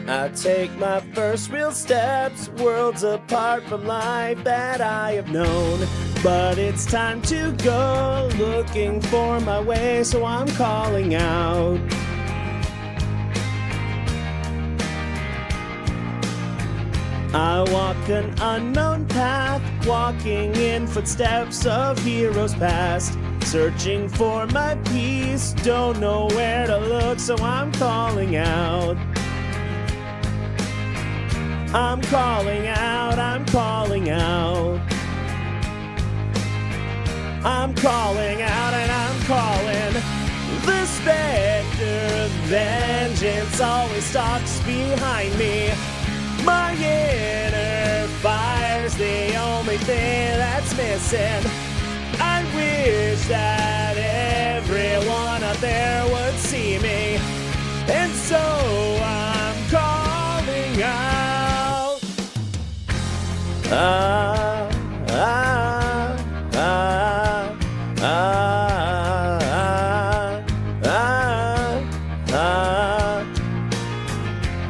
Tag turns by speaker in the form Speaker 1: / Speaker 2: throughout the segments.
Speaker 1: I take my first real steps, worlds apart from life that I have known. But it's time to go, looking for my way, so I'm calling out. I walk an unknown path, walking in footsteps of heroes past. Searching for my peace, don't know where to look, so I'm calling out. I'm calling out, I'm calling out. I'm calling out and I'm calling. The specter of vengeance always stalks behind me. My inner fire's the only thing that's missing. I wish that everyone out there would see me. And so I'm calling out.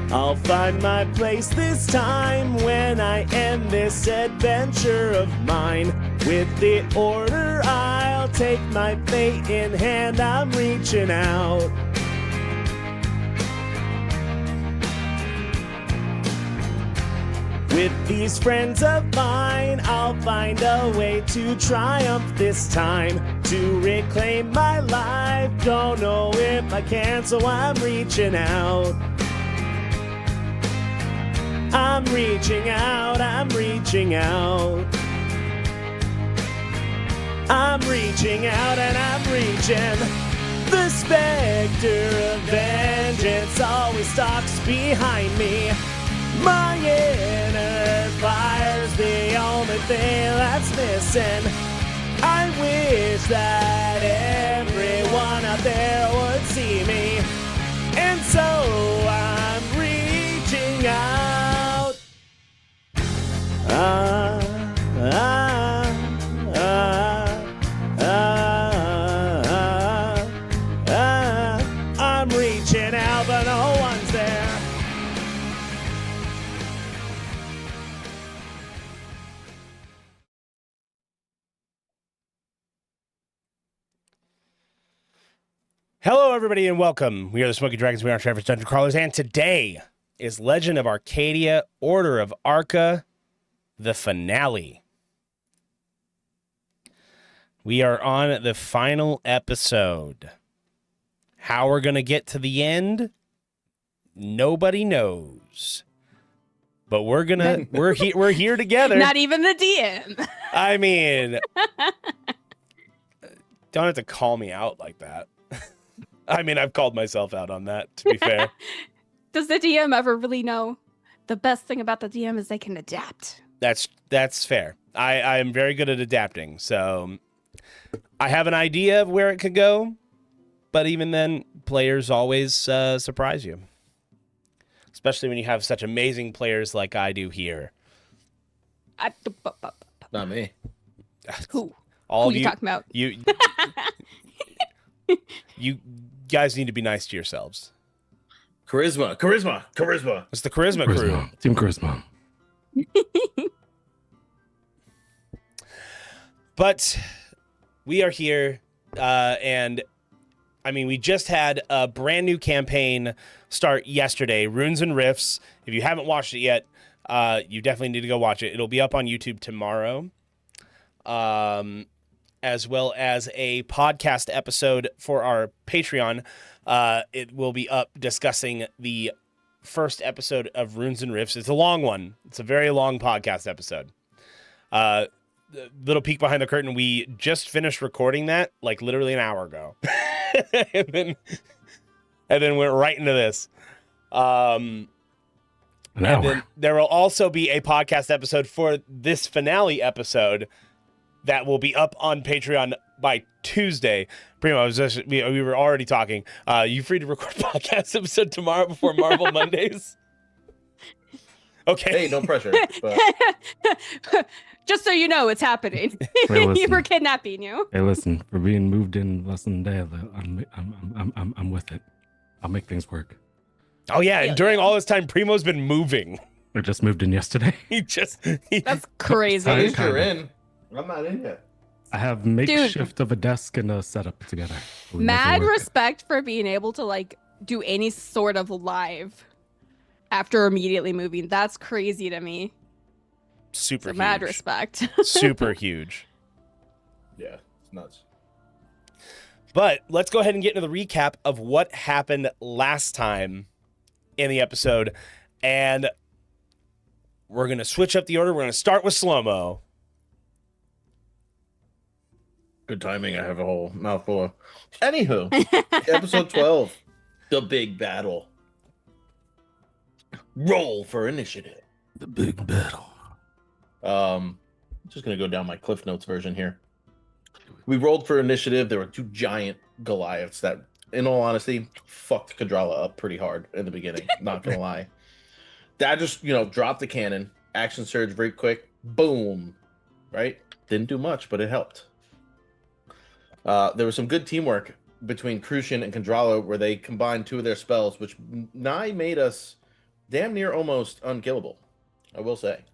Speaker 1: I'll find my place this time when I end this adventure of mine. With the order, I'll take my fate in hand. I'm reaching out. With these friends of mine, I'll find a way to triumph this time. To reclaim my life, don't know if I can, so I'm reaching out. I'm reaching out, I'm reaching out. I'm reaching out and I'm reaching. The specter of vengeance always stalks behind me. My inner fire's the only thing that's missing. I wish that everyone out there would see me. And so I'm reaching out. I'm reaching out, but no one's there. Hello, everybody, and welcome. We are the Smoky Dragons. We are Travis Dungeon Crawlers, and today is Legend of Arcadia, Order of Arca, the finale. We are on the final episode. How we're going to get to the end, nobody knows. But we're here together.
Speaker 2: Not even the DM.
Speaker 1: I mean, don't have to call me out like that. I mean, I've called myself out on that, to be fair.
Speaker 2: Does the DM ever really know? The best thing about the DM is they can adapt.
Speaker 1: That's fair. I am very good at adapting, so I have an idea of where it could go, but even then, players always surprise you. Especially when you have such amazing players like I do here.
Speaker 3: Not me.
Speaker 2: Who?
Speaker 1: All
Speaker 2: Who
Speaker 1: of
Speaker 2: you talking about?
Speaker 1: You guys need to be nice to yourselves.
Speaker 3: Charisma.
Speaker 1: It's the charisma crew.
Speaker 4: Team Charisma.
Speaker 1: But we are here, and I mean, we just had a brand new campaign start yesterday, Runes and Rifts. If you haven't watched it yet, you definitely need to go watch it. It'll be up on YouTube tomorrow, as well as a podcast episode for our Patreon. It will be up discussing the first episode of Runes and Rifts. It's a long one. It's a very long podcast episode. Little peek behind the curtain. We just finished recording that like literally an hour ago. and then went right into this. And then there will also be a podcast episode for this finale episode that will be up on Patreon by Tuesday. Primo, we were already talking. You free to record podcast episode tomorrow before Marvel Mondays? Okay.
Speaker 3: Hey, no pressure. But...
Speaker 2: Just so you know, it's happening. We're kidnapping you.
Speaker 4: Hey, listen, for being moved in less than a day, I'm with it. I'll make things work.
Speaker 1: Oh yeah, and during
Speaker 2: yeah.
Speaker 1: all this time, Primo's been moving.
Speaker 4: I just moved in yesterday.
Speaker 2: That's crazy.
Speaker 4: At
Speaker 3: At
Speaker 4: least
Speaker 3: least you're in. I'm not in yet.
Speaker 4: I have makeshift of a desk and a setup together. We make it
Speaker 2: Mad
Speaker 4: work.
Speaker 2: respect for being able to like do any sort of live after immediately moving. That's crazy to me.
Speaker 1: Super
Speaker 2: So
Speaker 1: huge.
Speaker 2: mad respect.
Speaker 1: Super huge.
Speaker 3: Yeah, it's nuts.
Speaker 1: But let's go ahead and get into the recap of what happened last time in the episode. And we're going to switch up the order. We're going to start with slow-mo.
Speaker 3: Good timing. I have a whole mouthful of. Anywho, episode 12, the big battle. Roll for initiative.
Speaker 4: The big battle.
Speaker 3: Just gonna go down my Cliff Notes version here. We rolled for initiative. There were two giant Goliaths that, in all honesty, fucked Kadrala up pretty hard in the beginning. Not gonna lie. Dad just, dropped the cannon. Action surge very quick. Boom. Right? Didn't do much, but it helped. There was some good teamwork between Crucian and Kadrala where they combined two of their spells, which nigh made us damn near almost unkillable, I will say.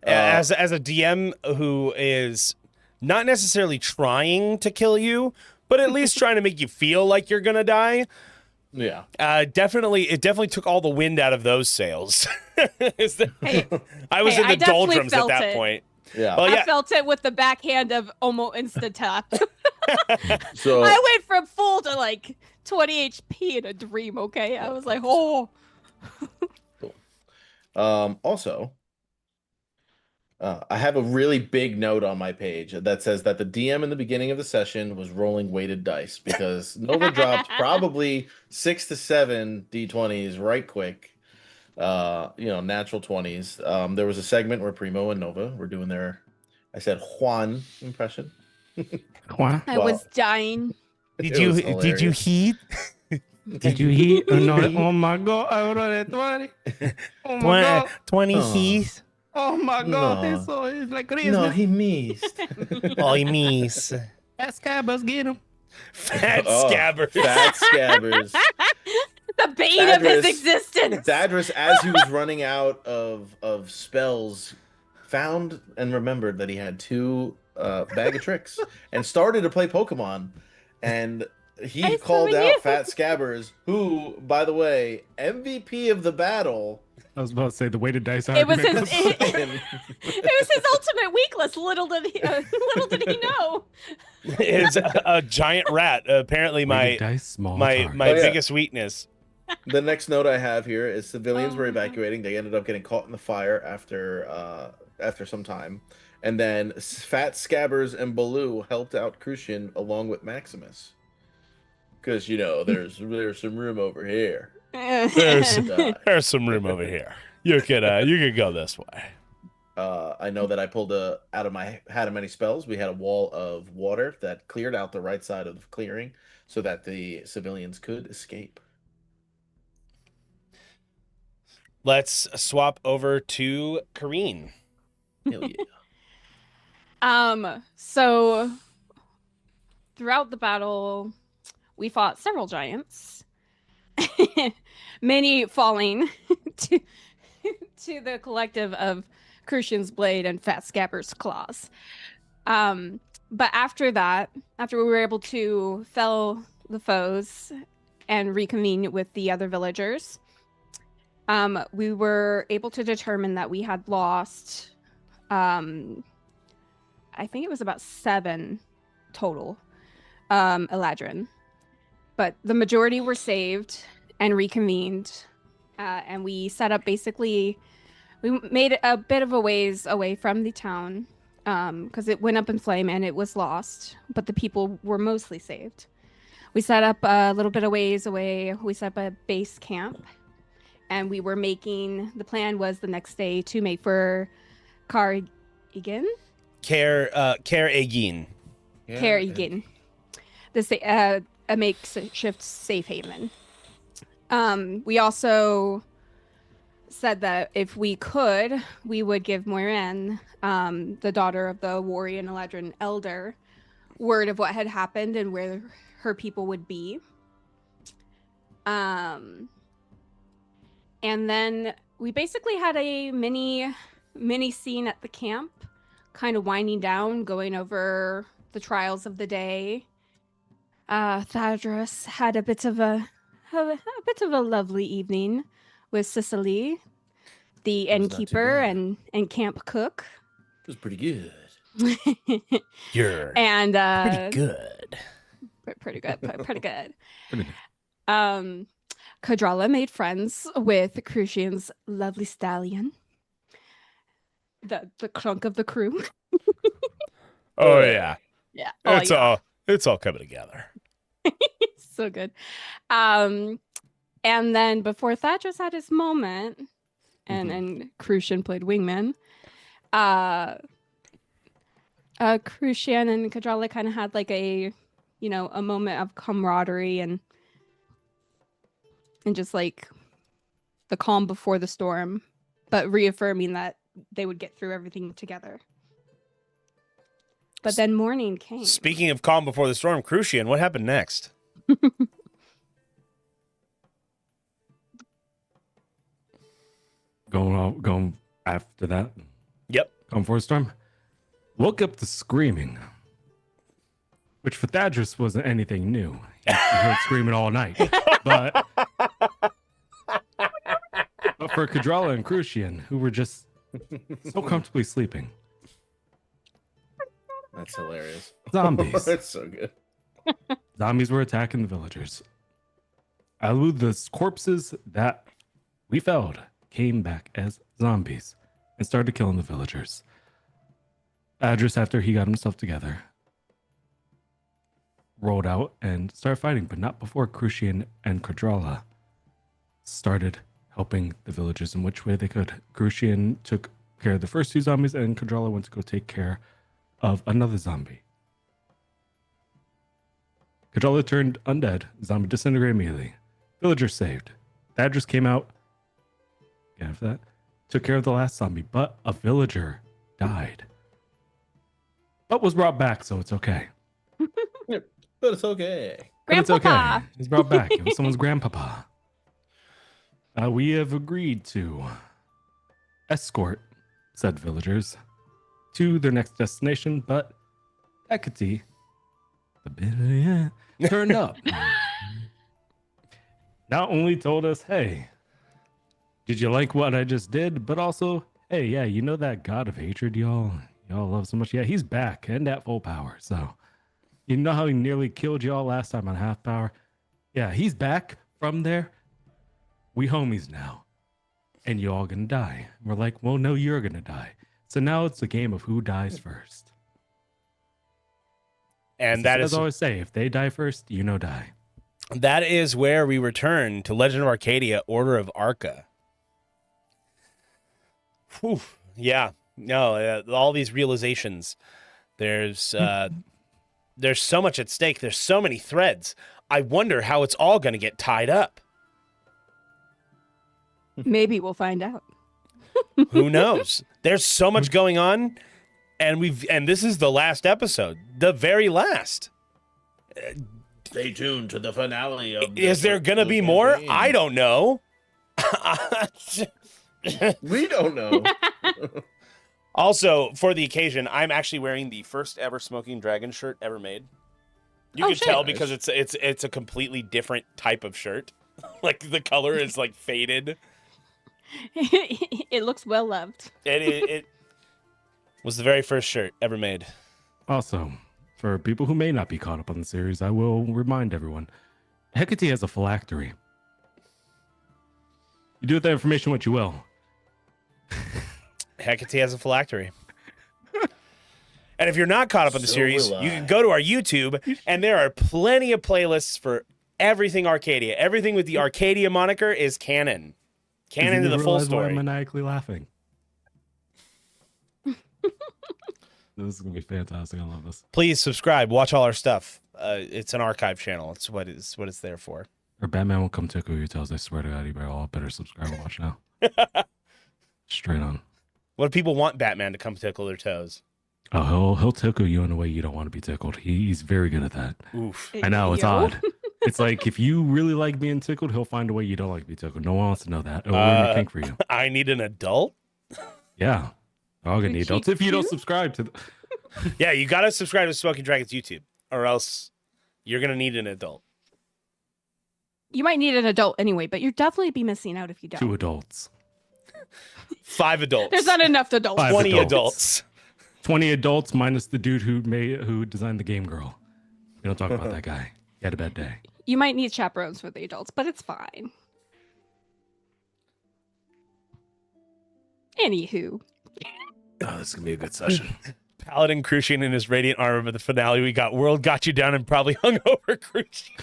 Speaker 1: As a DM who is not necessarily trying to kill you, but at least trying to make you feel like you're going to die.
Speaker 3: Yeah.
Speaker 1: It definitely took all the wind out of those sails.
Speaker 2: Hey,
Speaker 1: I was in the
Speaker 2: I definitely
Speaker 1: doldrums at
Speaker 2: felt
Speaker 1: that
Speaker 2: it.
Speaker 1: point.
Speaker 3: Yeah.
Speaker 1: Well,
Speaker 2: I felt it with the backhand of almost insta tap.
Speaker 3: So
Speaker 2: I went from full to like 20 HP in a dream. Okay, I was like, oh.
Speaker 3: Also, I have a really big note on my page that says that the DM in the beginning of the session was rolling weighted dice because Nova dropped probably 6 to 7 D20s right quick. Natural 20s. There was a segment where Primo and Nova were doing their, I said Juan impression.
Speaker 4: Juan?
Speaker 2: I was dying.
Speaker 1: Did
Speaker 3: It
Speaker 1: you
Speaker 3: was
Speaker 1: heed?
Speaker 4: Did you heat? Oh my god, I rolled a 20. Oh my god.
Speaker 1: 20
Speaker 3: Oh.
Speaker 1: heath?
Speaker 4: Oh my god,
Speaker 3: No.
Speaker 4: it's like
Speaker 3: No,
Speaker 4: Christmas.
Speaker 3: he missed.
Speaker 1: Oh, he means.
Speaker 4: That scabbers get him.
Speaker 1: Fat
Speaker 3: Oh,
Speaker 1: scabbers.
Speaker 3: Fat scabbers.
Speaker 2: The bane of his
Speaker 3: Thadris-
Speaker 2: existence.
Speaker 3: Thadris, as he was running out of spells, found and remembered that he had 2 bag of tricks and started to play Pokemon. And he
Speaker 2: I
Speaker 3: called
Speaker 2: saw
Speaker 3: out
Speaker 2: you.
Speaker 3: Fat Scabbers, who, by the way, MVP of the battle.
Speaker 4: I was about to say the weighted dice
Speaker 2: It was
Speaker 4: argument.
Speaker 2: his. It was his ultimate weakness. Little did he know.
Speaker 1: Is a giant rat. Apparently,
Speaker 4: Weighted
Speaker 1: my
Speaker 4: dice, small
Speaker 1: my
Speaker 4: target.
Speaker 1: my
Speaker 3: Oh, yeah.
Speaker 1: biggest weakness.
Speaker 3: The next note I have here is civilians were
Speaker 2: Oh.
Speaker 3: evacuating. They ended up getting caught in the fire after some time. And then Fat Scabbers and Baloo helped out Crucian along with Maximus. Because, there's some room over here.
Speaker 1: There's some room over here. You could go this way.
Speaker 3: I know that I pulled out of my hat of many spells. We had a wall of water that cleared out the right side of the clearing so that the civilians could escape.
Speaker 1: Let's swap over to Karine.
Speaker 3: Hell yeah.
Speaker 2: So throughout the battle, we fought several giants, many falling to the collective of Crucian's blade and Fat Scabber's claws. But after that, after we were able to fell the foes and reconvene with the other villagers, we were able to determine that we had lost, I think it was about 7 total, Eladrin. But the majority were saved and reconvened. And we set up we made a bit of a ways away from the town because it went up in flame and it was lost, but the people were mostly saved. We set up a little bit of ways away. We set up a base camp, and the plan was the next day to make for Care Egin. A makeshift safe haven. We also said that if we could, we would give Moiraine, the daughter of the warrior and Eladrin elder, word of what had happened and where her people would be. And then we basically had a mini scene at the camp, kind of winding down, going over the trials of the day. Thadris had a bit of a lovely evening with Cicely, the innkeeper and camp cook.
Speaker 3: It was pretty good.
Speaker 1: You're
Speaker 2: and
Speaker 1: pretty good.
Speaker 2: Pretty good. Pretty good.
Speaker 4: Pretty good.
Speaker 2: Kadrala made friends with Crucian's lovely stallion. The crunk of the crew.
Speaker 1: Oh yeah.
Speaker 2: Yeah.
Speaker 1: It's all coming together.
Speaker 2: So good. And then before Thadris had his moment, and Crucian played wingman, Crucian and Kadrala kind of had like a moment of camaraderie and just like the calm before the storm, but reaffirming that they would get through everything together. But then morning came.
Speaker 1: Speaking of calm before the storm, Crucian, what happened next?
Speaker 4: Going after that.
Speaker 1: Yep.
Speaker 4: Going for a storm. Woke up to screaming, which for Thadris wasn't anything new. He heard screaming all night. But for Kadrala and Crucian, who were just so comfortably sleeping.
Speaker 3: That's hilarious.
Speaker 4: Zombies.
Speaker 3: That's so good.
Speaker 4: Zombies were attacking the villagers. Alu, the corpses that we felled came back as zombies and started killing the villagers. Thadris, after he got himself together, rolled out and started fighting, but not before Crucian and Kadrala started helping the villagers in which way they could. Crucian took care of the first two zombies, and Kadrala went to go take care of another zombie. Kadrala turned undead. Zombie disintegrated immediately. Villagers saved. Thadris came out. After that, took care of the last zombie, but a villager died. But was brought back, so it's okay.
Speaker 3: But it's okay.
Speaker 4: But it's okay.
Speaker 2: Grandpapa.
Speaker 4: He's brought back. It was someone's grandpapa. We have agreed to escort said villagers to their next destination, but Hecate, turned up. Not only told us, hey, did you like what I just did? But also, hey, yeah, you know that god of hatred y'all love so much? Yeah, he's back and at full power. So, you know how he nearly killed y'all last time on half power? Yeah, he's back from there. We homies now. And you all gonna die. We're like, well, no, you're gonna die. So now it's a game of who dies first.
Speaker 1: And that is,
Speaker 4: as I always say, if they die first, you know die.
Speaker 1: that is where we return to Legend of Arcadia, Order of Arca. Whew. Yeah. No, all these realizations. There's so much at stake. There's so many threads. I wonder how it's all going to get tied up.
Speaker 2: Maybe we'll find out.
Speaker 1: Who knows? There's so much going on, and this is the last episode, the very last.
Speaker 3: Stay tuned to the finale of.
Speaker 1: Is there going to be more?
Speaker 3: campaign.
Speaker 1: I don't know.
Speaker 3: We don't know.
Speaker 1: Also, for the occasion, I'm actually wearing the first ever Smoking Dragon shirt ever made. You can tell because it's a completely different type of shirt. Like the color is like faded.
Speaker 2: It looks well loved.
Speaker 1: It was the very first shirt ever made.
Speaker 4: Also, for people who may not be caught up on the series, I will remind everyone, Hecate has a phylactery. You do with that information what you will.
Speaker 1: Hecate has a phylactery. And if you're not caught up on the
Speaker 3: So
Speaker 1: series,
Speaker 3: will
Speaker 1: you
Speaker 3: I.
Speaker 1: can go to our YouTube, and there are plenty of playlists for everything Arcadia. Everything with the Arcadia moniker is canon. Canon to the full
Speaker 4: Why
Speaker 1: story.
Speaker 4: I'm maniacally laughing. This is gonna be fantastic. I love this.
Speaker 1: Please subscribe. Watch all our stuff. It's an archive channel. It's what it's there for.
Speaker 4: Or Batman will come tickle your toes. I swear to God, you better subscribe and watch now. Straight on.
Speaker 1: What do people want Batman to come tickle their toes?
Speaker 4: Oh, he'll tickle you in a way you don't want to be tickled. He's very good at that.
Speaker 1: Oof.
Speaker 4: I know it's odd. It's like if you really like being tickled, he'll find a way you don't like being tickled. No one wants to know that. It'll ruin your kink for you.
Speaker 1: I need an adult.
Speaker 4: Yeah, all gonna
Speaker 2: Your
Speaker 4: need adults
Speaker 2: cheeks
Speaker 4: if you don't
Speaker 2: too?
Speaker 4: subscribe to.
Speaker 1: Yeah, you gotta subscribe to Smoking Dragons YouTube, or else you're gonna need an adult.
Speaker 2: You might need an adult anyway, but you'll definitely be missing out if you don't.
Speaker 4: 2 adults.
Speaker 1: 5 adults.
Speaker 2: There's not enough adults.
Speaker 4: 5
Speaker 1: 20
Speaker 4: adults.
Speaker 1: adults.
Speaker 4: 20 adults minus the dude who designed the game girl. We don't talk about that guy. He had a bad day.
Speaker 2: You might need chaperones for the adults, but it's fine. Anywho.
Speaker 4: Oh, this is gonna be a good session.
Speaker 1: Paladin Crucian in his radiant armor, but the finale we got World got you down and probably hung over Crucian.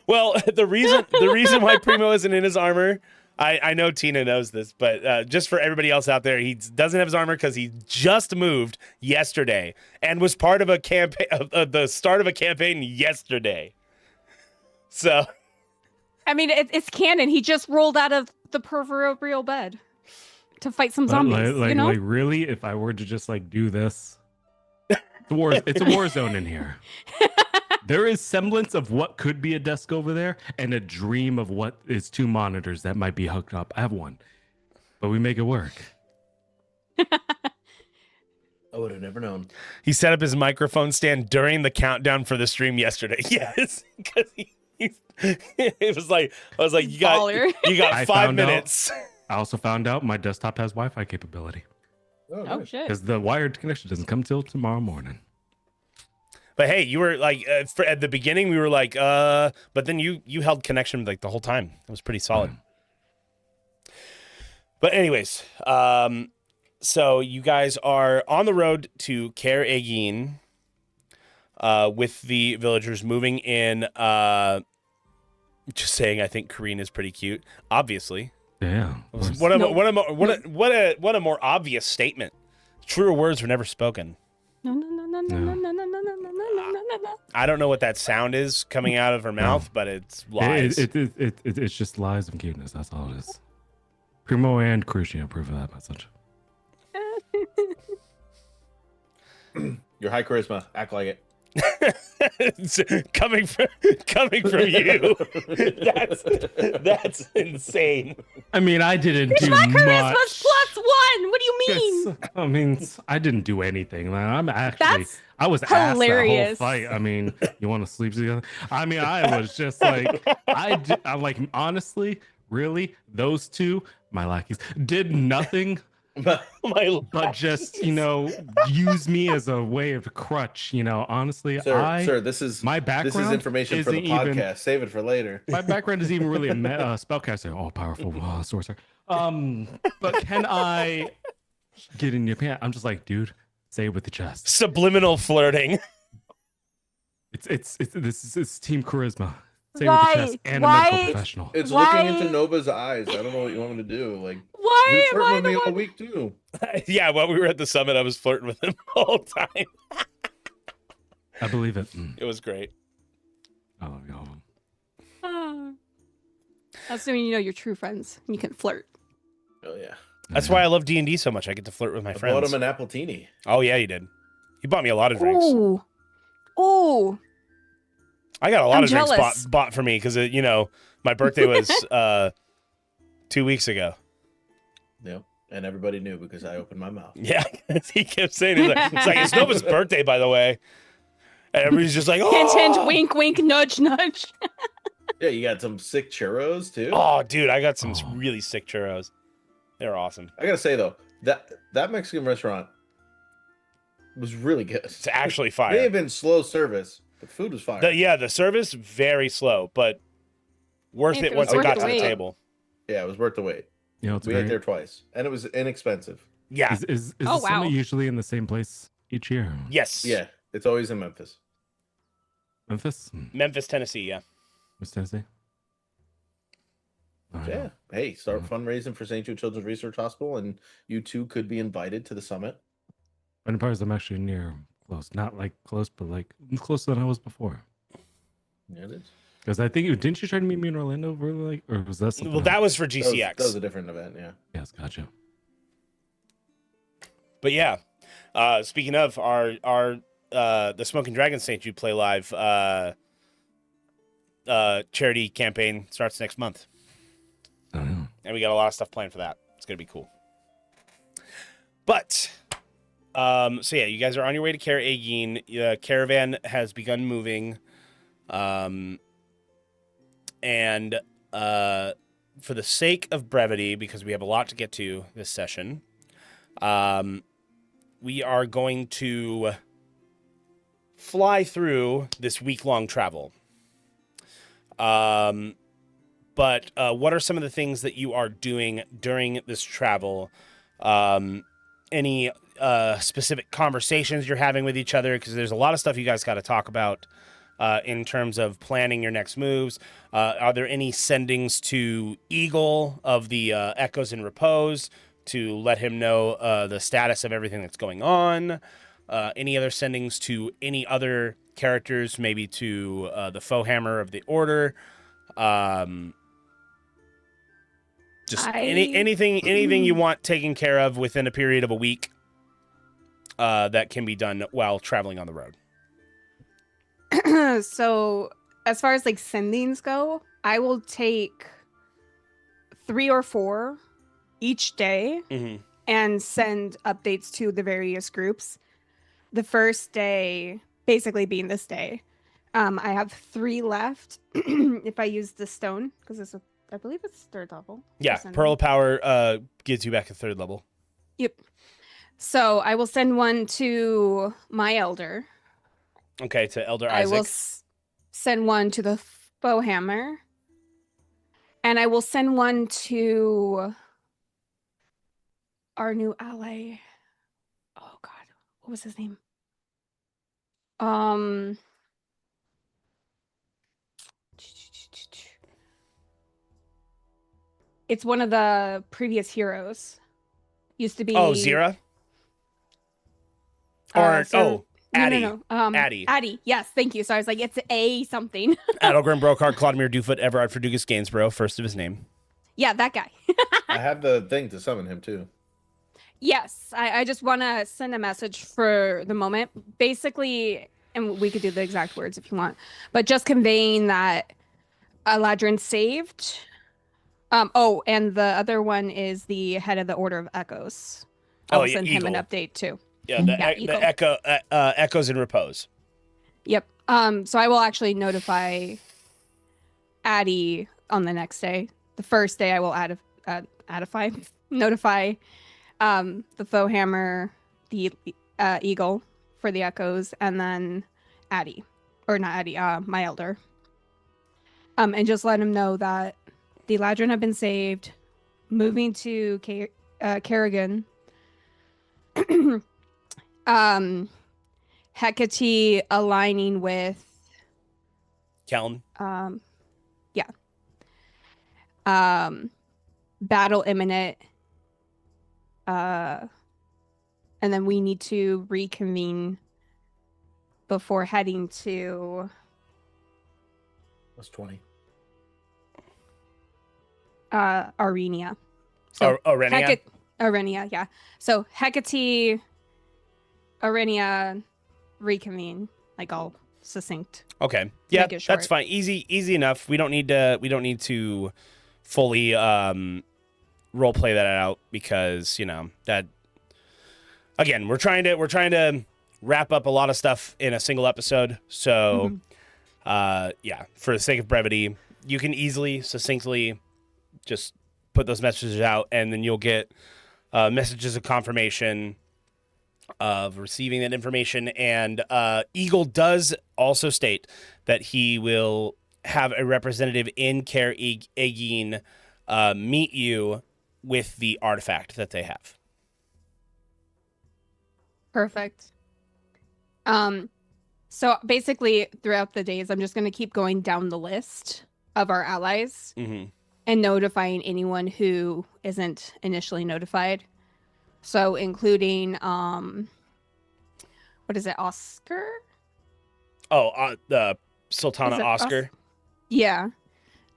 Speaker 1: Well, the reason why Primo isn't in his armor, I know Tina knows this, but just for everybody else out there, he doesn't have his armor because he just moved yesterday and was part of a campaign, the start of a campaign yesterday. So,
Speaker 2: I mean, it's canon. He just rolled out of the proverbial bed to fight some zombies.
Speaker 4: Like,
Speaker 2: you know?
Speaker 4: like really, if I were to just like do this, it's a war zone in here. There is semblance of what could be a desk over there and a dream of what is 2 monitors that might be hooked up. I have one, but we make it work.
Speaker 3: I would have never known.
Speaker 1: he set up his microphone stand during the countdown for the stream yesterday. Yes, because it was like, I was like, you
Speaker 2: Baller.
Speaker 1: got
Speaker 4: I
Speaker 1: 5
Speaker 4: found out-
Speaker 1: minutes.
Speaker 4: I also found out my desktop has Wi-Fi capability
Speaker 3: Oh,
Speaker 2: Oh,
Speaker 3: nice.
Speaker 2: shit.
Speaker 4: because the wired connection doesn't come till tomorrow morning.
Speaker 1: But hey, you were like at the beginning, we were like, but then you held connection like the whole time. It was pretty solid. But anyways, so you guys are on the road to Kair Egin, with the villagers moving in. Just saying, I think Karine is pretty cute. Obviously,
Speaker 4: Yeah.
Speaker 1: what a more obvious statement. Truer words were never spoken.
Speaker 2: No, no, no, no, no, no, no, no, no, no, no, no, no, no.
Speaker 1: I don't know what that sound is coming out of her mouth, but it's lies.
Speaker 4: It's just lies and cuteness. That's all it is. Primo and Crucian approve of that message.
Speaker 3: Your high charisma. Act like it.
Speaker 1: It's coming from you. That's insane.
Speaker 4: I mean, I didn't do
Speaker 2: My
Speaker 4: much.
Speaker 2: charisma's +1. What do you mean?
Speaker 4: Yes, I mean, I didn't do anything. Like, I was asked that whole
Speaker 2: hilarious.
Speaker 4: fight. I mean, you want to sleep together? I mean, I was just like, I'm like, honestly, really, those 2, my lackeys, did nothing but just, use me as a way of crutch. Honestly,
Speaker 3: Sir, this is
Speaker 4: my background.
Speaker 3: This is information for the
Speaker 4: isn't
Speaker 3: podcast.
Speaker 4: even-
Speaker 3: Save it for later.
Speaker 4: My background is even really a spellcaster, all powerful sorcerer. But can I get in your pants? I'm just like, dude, say it with the chest.
Speaker 1: Subliminal flirting.
Speaker 4: It's team charisma. Say
Speaker 2: Why?
Speaker 4: it with the chest and
Speaker 2: Why?
Speaker 4: a medical professional.
Speaker 3: It's
Speaker 2: Why-
Speaker 3: looking into Nova's eyes. I don't know what you want me to do. Like, he
Speaker 2: Why
Speaker 3: was
Speaker 2: am
Speaker 3: flirting
Speaker 2: I
Speaker 3: with
Speaker 2: the
Speaker 3: me all
Speaker 2: one?
Speaker 3: week too.
Speaker 1: Yeah, while we were at the summit, I was flirting with him the whole time.
Speaker 4: I believe it.
Speaker 1: It was great.
Speaker 4: I love y'all.
Speaker 2: Assuming you know your true friends, you can flirt.
Speaker 3: Oh yeah.
Speaker 1: That's why I love D&D so much. I get to flirt with my
Speaker 3: I bought
Speaker 1: friends.
Speaker 3: him an Appletini.
Speaker 1: Oh yeah, you did. You bought me a lot of drinks.
Speaker 2: Ooh. Ooh.
Speaker 1: I got a lot
Speaker 2: I'm
Speaker 1: of drinks
Speaker 2: jealous.
Speaker 1: bought for me because my birthday was 2 weeks ago.
Speaker 3: Yep. And everybody knew because I opened my mouth.
Speaker 1: Yeah, he kept saying it's Nova's birthday, by the way. And everybody's just like,
Speaker 2: Hint, hint,
Speaker 1: oh,
Speaker 2: wink, wink, nudge, nudge.
Speaker 3: Yeah, you got some sick churros too.
Speaker 1: oh, dude, I got some really sick churros. They're awesome.
Speaker 3: I gotta say though, that Mexican restaurant was really good.
Speaker 1: It's actually
Speaker 3: May
Speaker 1: fire.
Speaker 3: have been slow service, but food was fire.
Speaker 1: The service very slow, but worth
Speaker 2: If
Speaker 1: it
Speaker 2: it
Speaker 1: once
Speaker 2: was
Speaker 1: it
Speaker 2: worth
Speaker 1: got
Speaker 2: the
Speaker 1: to the
Speaker 2: wait.
Speaker 1: table.
Speaker 3: Yeah, it was worth the wait.
Speaker 4: It's
Speaker 3: We
Speaker 4: great.
Speaker 3: ate there twice, and it was inexpensive.
Speaker 1: Yeah.
Speaker 4: Is
Speaker 2: Oh,
Speaker 4: the summit
Speaker 2: wow.
Speaker 4: usually in the same place each year?
Speaker 1: Yes.
Speaker 3: Yeah, it's always in Memphis.
Speaker 4: Memphis?
Speaker 1: Memphis, Tennessee. Yeah.
Speaker 4: West Tennessee? I don't know.
Speaker 3: Yeah. Hey, start fundraising for St. Jude Children's Research Hospital, and you too could be invited to the summit.
Speaker 4: Empires, I'm actually near close. Not like close, but like closer than I was before.
Speaker 3: Yeah, it is.
Speaker 4: Because I think didn't you try to meet me in Orlando for like, or was that something
Speaker 1: Well, that
Speaker 4: else?
Speaker 1: was for
Speaker 3: That was,
Speaker 1: GCX.
Speaker 3: that was a different event. Yeah.
Speaker 4: Yes, gotcha.
Speaker 1: But yeah, speaking of our the Smoking Dragon Saint you play live, charity campaign starts next month.
Speaker 4: Oh, yeah.
Speaker 1: And we got a lot of stuff planned for that. It's going to be cool. But, so yeah, you guys are on your way to Kaer Aegin. Caravan has begun moving. And for the sake of brevity, because we have a lot to get to this session, we are going to fly through this week-long travel. But what are some of the things that you are doing during this travel? Any specific conversations you're having with each other? Because there's a lot of stuff you guys got to talk about in terms of planning your next moves. Are there any sendings to Eagle of the Echoes in Repose to let him know the status of everything that's going on? Any other sendings to any other characters, maybe to the Foehammer of the Order? Anything you want taken care of within a period of a week that can be done while traveling on the road.
Speaker 2: So as far as like sendings go, I will take 3 or 4 each day and send updates to the various groups. The first day basically being this day. I have 3 left if I use the stone, because I believe it's 3rd level.
Speaker 1: Yeah, Pearl of Power gives you back a 3rd level.
Speaker 2: Yep. So I will send one to my elder.
Speaker 1: Okay, to Elder
Speaker 2: I
Speaker 1: Isaac.
Speaker 2: will send one to the Bowhammer. And I will send one to our new ally. Oh God, what was his name? It's one of the previous heroes. Used to be.
Speaker 1: Oh, Zira? Or, Addie.
Speaker 2: No.
Speaker 1: Addie.
Speaker 2: Addie, yes, thank you. So I was like, it's A something.
Speaker 1: Adelgrim Brokard, Clodmere Dewfoot, Everard Ferdugus Gainsborough, first of his name.
Speaker 2: Yeah, that guy.
Speaker 3: I have the thing to summon him too.
Speaker 2: Yes, I just want to send a message for the moment. Basically, and we could do the exact words if you want, but just conveying that Eladrin saved. Oh, and the other one is the head of the Order of Echoes. I will send him an update too.
Speaker 1: Yeah, the Echoes in Repose.
Speaker 2: Yep. So I will actually notify Addie on the next day. The first day I will notify the Foehammer, the Eagle for the Echoes, and then Addie, or not Addie, my elder. And just let him know that the Eladrin have been saved, moving to Kerrigan. Hecate aligning with
Speaker 1: Keln.
Speaker 2: Yeah. Battle imminent. And then we need to reconvene before heading to.
Speaker 3: That's 20.
Speaker 2: Arenia. So
Speaker 1: Arenia?
Speaker 2: Arenia, yeah. So Hecate, Arenia, reconvene, like all succinct.
Speaker 1: Okay. Yeah, that's fine. Easy enough. We don't need to fully role play that out, because, that, again, we're trying to wrap up a lot of stuff in a single episode. So yeah, for the sake of brevity, you can easily, succinctly just put those messages out, and then you'll get messages of confirmation of receiving that information. And Eagle does also state that he will have a representative in Kaer Aegin meet you with the artifact that they have.
Speaker 2: Perfect. So basically throughout the days, I'm just going to keep going down the list of our allies and notifying anyone who isn't initially notified. So including, what is it, Oscar?
Speaker 1: Oh, the Sultana Oscar.
Speaker 2: Yeah.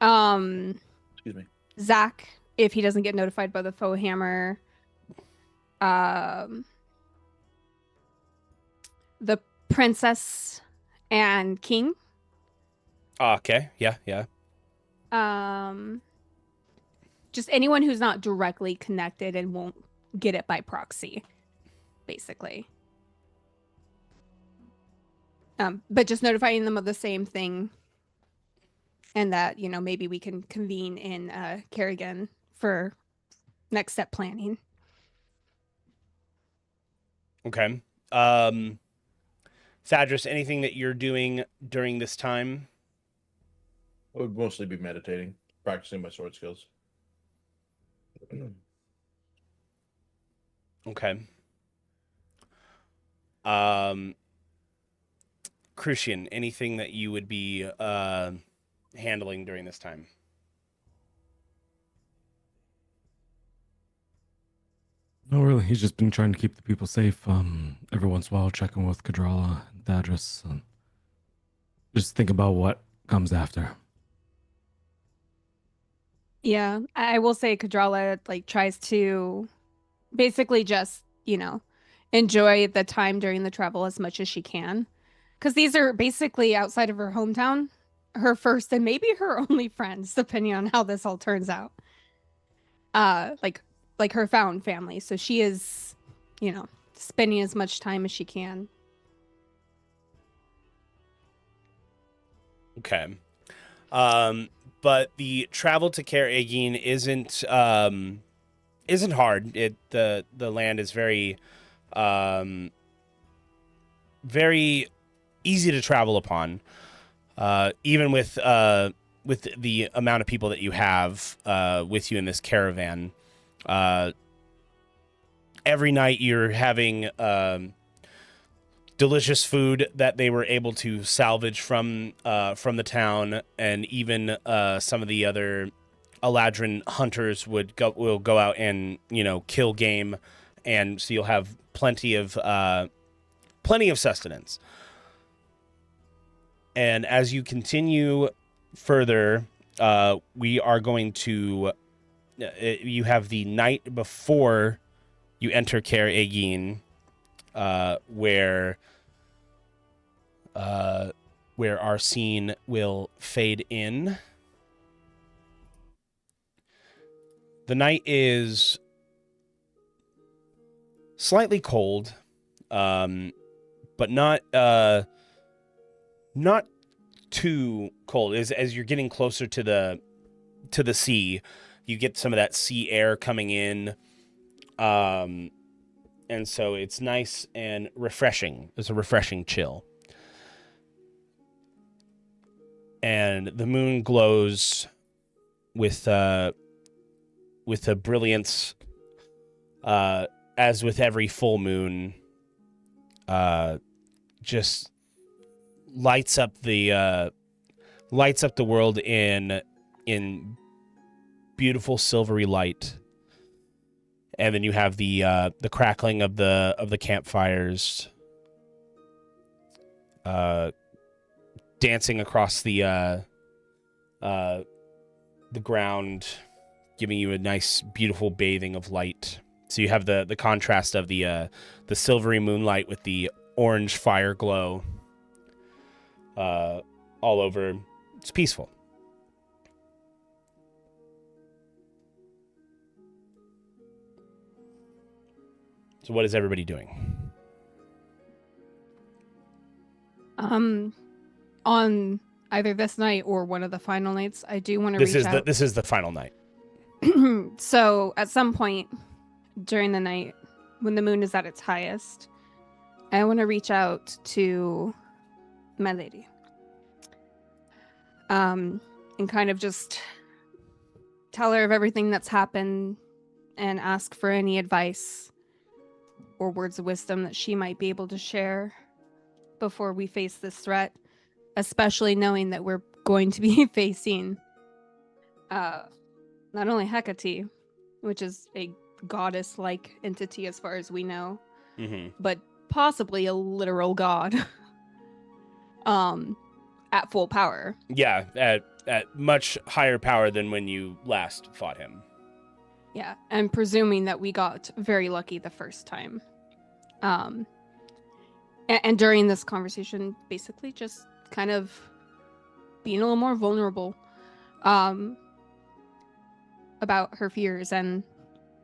Speaker 3: Excuse me.
Speaker 2: Zach, if he doesn't get notified by the Foehammer. The Princess and King.
Speaker 1: Okay. Yeah.
Speaker 2: Just anyone who's not directly connected and won't get it by proxy, basically. But just notifying them of the same thing, and that, you know, maybe we can convene in Kerrigan for next step planning.
Speaker 1: Okay. Thadris, anything that you're doing during this time?
Speaker 3: I would mostly be meditating, practicing my sword skills.
Speaker 1: Okay. Crucian, anything that you would be handling during this time?
Speaker 4: No, really. He's just been trying to keep the people safe. Every once in a while, checking with Kadrala and Thadris, and just think about what comes after.
Speaker 2: Yeah, I will say Kadrala like tries to basically just, you know, enjoy the time during the travel as much as she can. Because these are basically outside of her hometown, her first and maybe her only friends, depending on how this all turns out. Like her found family. So she is, you know, spending as much time as she can.
Speaker 1: Okay. But the travel to Kaer Egin isn't hard. The land is very very easy to travel upon. Even with the amount of people that you have with you in this caravan. Every night you're having delicious food that they were able to salvage from the town, and even some of the other Eladrin hunters will go out and, you know, kill game, and so you'll have plenty of sustenance. And as you continue further, we are going to. You have the night before you enter Kaer Egin, where our scene will fade in. The night is slightly cold, but not too cold. As you're getting closer to the sea, you get some of that sea air coming in, and so it's nice and refreshing. It's a refreshing chill. And the moon glows with a brilliance, as with every full moon, just lights up the world in beautiful silvery light. And then you have the crackling of the campfires, dancing across the ground, giving you a nice, beautiful bathing of light. So you have the contrast of the silvery moonlight with the orange fire glow all over. It's peaceful. So what is everybody doing?
Speaker 2: On either this night or one of the final nights, I do want to reach out.
Speaker 1: This is the final night.
Speaker 2: So at some point during the night, when the moon is at its highest, I want to reach out to my lady. And kind of just tell her of everything that's happened and ask for any advice or words of wisdom that she might be able to share before we face this threat, especially knowing that we're going to be facing not only Hecate, which is a goddess-like entity as far as we know, but possibly a literal god at full power.
Speaker 1: Yeah, at much higher power than when you last fought him.
Speaker 2: Yeah, and presuming that we got very lucky the first time. And during this conversation, basically just kind of being a little more vulnerable about her fears, and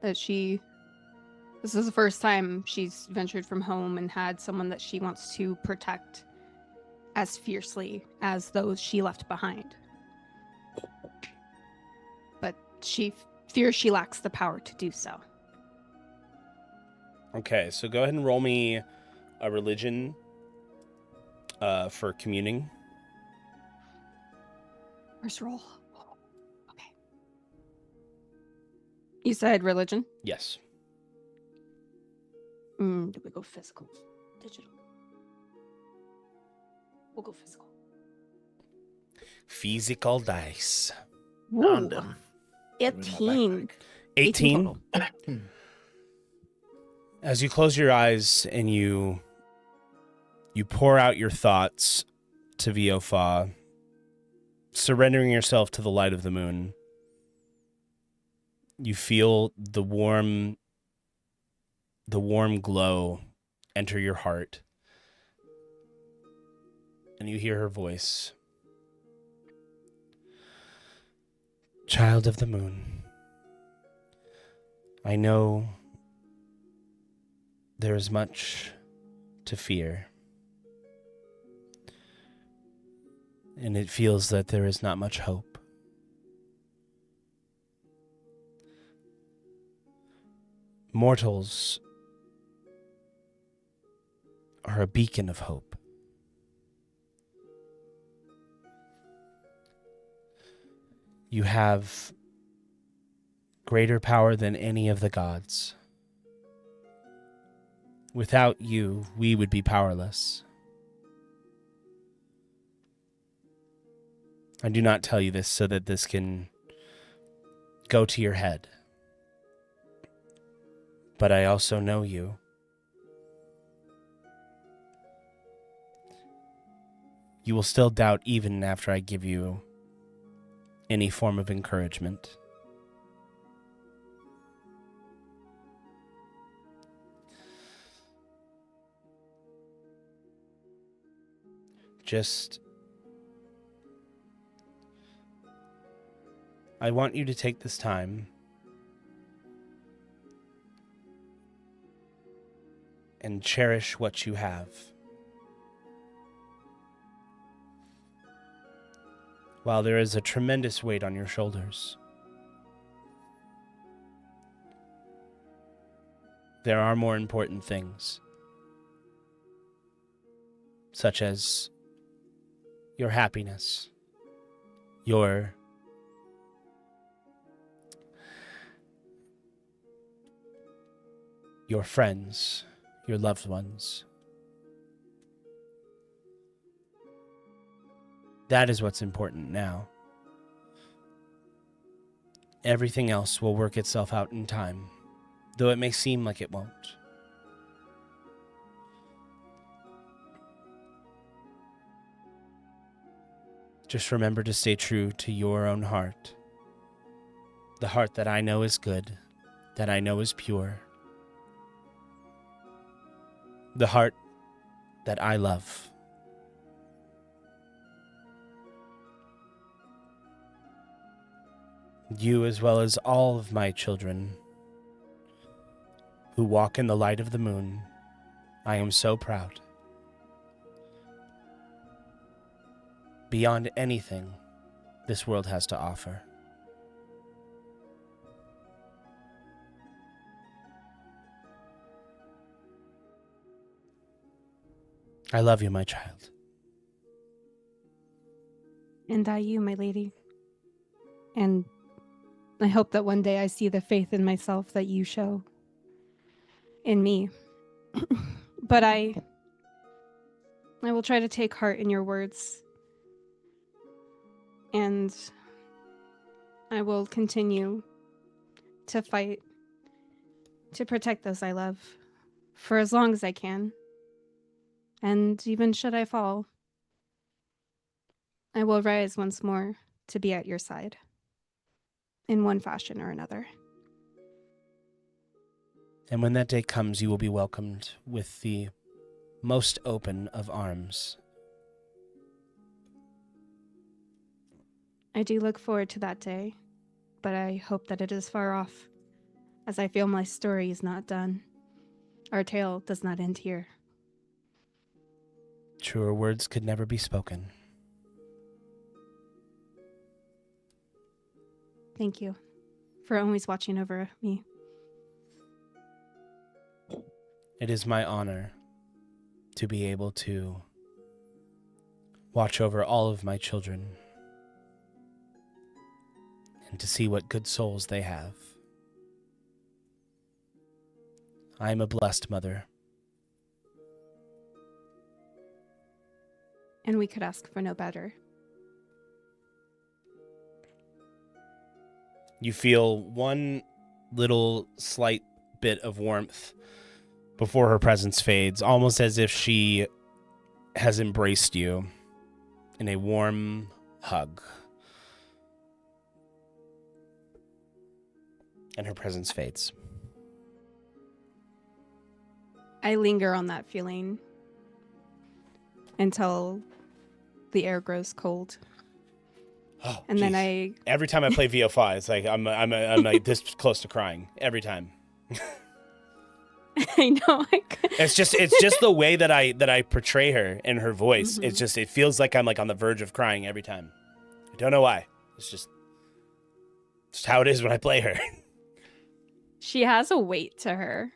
Speaker 2: that this is the first time she's ventured from home and had someone that she wants to protect as fiercely as those she left behind. But she fears she lacks the power to do so.
Speaker 1: Okay, so go ahead and roll me a religion for communing.
Speaker 2: First roll. Okay. You said religion?
Speaker 1: Yes.
Speaker 2: Did we go physical? Digital? We'll go physical.
Speaker 1: Physical dice.
Speaker 3: Found them.
Speaker 2: 18.
Speaker 1: 18.
Speaker 2: total.
Speaker 1: As you close your eyes and you pour out your thoughts to Viofa, surrendering yourself to the light of the moon, you feel the warm glow enter your heart, and you hear her voice. Child of the moon, I know there is much to fear, and it feels that there is not much hope. Mortals are a beacon of hope. You have greater power than any of the gods. Without you, we would be powerless. I do not tell you this so that this can go to your head. But I also know you. You will still doubt even after I give you any form of encouragement. I want you to take this time and cherish what you have. While there is a tremendous weight on your shoulders, there are more important things, such as your happiness, your friends, your loved ones. That is what's important now. Everything else will work itself out in time, though it may seem like it won't. Just remember to stay true to your own heart. The heart that I know is good, that I know is pure. The heart that I love. You, as well as all of my children who walk in the light of the moon, I am so proud. Beyond anything this world has to offer. I love you, my child.
Speaker 2: And I you, my lady. And I hope that one day I see the faith in myself that you show in me. But I will try to take heart in your words. And I will continue to fight to protect those I love for as long as I can. And even should I fall, I will rise once more to be at your side in one fashion or another.
Speaker 1: And when that day comes, you will be welcomed with the most open of arms.
Speaker 2: I do look forward to that day, but I hope that it is far off, as I feel my story is not done. Our tale does not end here.
Speaker 1: Truer words could never be spoken.
Speaker 2: Thank you for always watching over me.
Speaker 1: It is my honor to be able to watch over all of my children and to see what good souls they have. I am a blessed mother.
Speaker 2: And we could ask for no better.
Speaker 1: You feel one little slight bit of warmth before her presence fades, almost as if she has embraced you in a warm hug. And her presence fades.
Speaker 2: I linger on that feeling until the air grows cold.
Speaker 1: Oh,
Speaker 2: and
Speaker 1: geez.
Speaker 2: then
Speaker 1: every time I play VO5, it's like I'm like this close to crying every time.
Speaker 2: I know.
Speaker 1: It's just the way that I portray her and her voice. Mm-hmm. It feels like I'm like on the verge of crying every time. I don't know why. It's just how it is when I play her.
Speaker 2: She has a weight to her.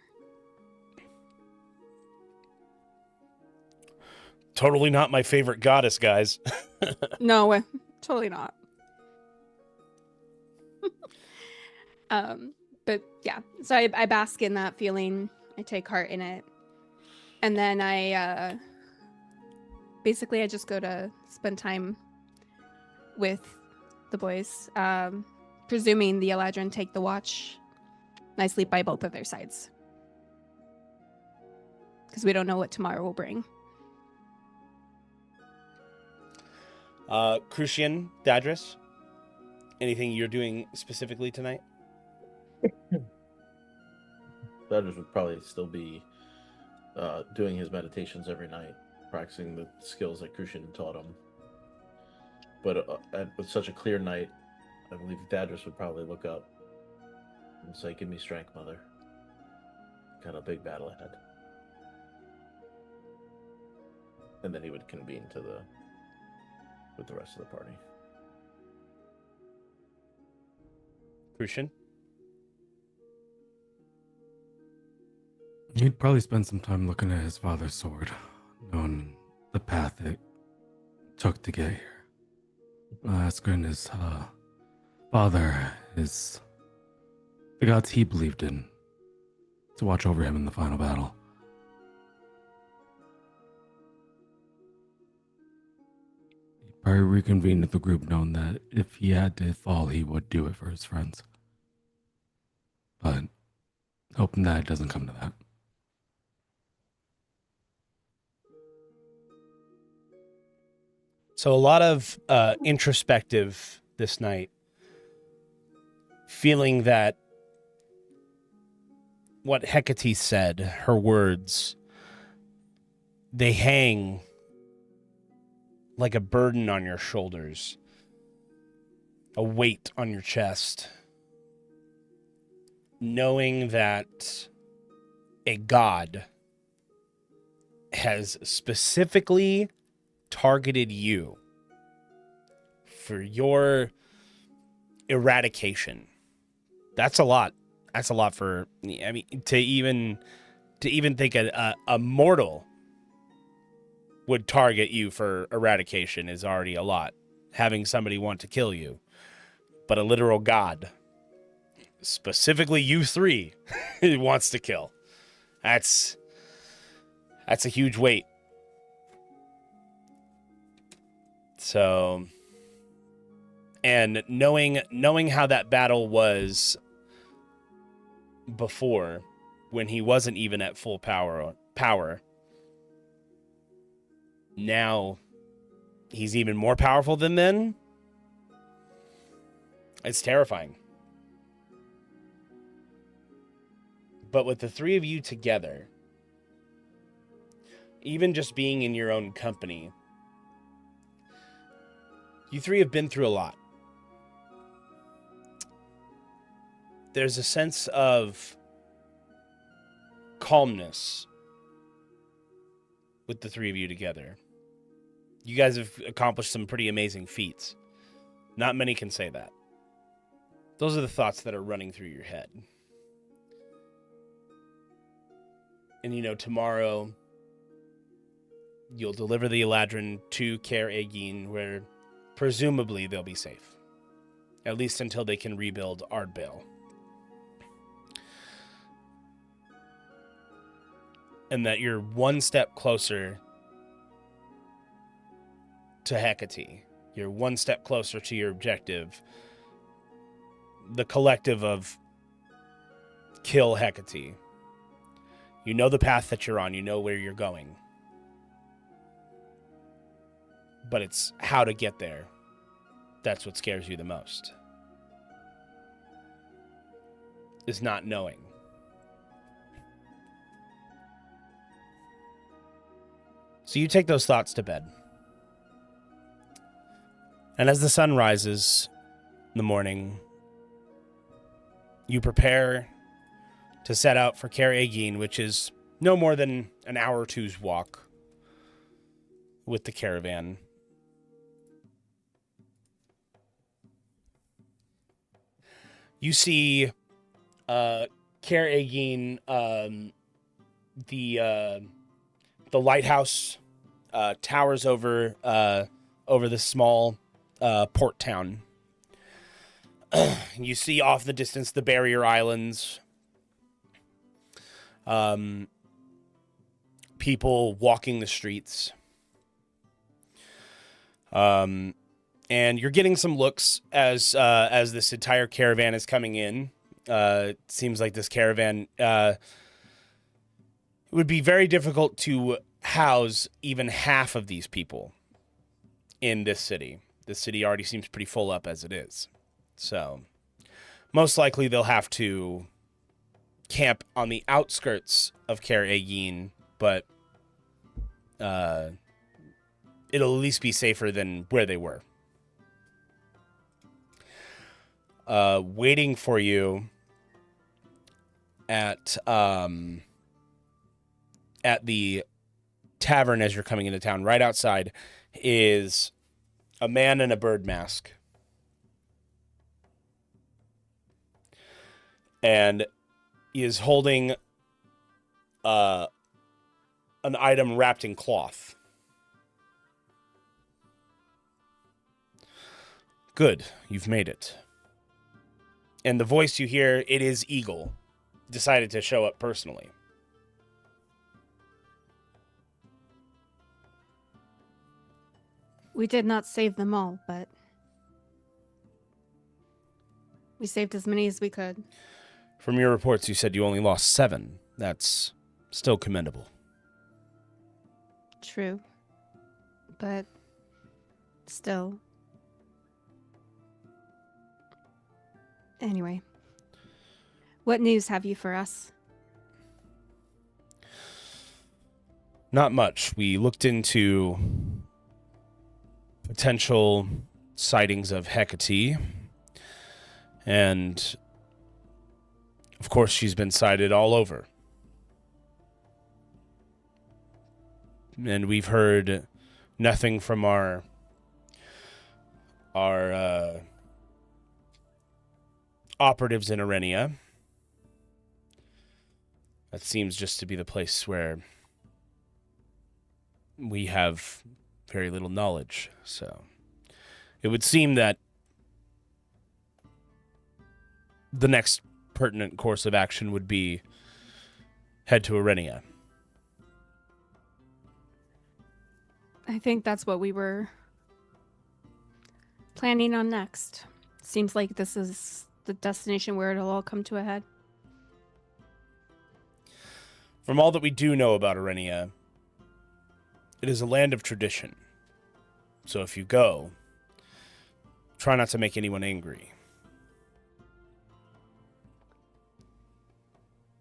Speaker 1: Totally not my favorite goddess, guys.
Speaker 2: No, totally not. But yeah, so I bask in that feeling. I take heart in it. And then I just go to spend time with the boys, presuming the Eladrin take the watch. I sleep by both of their sides. Because we don't know what tomorrow will bring.
Speaker 1: Crucian, Thadris, anything you're doing specifically tonight?
Speaker 3: Thadris would probably still be doing his meditations every night, practicing the skills that Crucian taught him. But with such a clear night, I believe Thadris would probably look up and say, "Give me strength, Mother. Got a big battle ahead." And then he would convene with the rest of the party.
Speaker 1: Crucian?
Speaker 4: He'd probably spend some time looking at his father's sword, knowing the path it took to get here. Asking his father, the gods he believed in, to watch over him in the final battle. He'd probably reconvene with the group, knowing that if he had to fall, he would do it for his friends. But hoping that it doesn't come to that.
Speaker 1: So a lot of introspective this night, feeling that what Hecate said, her words, they hang like a burden on your shoulders, a weight on your chest, knowing that a god has specifically targeted you for your eradication. That's a lot. That's a lot for, I mean, to even think a mortal would target you for eradication is already a lot. Having somebody want to kill you, but a literal god, specifically you three, wants to kill. That's a huge weight. So, and knowing how that battle was before, when he wasn't even at full power, now he's even more powerful than then. It's terrifying. But with the three of you together, even just being in your own company, you three have been through a lot. there's a sense of calmness with the three of you together. You guys have accomplished some pretty amazing feats. Not many can say that. Those are the thoughts that are running through your head. And tomorrow you'll deliver the Eladrin to KarineNachigeru, where presumably they'll be safe. At least until they can rebuild Ardbale. And that you're one step closer to Hecate. You're one step closer to your objective. The collective of kill Hecate. You know the path that you're on. You know where you're going. But it's how to get there. That's what scares you the most. Is not knowing. So you take those thoughts to bed. And as the sun rises in the morning, you prepare to set out for KarineNachigeru, which is no more than an hour or two's walk with the caravan. You see KarineNachigeru, the lighthouse towers over the small port town. You see off the distance the barrier islands. People walking the streets. And you're getting some looks as this entire caravan is coming in. It seems like this caravan it would be very difficult to house even half of these people in this city. This city already seems pretty full up as it is. So, most likely they'll have to camp on the outskirts of KarineNachigeru, but it'll at least be safer than where they were. Waiting for you at the tavern as you're coming into town, right outside, is a man in a bird mask. And he is holding an item wrapped in cloth. Good, you've made it. And the voice you hear, it is Eagle, decided to show up personally.
Speaker 2: We did not save them all, but we saved as many as we could.
Speaker 1: From your reports, you said you only lost 7. That's still commendable.
Speaker 2: True. But still. Anyway. What news have you for us?
Speaker 1: Not much. We looked into potential sightings of Hecate, and of course she's been sighted all over. And we've heard nothing from our operatives in Arenia. That seems just to be the place where we have very little knowledge. So it would seem that the next pertinent course of action would be head to Arenia.
Speaker 2: I think that's what we were planning on next. Seems like this is the destination where it'll all come to a head.
Speaker 1: From all that we do know about Arenia, it is a land of tradition. So if you go, try not to make anyone angry.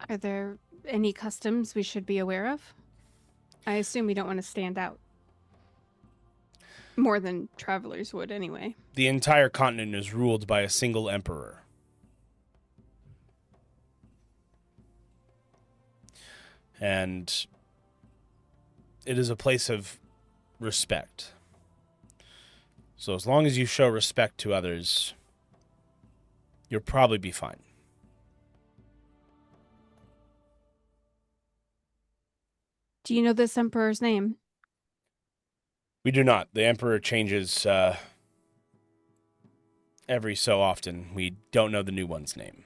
Speaker 2: Are there any customs we should be aware of? I assume we don't want to stand out. More than travelers would anyway.
Speaker 1: The entire continent is ruled by a single emperor. and it is a place of respect. So as long as you show respect to others, you'll probably be fine.
Speaker 2: Do you know this emperor's name?
Speaker 1: We do not. The Emperor changes every so often. We don't know the new one's name.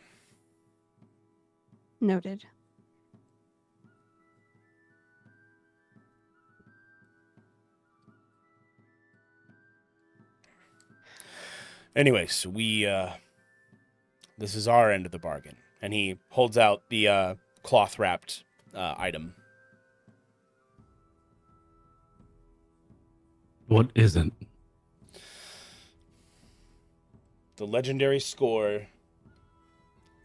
Speaker 2: Noted.
Speaker 1: Anyways, this is our end of the bargain. And he holds out the cloth-wrapped item.
Speaker 4: What isn't?
Speaker 1: The legendary score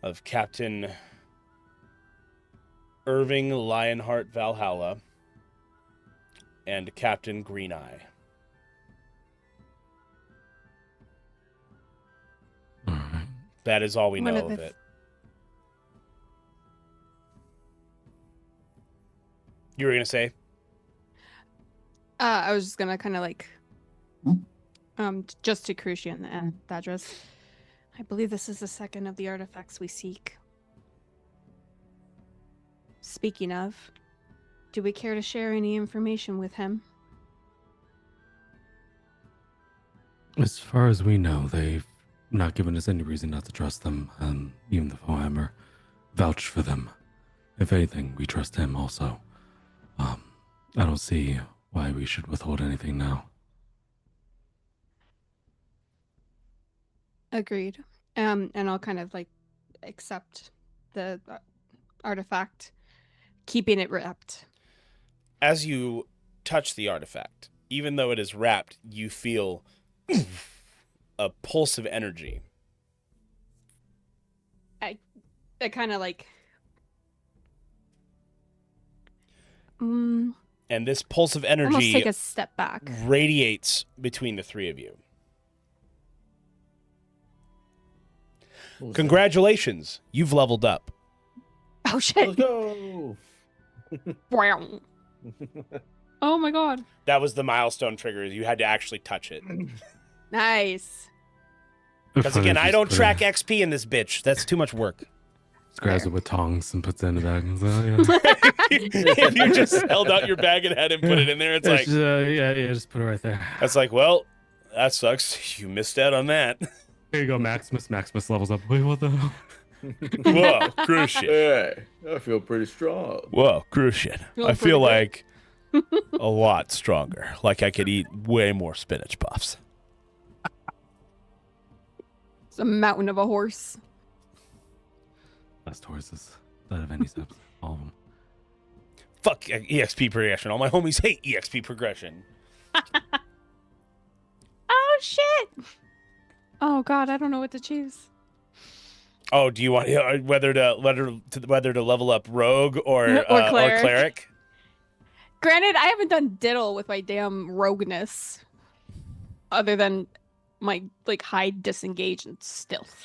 Speaker 1: of Captain Irving Lionheart Valhalla and Captain Greeneye.
Speaker 4: All right.
Speaker 1: That is all we
Speaker 2: One
Speaker 1: know
Speaker 2: of
Speaker 1: of
Speaker 2: the-
Speaker 1: it. You were going to say?
Speaker 2: I was just gonna kind of like, just to Crucian and Thadris. I believe this is the second of the artifacts we seek. Speaking of, do we care to share any information with him?
Speaker 4: As far as we know, they've not given us any reason not to trust them, and even the Fohammer vouched for them. If anything, we trust him also. I don't see why we should withhold anything now.
Speaker 2: Agreed. And I'll kind of like accept the artifact, keeping it wrapped.
Speaker 1: As you touch the artifact, even though it is wrapped, you feel a pulse of energy.
Speaker 2: I kind of like.
Speaker 1: And this pulse of
Speaker 2: Almost
Speaker 1: energy
Speaker 2: take a step back.
Speaker 1: radiates between the three of you.
Speaker 3: What was
Speaker 1: Congratulations, you've leveled up.
Speaker 2: Oh
Speaker 3: that?
Speaker 2: shit!
Speaker 3: Let's go.
Speaker 2: Wow. Oh my god.
Speaker 1: That was the milestone trigger. You had to actually touch it.
Speaker 2: Nice.
Speaker 1: Because again, I don't track XP in this bitch. That's too much work.
Speaker 4: Just grabs it with tongs and puts it in the bag. And says, yeah.
Speaker 1: If you just held out your bag and had him put it in there, it's like,
Speaker 4: just, yeah, just put it right there.
Speaker 1: that's like, well, that sucks. You missed out on that.
Speaker 4: Here you go, Maximus. Maximus levels up. Wait, what the hell?
Speaker 1: Whoa, Crucian.
Speaker 3: Hey, I feel pretty strong.
Speaker 1: Whoa, Crucian.
Speaker 2: Feeling
Speaker 1: I feel
Speaker 2: pretty
Speaker 1: like a lot stronger. Like I could eat way more spinach puffs.
Speaker 2: It's a mountain of a horse.
Speaker 4: Best horses that have any steps. All of them.
Speaker 1: Fuck EXP progression. All my homies hate EXP progression.
Speaker 2: Oh shit! Oh god, I don't know what to choose.
Speaker 1: Oh, do you want whether to level up rogue or cleric?
Speaker 2: Granted, I haven't done diddle with my damn rogueness, other than my like high disengage and stealth.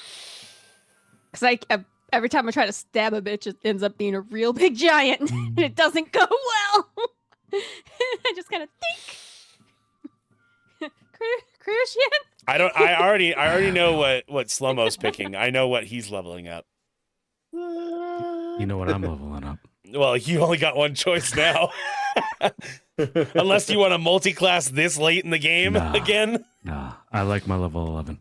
Speaker 2: Because every time I try to stab a bitch, it ends up being a real big giant, and it doesn't go well. I just kind of think. Crucian.
Speaker 1: I already know what Slow-Mo's picking. I know what he's leveling up.
Speaker 4: You know what I'm leveling up.
Speaker 1: Well, you only got one choice now. Unless you want to multi-class this late in the game again.
Speaker 4: Nah, I like my level 11.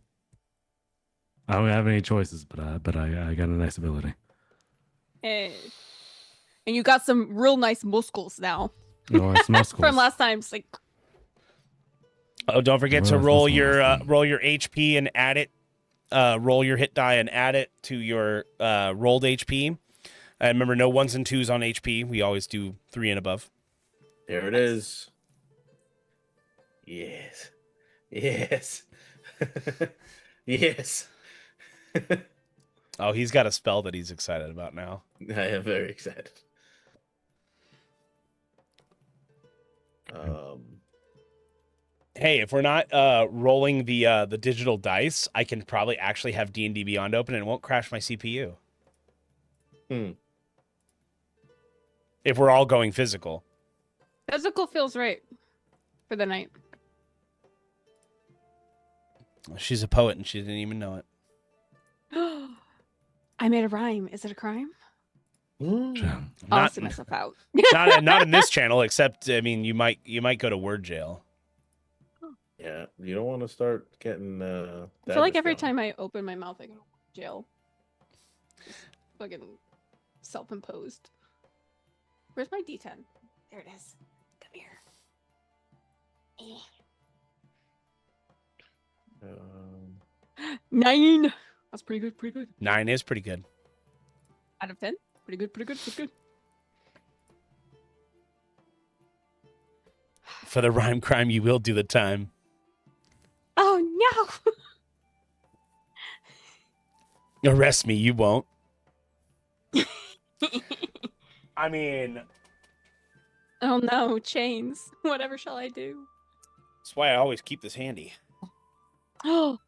Speaker 4: I don't have any choices, but I got a nice ability.
Speaker 2: And you got some real nice muscles now.
Speaker 4: No, it's muscles.
Speaker 2: From last time. It's like,
Speaker 1: Oh, don't forget to
Speaker 4: Well,
Speaker 1: roll
Speaker 4: that's
Speaker 1: your
Speaker 4: awesome.
Speaker 1: roll your HP and add it. Roll your hit die and add it to your rolled HP. And remember, no ones and twos on HP. We always do 3 and above.
Speaker 3: There it is. Yes. Yes. Yes.
Speaker 1: Oh, he's got a spell that he's excited about now.
Speaker 3: I am very excited.
Speaker 1: Hey, if we're not rolling the digital dice, I can probably actually have D&D Beyond open and it won't crash my CPU. If we're all going physical.
Speaker 2: Physical feels right for the night.
Speaker 1: She's a poet and she didn't even know it.
Speaker 2: I made a rhyme. Is it a crime?
Speaker 3: Mm.
Speaker 2: I'll see myself out.
Speaker 1: not in this channel, except I mean you might go to word jail.
Speaker 3: Yeah, you don't want to start getting.
Speaker 2: I feel like every time I open my mouth, I go to jail. Fucking self-imposed. Where's my D10? There it is. Come here. 9. That's pretty good. Pretty good.
Speaker 1: 9 is pretty good.
Speaker 2: Out of 10. Pretty good. Pretty good. Pretty good.
Speaker 1: For the rhyme crime, you will do the time.
Speaker 2: Oh no!
Speaker 1: Arrest me, you won't. I mean,
Speaker 2: Oh no! Chains. Whatever shall I do?
Speaker 1: that's why I always keep this handy.
Speaker 2: Oh,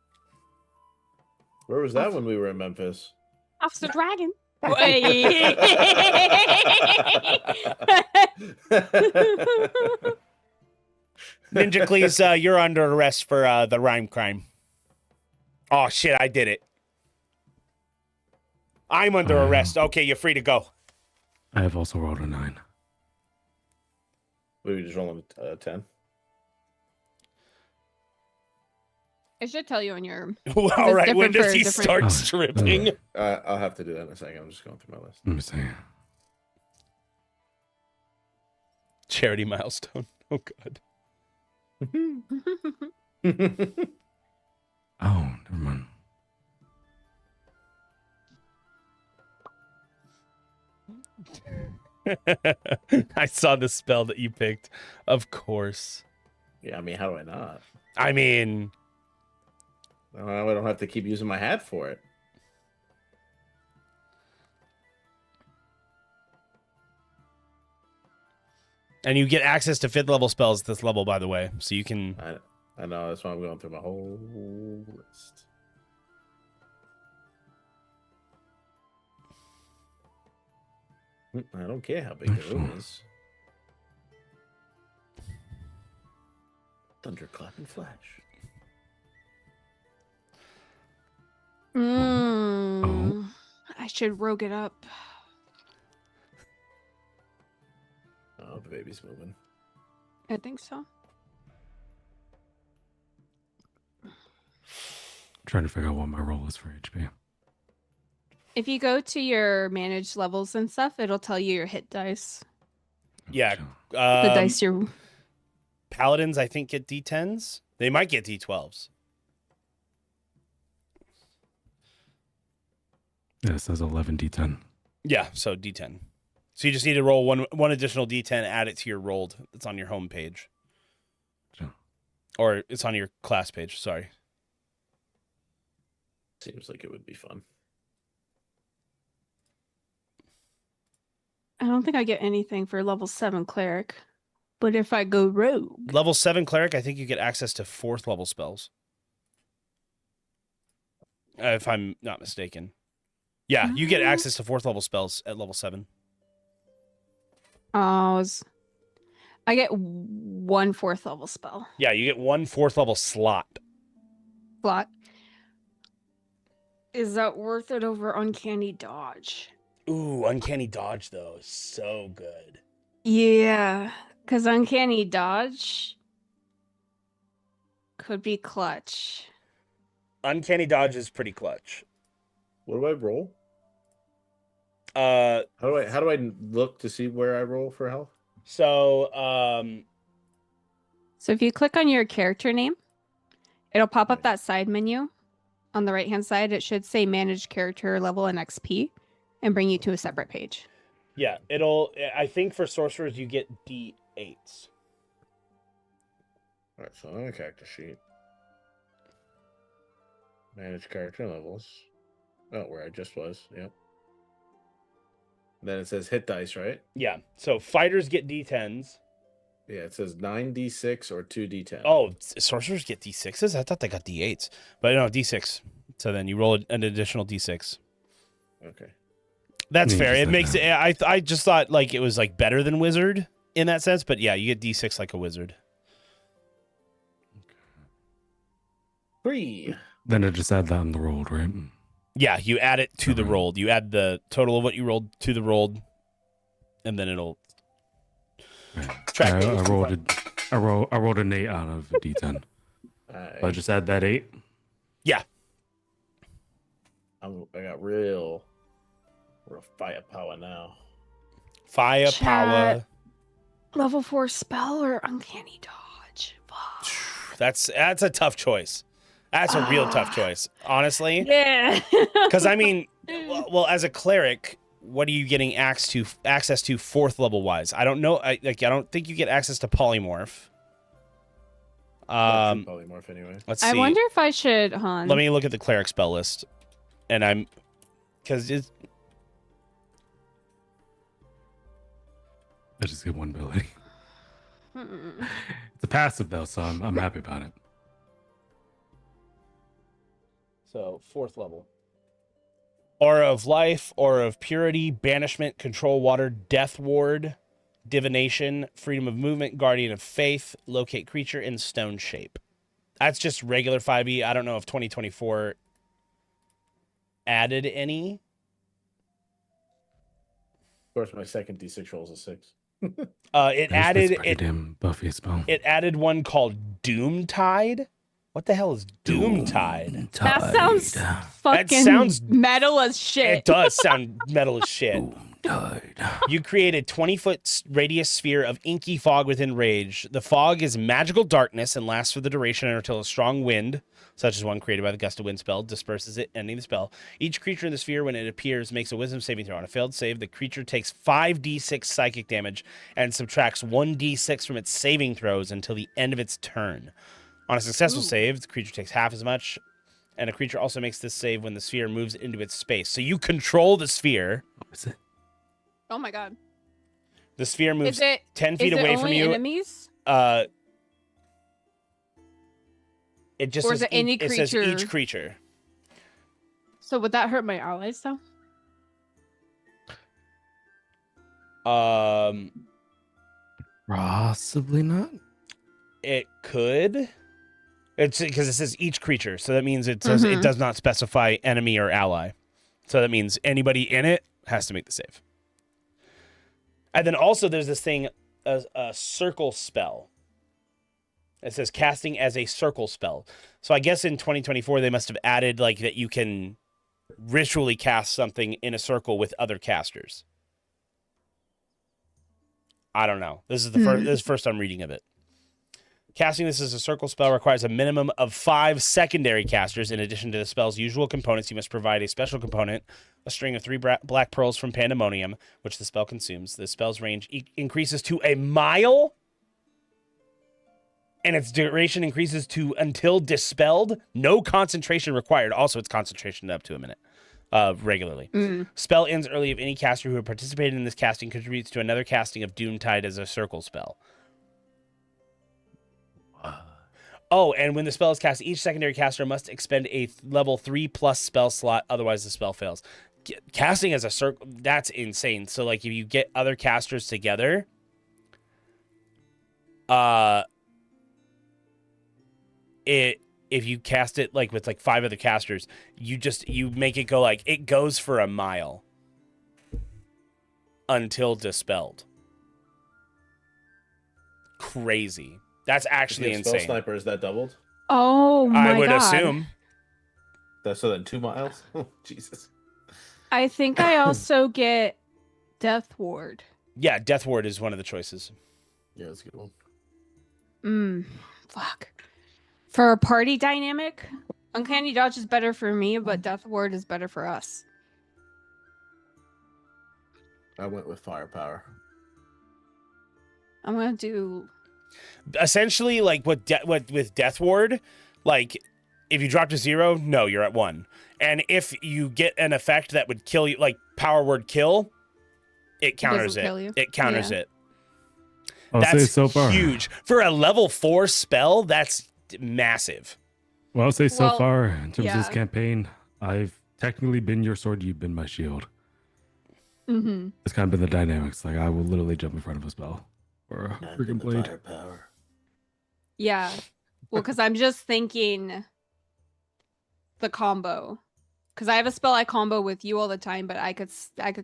Speaker 3: Where was that when we were in Memphis?
Speaker 2: Officer Dragon.
Speaker 1: Ninja Cleese, you're under arrest for the rhyme crime. Oh shit, I did it. I'm under arrest. Okay, you're free to go.
Speaker 4: I have also rolled a 9.
Speaker 3: We were just rolling 10.
Speaker 2: I should tell you on your.
Speaker 1: All right, when
Speaker 2: different
Speaker 1: does
Speaker 2: for
Speaker 1: he
Speaker 2: different-
Speaker 1: start
Speaker 4: Oh,
Speaker 1: stripping?
Speaker 3: I'll have to do that in a second. I'm just going through my list.
Speaker 4: Let me see.
Speaker 1: Charity milestone. Oh god.
Speaker 4: Oh, never mind.
Speaker 1: I saw the spell that you picked. Of course.
Speaker 3: Yeah, I mean, how do I not?
Speaker 1: I mean,
Speaker 3: I don't have to keep using my hat for it.
Speaker 1: and you get access to 5th level spells at this level, by the way. So you can.
Speaker 3: I know, that's why I'm going through my whole list. I don't care how big the room is. Thunderclap and flash.
Speaker 2: I should rogue it up.
Speaker 3: Oh, the baby's moving.
Speaker 2: I think so.
Speaker 4: Trying to figure out what my role is for HP.
Speaker 2: If you go to your managed levels and stuff, it'll tell you your hit dice.
Speaker 1: Yeah.
Speaker 2: The dice you're.
Speaker 1: Paladins, I think, get D10s. They might get D12s.
Speaker 4: Yeah, it says 11 D10.
Speaker 1: Yeah, so D10. So you just need to roll one additional D10, add it to your rolled. It's on your home page.
Speaker 4: Sure.
Speaker 1: Or it's on your class page, sorry.
Speaker 3: Seems like it would be fun.
Speaker 2: I don't think I get anything for level 7 cleric. But if I go rogue.
Speaker 1: Level 7 cleric, I think you get access to 4th level spells. If I'm not mistaken. Yeah, you get access to 4th level spells at level 7.
Speaker 2: I get 1 4th level spell.
Speaker 1: Yeah, you get 1 4th level slot.
Speaker 2: Slot. Is that worth it over Uncanny Dodge?
Speaker 1: Ooh, Uncanny Dodge, though, is so good.
Speaker 2: Yeah, because Uncanny Dodge could be clutch.
Speaker 1: Uncanny Dodge is pretty clutch.
Speaker 3: What do I roll?
Speaker 1: Uh,
Speaker 3: How do I look to see where I roll for health?
Speaker 1: so,
Speaker 2: So if you click on your character name, it'll pop up that side menu. On the right-hand side, it should say Manage Character Level and XP and bring you to a separate page.
Speaker 1: yeah, I think for sorcerers, you get D8s.
Speaker 3: Alright, so on a character sheet. Manage character levels. Oh, where I just was. Yep. Then it says hit dice, right?
Speaker 1: Yeah, so fighters get D10s.
Speaker 3: Yeah, it says 9d6 or 2d10.
Speaker 1: Oh, sorcerers get D6s? I thought they got D8s. But no, D6. So then you roll an additional D6.
Speaker 3: Okay.
Speaker 1: That's
Speaker 4: Yeah,
Speaker 1: fair.
Speaker 4: just
Speaker 1: It
Speaker 4: like
Speaker 1: makes it.
Speaker 4: that.
Speaker 1: I just thought like it was like better than wizard in that sense, but yeah, you get D6 like a wizard.
Speaker 3: 3.
Speaker 4: Then I just add that on the rolled, right?
Speaker 1: Yeah, you add it to the
Speaker 4: Alright.
Speaker 1: rolled. You add the total of what you rolled to the rolled, and then it'll
Speaker 4: Right.
Speaker 1: track.
Speaker 4: I
Speaker 1: it.
Speaker 4: rolled an 8 out of a D10. So I just add that 8.
Speaker 1: Yeah.
Speaker 3: I got real firepower now.
Speaker 1: Firepower.
Speaker 2: Chat. Level 4 spell or uncanny dodge? Fuck.
Speaker 1: That's a tough choice. That's a real tough choice, honestly.
Speaker 2: Yeah.
Speaker 1: Because I mean, well, as a cleric, what are you getting access to fourth level wise? I don't know. I don't think you get access to polymorph.
Speaker 3: Polymorph anyway.
Speaker 1: Let's see.
Speaker 2: I wonder if I should, Han.
Speaker 1: Let me look at the cleric spell list, and because it's.
Speaker 4: I just get one ability.
Speaker 2: Mm-mm.
Speaker 4: It's a passive though, so I'm happy about it.
Speaker 1: So, fourth level. Aura of Life, Aura of Purity, Banishment, Control Water, Death Ward, Divination, Freedom of Movement, Guardian of Faith, Locate Creature in Stone Shape. That's just regular 5e. I don't know if 2024 added any.
Speaker 3: Of course, my second D6 rolls a 6.
Speaker 1: It added
Speaker 4: That's pretty damn Buffy spell.
Speaker 1: It added one called Doomtide. What the hell is Doomtide?
Speaker 2: That sounds fucking
Speaker 1: sounds-
Speaker 2: metal as shit.
Speaker 1: It does sound metal as shit.
Speaker 4: Doomtide.
Speaker 1: You create a 20-foot radius sphere of inky fog within range. The fog is magical darkness and lasts for the duration until a strong wind, such as one created by the gust of wind spell, disperses it, ending the spell. Each creature in the sphere, when it appears, makes a wisdom saving throw. On a failed save, the creature takes 5d6 psychic damage and subtracts 1d6 from its saving throws until the end of its turn. On a successful save, the creature takes half as much, and a creature also makes this save when the sphere moves into its space. So you control the sphere.
Speaker 4: What is it?
Speaker 2: Oh my god.
Speaker 1: The sphere moves
Speaker 2: Is it
Speaker 1: 10 feet
Speaker 2: is it
Speaker 1: away
Speaker 2: only
Speaker 1: from you.
Speaker 2: enemies?
Speaker 1: It just
Speaker 2: Or
Speaker 1: says
Speaker 2: is it any
Speaker 1: it says
Speaker 2: creature?
Speaker 1: each creature.
Speaker 2: So would that hurt my allies though?
Speaker 4: Possibly not.
Speaker 1: It could. It's because it says each creature, so that means it says it does not specify enemy or ally. So that means anybody in it has to make the save. And then also there's this thing, a circle spell. It says casting as a circle spell. So I guess in 2024 they must have added like that you can ritually cast something in a circle with other casters. I don't know. This is the first I'm reading of it. Casting this as a circle spell requires a minimum of 5 secondary casters. In addition to the spell's usual components, you must provide a special component, a string of 3 black pearls from Pandemonium, which the spell consumes. The spell's range increases to a mile, and its duration increases to until dispelled. No concentration required. Also, it's concentration up to a minute regularly. Spell ends early if any caster who participated in this casting contributes to another casting of Doomtide as a circle spell. Oh, and when the spell is cast, each secondary caster must expend a level 3+ spell slot, otherwise the spell fails. Casting as a circle, that's insane. So, like, if you get other casters together, if you cast it, like, with, like, 5 other casters, you make it go, like, it goes for a mile until dispelled. Crazy. That's actually insane.
Speaker 3: Spell sniper, is that doubled?
Speaker 2: Oh my god.
Speaker 1: I would assume.
Speaker 3: That's so then 2 miles? Oh, Jesus.
Speaker 2: I think I also get Death Ward.
Speaker 1: Yeah, Death Ward is one of the choices.
Speaker 3: Yeah, that's a good one.
Speaker 2: Fuck. For a party dynamic, Uncanny Dodge is better for me, but Death Ward is better for us.
Speaker 3: I went with firepower.
Speaker 2: I'm gonna do.
Speaker 1: Essentially, like with Death Ward, like if you drop to 0, no, you're at 1. And if you get an effect that would kill you, like Power Word Kill, it counters
Speaker 2: kill you.
Speaker 1: It counters it.
Speaker 4: I'll say
Speaker 1: That's
Speaker 4: so far.
Speaker 1: huge for a level 4 spell. That's massive.
Speaker 4: Well, I'll say so
Speaker 2: Well,
Speaker 4: far in terms of this
Speaker 2: yeah.
Speaker 4: campaign, I've technically been your sword, you've been my shield.
Speaker 2: Mm-hmm.
Speaker 4: It's kind of been the dynamics. Like I will literally jump in front of a spell or a freaking blade.
Speaker 3: Firepower.
Speaker 2: Yeah. Well, because I'm just thinking the combo. Because I have a spell I combo with you all the time, but I could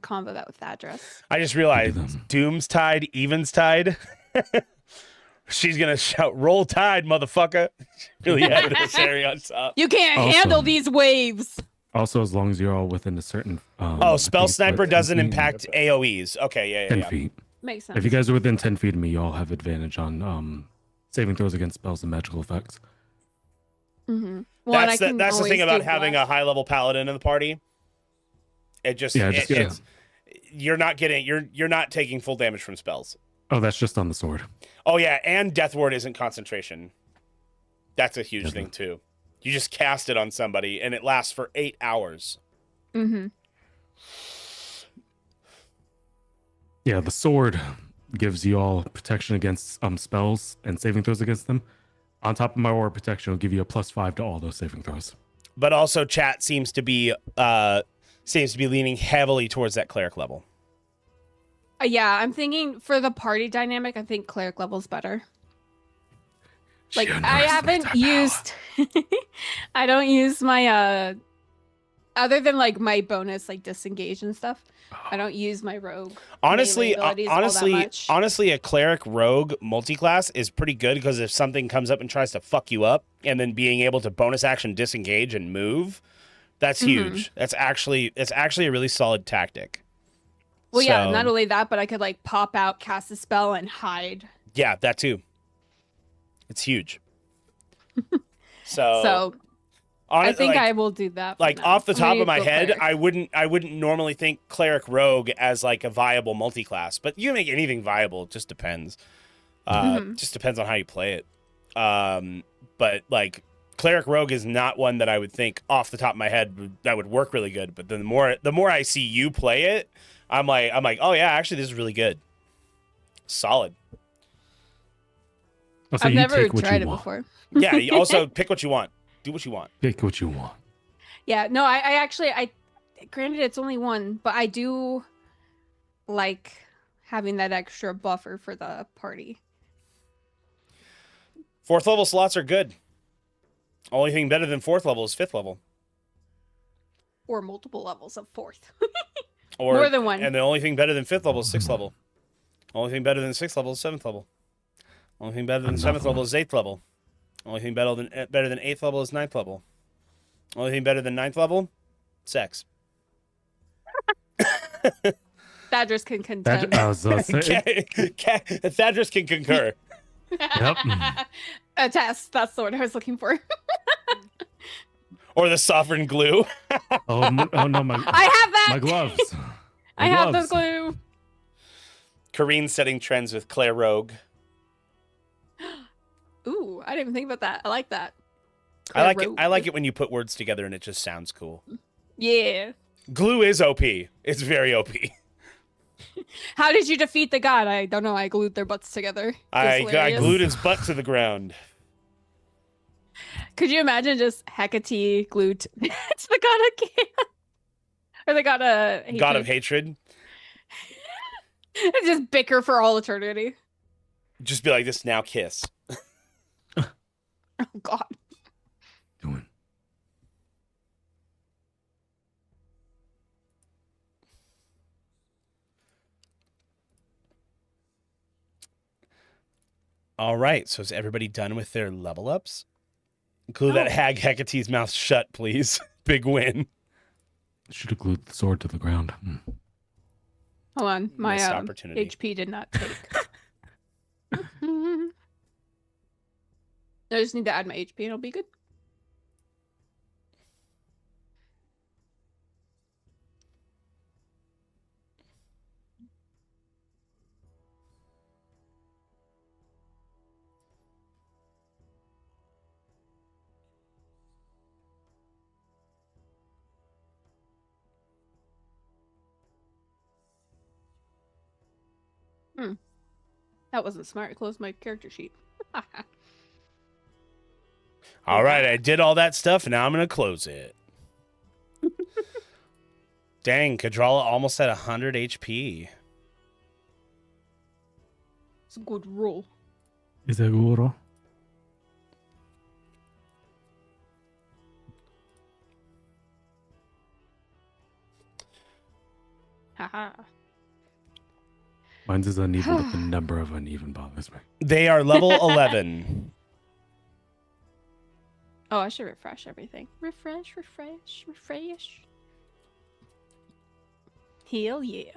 Speaker 2: combo that with Thadris.
Speaker 1: I just realized Doomstide, Evenstide. She's gonna shout, "Roll Tide, motherfucker!" Really adversary on top.
Speaker 2: You can't handle these waves.
Speaker 4: Also, as long as you're all within a certain.
Speaker 1: Spell sniper doesn't impact AOE's. Okay, yeah.
Speaker 4: 10 feet.
Speaker 2: Makes sense.
Speaker 4: If you guys are within 10 feet of me, you all have advantage on saving throws against spells and magical effects.
Speaker 2: Mm-hmm. Well,
Speaker 1: that's the thing about having a high level paladin in the party. It just you're not taking full damage from spells.
Speaker 4: Oh, that's just on the sword.
Speaker 1: Oh yeah, and Death Ward isn't concentration. That's a huge thing too. You just cast it on somebody and it lasts for 8 hours.
Speaker 2: Mm-hmm.
Speaker 4: Yeah, the sword gives you all protection against spells and saving throws against them. On top of my aura protection, will give you a +5 to all those saving throws.
Speaker 1: But also, chat seems to be leaning heavily towards that cleric level.
Speaker 2: Yeah, I'm thinking for the party dynamic, I think cleric level's better. Like I haven't used, I don't use my other than like my bonus like disengage and stuff. I don't use my rogue.
Speaker 1: Honestly, a cleric rogue multiclass is pretty good because if something comes up and tries to fuck you up, and then being able to bonus action disengage and move, that's huge. It's actually a really solid tactic.
Speaker 2: Well, yeah, not only that, but I could like pop out, cast a spell, and hide.
Speaker 1: Yeah, that too. It's huge. So
Speaker 2: I think I will do that.
Speaker 1: Like off the top of my head, I wouldn't normally think cleric rogue as like a viable multiclass, but you can make anything viable. It just depends. Just depends on how you play it. But like cleric rogue is not one that I would think off the top of my head that would work really good. But then the more I see you play it, I'm like, oh yeah, actually this is really good. Solid.
Speaker 2: I've never tried it before.
Speaker 1: Yeah, you also pick what you want. Do what you want.
Speaker 4: Pick what you want.
Speaker 2: Yeah, no, I actually granted it's only one, but I do like having that extra buffer for the party.
Speaker 1: 4th level slots are good. Only thing better than 4th level is 5th level.
Speaker 2: Or multiple levels of 4th.
Speaker 1: Or
Speaker 2: more than one.
Speaker 1: And the only thing better than 5th level is 6th level. Only thing better than 6th level is 7th level. Only thing better than 7th level is 8th level. Only thing better than 8th level is 9th level. Only thing better than 9th level, sex.
Speaker 2: Thadris can contend.
Speaker 1: Thadris can concur.
Speaker 4: Yep.
Speaker 2: Attest. That's the word I was looking for.
Speaker 1: Or the sovereign glue.
Speaker 4: Oh no, I have
Speaker 2: that.
Speaker 4: My gloves.
Speaker 2: I have the glue.
Speaker 1: Karine setting trends with Claire Rogue.
Speaker 2: Ooh, I didn't even think about that. I like that.
Speaker 1: I like it when you put words together and it just sounds cool.
Speaker 2: Yeah.
Speaker 1: Glue is OP. It's very OP.
Speaker 2: How did you defeat the god? I don't know. I glued their butts together.
Speaker 1: I glued his butt to the ground.
Speaker 2: Could you imagine just Hecate glued to the god of chaos? Or the god of hatred?
Speaker 1: God of hatred.
Speaker 2: Just bicker for all eternity.
Speaker 1: Just be like this now, kiss.
Speaker 2: Oh God.
Speaker 4: Doing.
Speaker 1: All right. So is everybody done with their level ups? Glue that hag Hecate's mouth shut, please. Big win.
Speaker 4: Should have glued the sword to the ground.
Speaker 2: Hold on, my
Speaker 1: opportunity.
Speaker 2: HP did not take. I just need to add my HP and it'll be good. That wasn't smart. I closed my character sheet.
Speaker 1: All right, I did all that stuff, and now I'm going to close it. Dang, Kadrala almost at 100 HP.
Speaker 2: It's a good roll.
Speaker 4: Is that good?
Speaker 2: Haha.
Speaker 4: Mine's is uneven, but the number of uneven bothers me.
Speaker 1: They are level 11.
Speaker 2: Oh, I should refresh everything. Refresh. Hell yeah.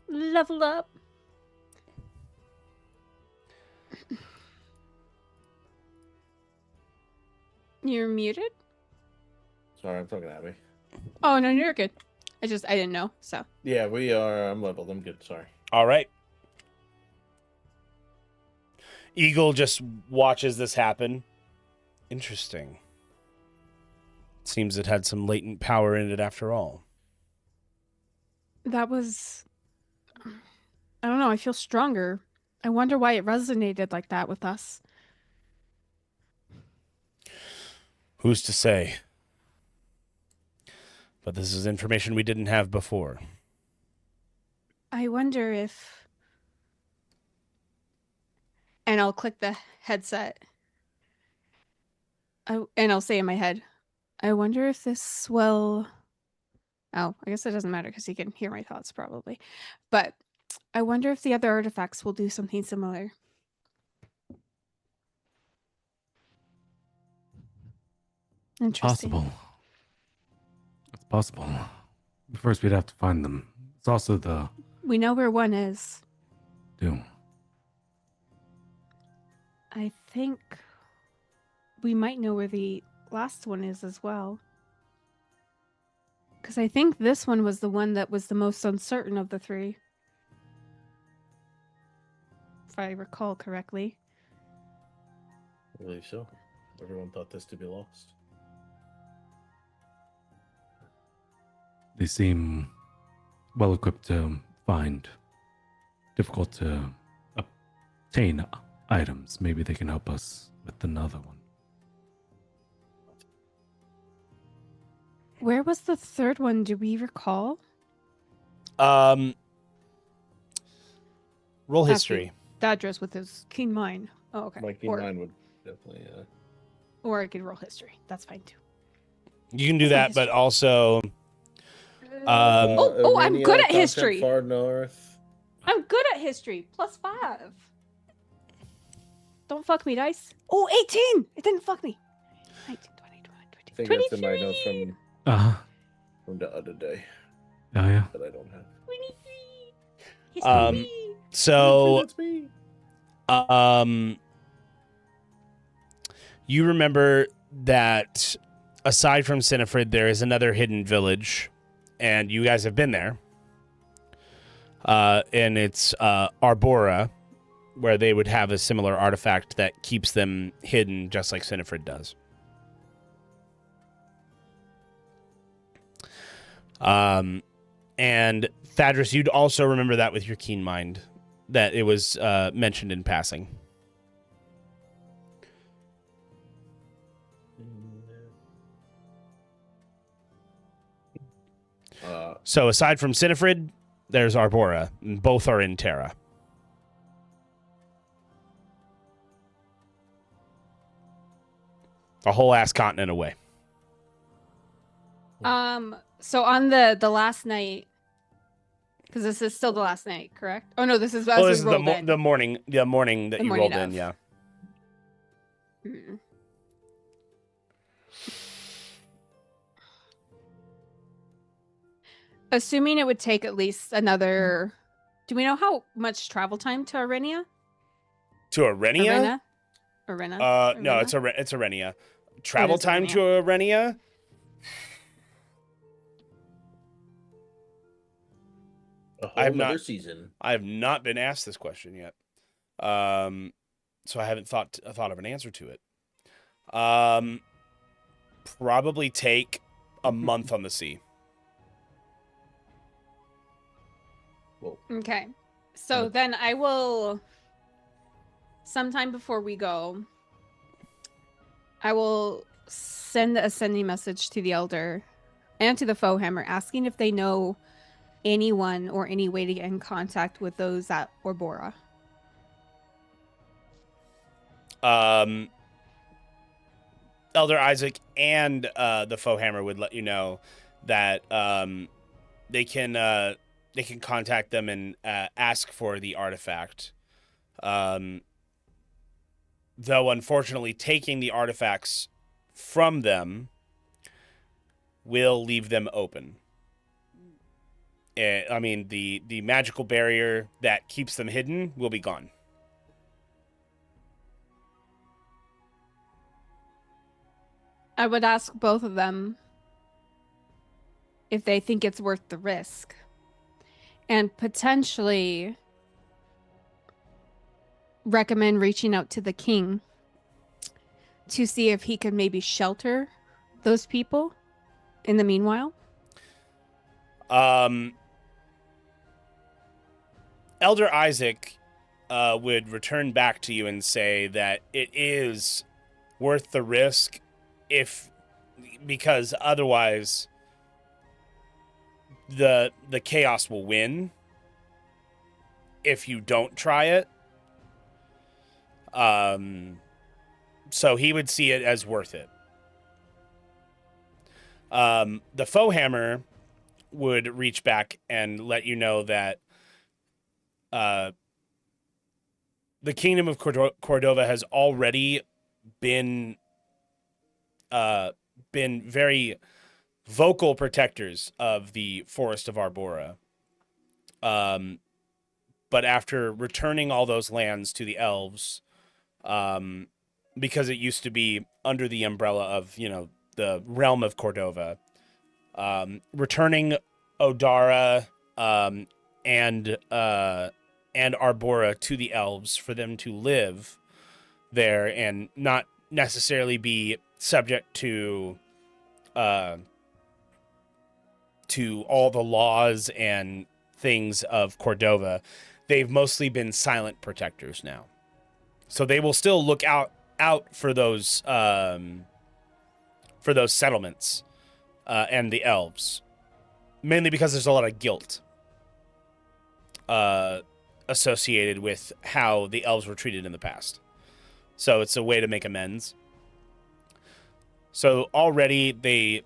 Speaker 2: Level up. You're muted?
Speaker 3: Sorry, I'm talking at me.
Speaker 2: Oh, no, you're good. I didn't know, so.
Speaker 3: Yeah, we are. I'm leveled. I'm good. Sorry.
Speaker 1: All right. Eagle just watches this happen. Interesting. Seems it had some latent power in it after all.
Speaker 2: That was... I don't know, I feel stronger. I wonder why it resonated like that with us.
Speaker 1: Who's to say? But this is information we didn't have before.
Speaker 2: I wonder if... And I'll click the headset. And I'll say in my head, I wonder if this will... Oh, I guess it doesn't matter because he can hear my thoughts probably. But I wonder if the other artifacts will do something similar. Interesting.
Speaker 4: Possible. It's possible. First, we'd have to find them. It's also the...
Speaker 2: We know where one is.
Speaker 4: Do.
Speaker 2: I think we might know where the last one is as well. Because I think this one was the one that was the most uncertain of the three. If I recall correctly.
Speaker 3: I believe so. Everyone thought this to be lost.
Speaker 4: They seem well equipped to find difficult to obtain items. Maybe they can help us with another one.
Speaker 2: Where was the third one? Do we recall?
Speaker 1: Roll history.
Speaker 2: Thadris with his keen mind. Oh, okay.
Speaker 3: My keen mind would definitely.
Speaker 2: Or I could roll history. That's fine too.
Speaker 1: You can do that, but also...
Speaker 2: I'm
Speaker 3: Armenia,
Speaker 2: good at
Speaker 3: content
Speaker 2: history.
Speaker 3: Far north.
Speaker 2: I'm good at history. +5. Don't fuck me, dice. Oh, 18! It didn't fuck me. 19, 20, 21, 22,
Speaker 3: I think
Speaker 2: 23.
Speaker 3: that's in my notes from the other day
Speaker 4: Oh, yeah.
Speaker 3: that I don't have.
Speaker 2: 23. History.
Speaker 1: So,
Speaker 3: That's me.
Speaker 1: You remember that aside from Sinifrid, there is another hidden village, and you guys have been there. And it's Arbora, where they would have a similar artifact that keeps them hidden, just like Sinifrid does. And Thadris, you'd also remember that with your keen mind, that it was mentioned in passing. So aside from Sinifrid, there's Arbora, and both are in Terra. A whole ass continent away.
Speaker 2: So on the last night, because this is still the last night, correct? Oh no, this is
Speaker 1: Well,
Speaker 2: as
Speaker 1: this
Speaker 2: we
Speaker 1: is
Speaker 2: rolled in.
Speaker 1: the morning that
Speaker 2: The
Speaker 1: you
Speaker 2: morning
Speaker 1: rolled
Speaker 2: of.
Speaker 1: in, yeah.
Speaker 2: Mm. Assuming it would take at least another... Do we know how much travel time to Arenia?
Speaker 1: To Arenia?
Speaker 2: Arena?
Speaker 1: No, it's Arenia. Travel
Speaker 2: is
Speaker 1: time
Speaker 2: Arenia.
Speaker 1: to Arenia?
Speaker 3: A whole
Speaker 1: I have
Speaker 3: nother
Speaker 1: not-
Speaker 3: season.
Speaker 1: I have not been asked this question yet. So I haven't thought of an answer to it. Probably take a month on the sea.
Speaker 3: Well,
Speaker 2: Okay. So then I will, sometime before we go, I will send a sending message to the Elder and to the Foehammer asking if they know anyone or any way to get in contact with those at Orbora.
Speaker 1: Elder Isaac and the Foehammer would let you know that they can contact them and ask for the artifact. Though unfortunately, taking the artifacts from them will leave them open. I mean, the magical barrier that keeps them hidden will be gone.
Speaker 2: I would ask both of them if they think it's worth the risk. And potentially recommend reaching out to the king to see if he could maybe shelter those people in the meanwhile.
Speaker 1: Elder Isaac would return back to you and say that it is worth the risk because otherwise the chaos will win if you don't try it. So he would see it as worth it. The Foehammer would reach back and let you know that the Kingdom of Cordova has already been very vocal protectors of the Forest of Arbora. But after returning all those lands to the elves, because it used to be under the umbrella of, the realm of Cordova, returning Odara and Arbora to the elves for them to live there and not necessarily be subject to all the laws and things of Cordova. They've mostly been silent protectors now, so they will still look out for those settlements and the elves, mainly because there's a lot of guilt associated with how the elves were treated in the past. So it's a way to make amends. So already they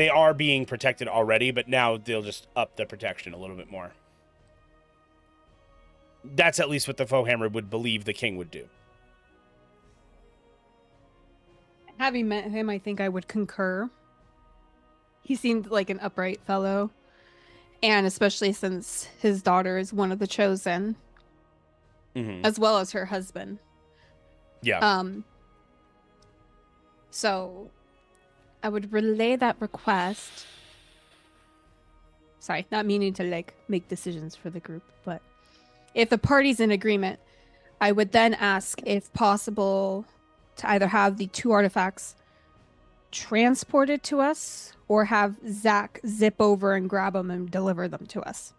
Speaker 1: are being protected already, but now they'll just up the protection a little bit more. That's at least what the Foehammer would believe the king would do.
Speaker 2: Having met him, I think I would concur. He seemed like an upright fellow. And especially since his daughter is one of the chosen, as well as her husband.
Speaker 1: Yeah.
Speaker 2: So I would relay that request. Sorry, not meaning to make decisions for the group, but if the party's in agreement, I would then ask if possible to either have the 2 artifacts transported to us or have Zach zip over and grab them and deliver them to us.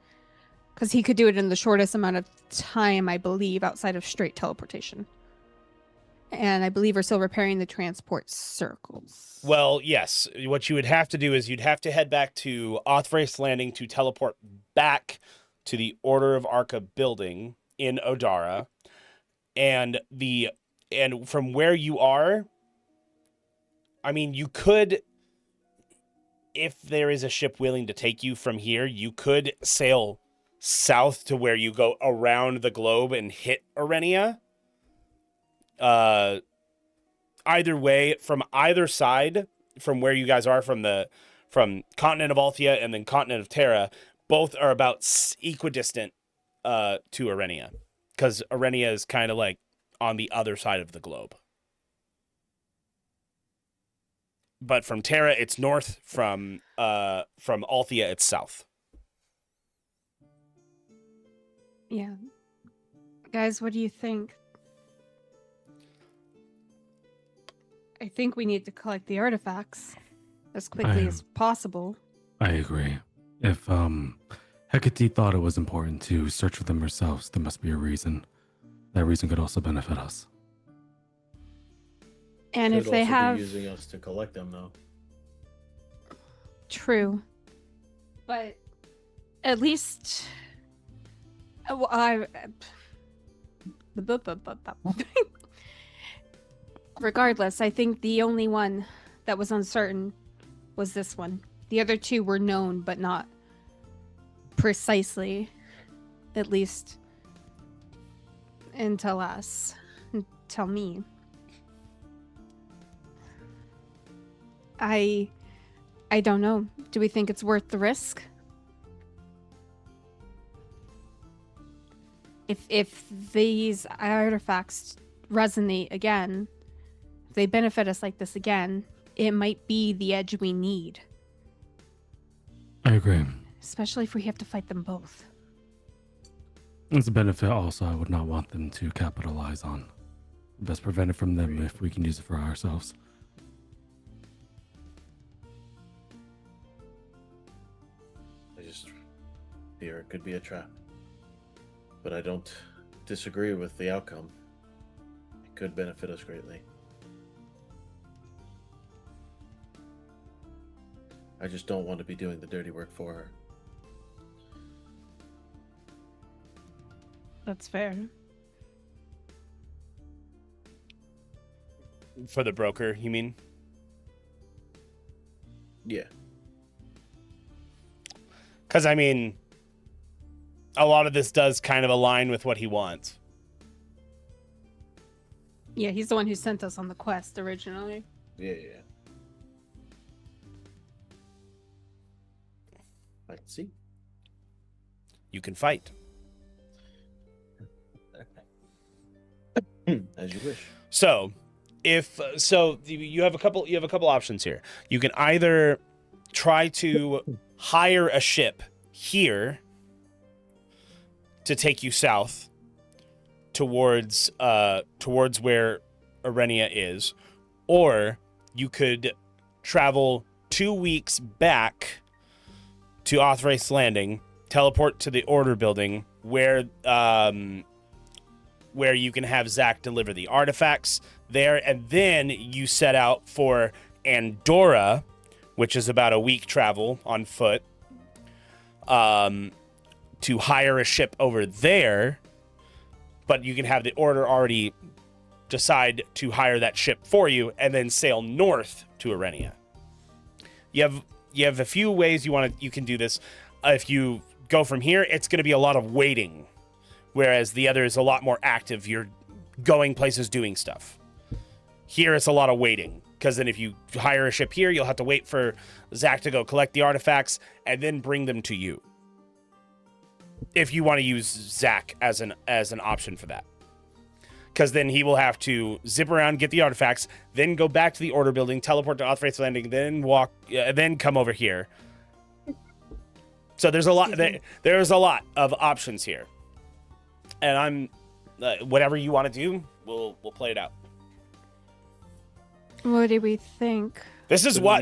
Speaker 2: Because he could do it in the shortest amount of time, I believe, outside of straight teleportation. And I believe we're still repairing the transport circles.
Speaker 1: Well, yes. What you would have to do is you'd have to head back to Othrace Landing to teleport back to the Order of Arca building in Odara. And from where you are, I mean, you could, if there is a ship willing to take you from here, you could sail south to where you go around the globe and hit Arenia. Either way, from either side, from where you guys are, from continent of Althea and then continent of Terra, both are about equidistant to Arenia, because Arenia is kind of like on the other side of the globe. But from Terra, it's north. From Althea, it's south.
Speaker 2: Yeah. Guys, what do you think? I think we need to collect the artifacts as quickly as possible.
Speaker 4: I agree. If Hecate thought it was important to search for them herself, there must be a reason. That reason could also benefit us.
Speaker 2: And
Speaker 3: Could
Speaker 2: if they
Speaker 3: also
Speaker 2: have
Speaker 3: be using us to collect them, though.
Speaker 2: True. But at least well, regardless, I think the only one that was uncertain was this one. The other two were known, but not precisely, at least until me. I don't know. Do we think it's worth the risk? If these artifacts resonate again, if they benefit us like this again, it might be the edge we need.
Speaker 4: I agree.
Speaker 2: Especially if we have to fight them both.
Speaker 4: It's a benefit also I would not want them to capitalize on. Best prevent it from them if we can use it for ourselves.
Speaker 3: I just fear it could be a trap. But I don't disagree with the outcome. It could benefit us greatly. I just don't want to be doing the dirty work for her.
Speaker 2: That's fair.
Speaker 1: For the broker, you mean?
Speaker 3: Yeah.
Speaker 1: Because, I mean, a lot of this does kind of align with what he wants.
Speaker 2: Yeah, he's the one who sent us on the quest originally.
Speaker 3: Yeah. I see.
Speaker 1: You can fight.
Speaker 3: As you wish.
Speaker 1: So, you have a couple options here. You can either try to hire a ship here to take you south towards where Arenia is, or you could travel 2 weeks back to Othrace Landing, teleport to the Order building where you can have Zach deliver the artifacts there, and then you set out for Andorra, which is about a week travel on foot, to hire a ship over there, but you can have the Order already decide to hire that ship for you and then sail north to Arenia. You have a few ways you can do this. If you go from here, it's going to be a lot of waiting, whereas the other is a lot more active. You're going places, doing stuff. Here, it's a lot of waiting, because then if you hire a ship here, you'll have to wait for Zach to go collect the artifacts and then bring them to you. If you want to use Zach as an option for that. Because then he will have to zip around, get the artifacts, then go back to the Order building, teleport to Othrace Landing, then come over here. So there's a lot. There's a lot of options here, and I'm whatever you want to do, we'll play it out.
Speaker 2: What do we think?
Speaker 1: This is why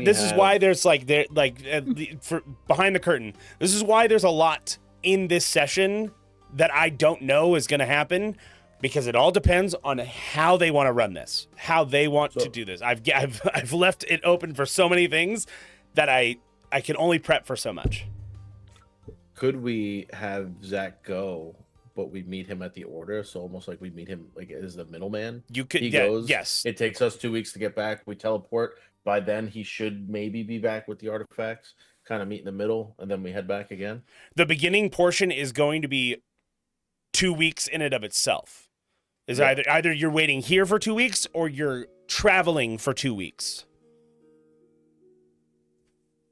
Speaker 1: there's for behind the curtain. This is why there's a lot in this session that I don't know is going to happen, because it all depends on how they want to run this, how they want to do this. I've left it open for so many things that I can only prep for so much.
Speaker 3: Could we have Zach go, but we meet him at the Order? So almost like we meet him like as the middleman.
Speaker 1: You could.
Speaker 3: He goes.
Speaker 1: Yes.
Speaker 3: It takes us 2 weeks to get back. We teleport. By then, he should maybe be back with the artifacts. Kind of meet in the middle, and then we head back again.
Speaker 1: The beginning portion is going to be 2 weeks in and of itself. Is either you're waiting here for 2 weeks or you're traveling for 2 weeks.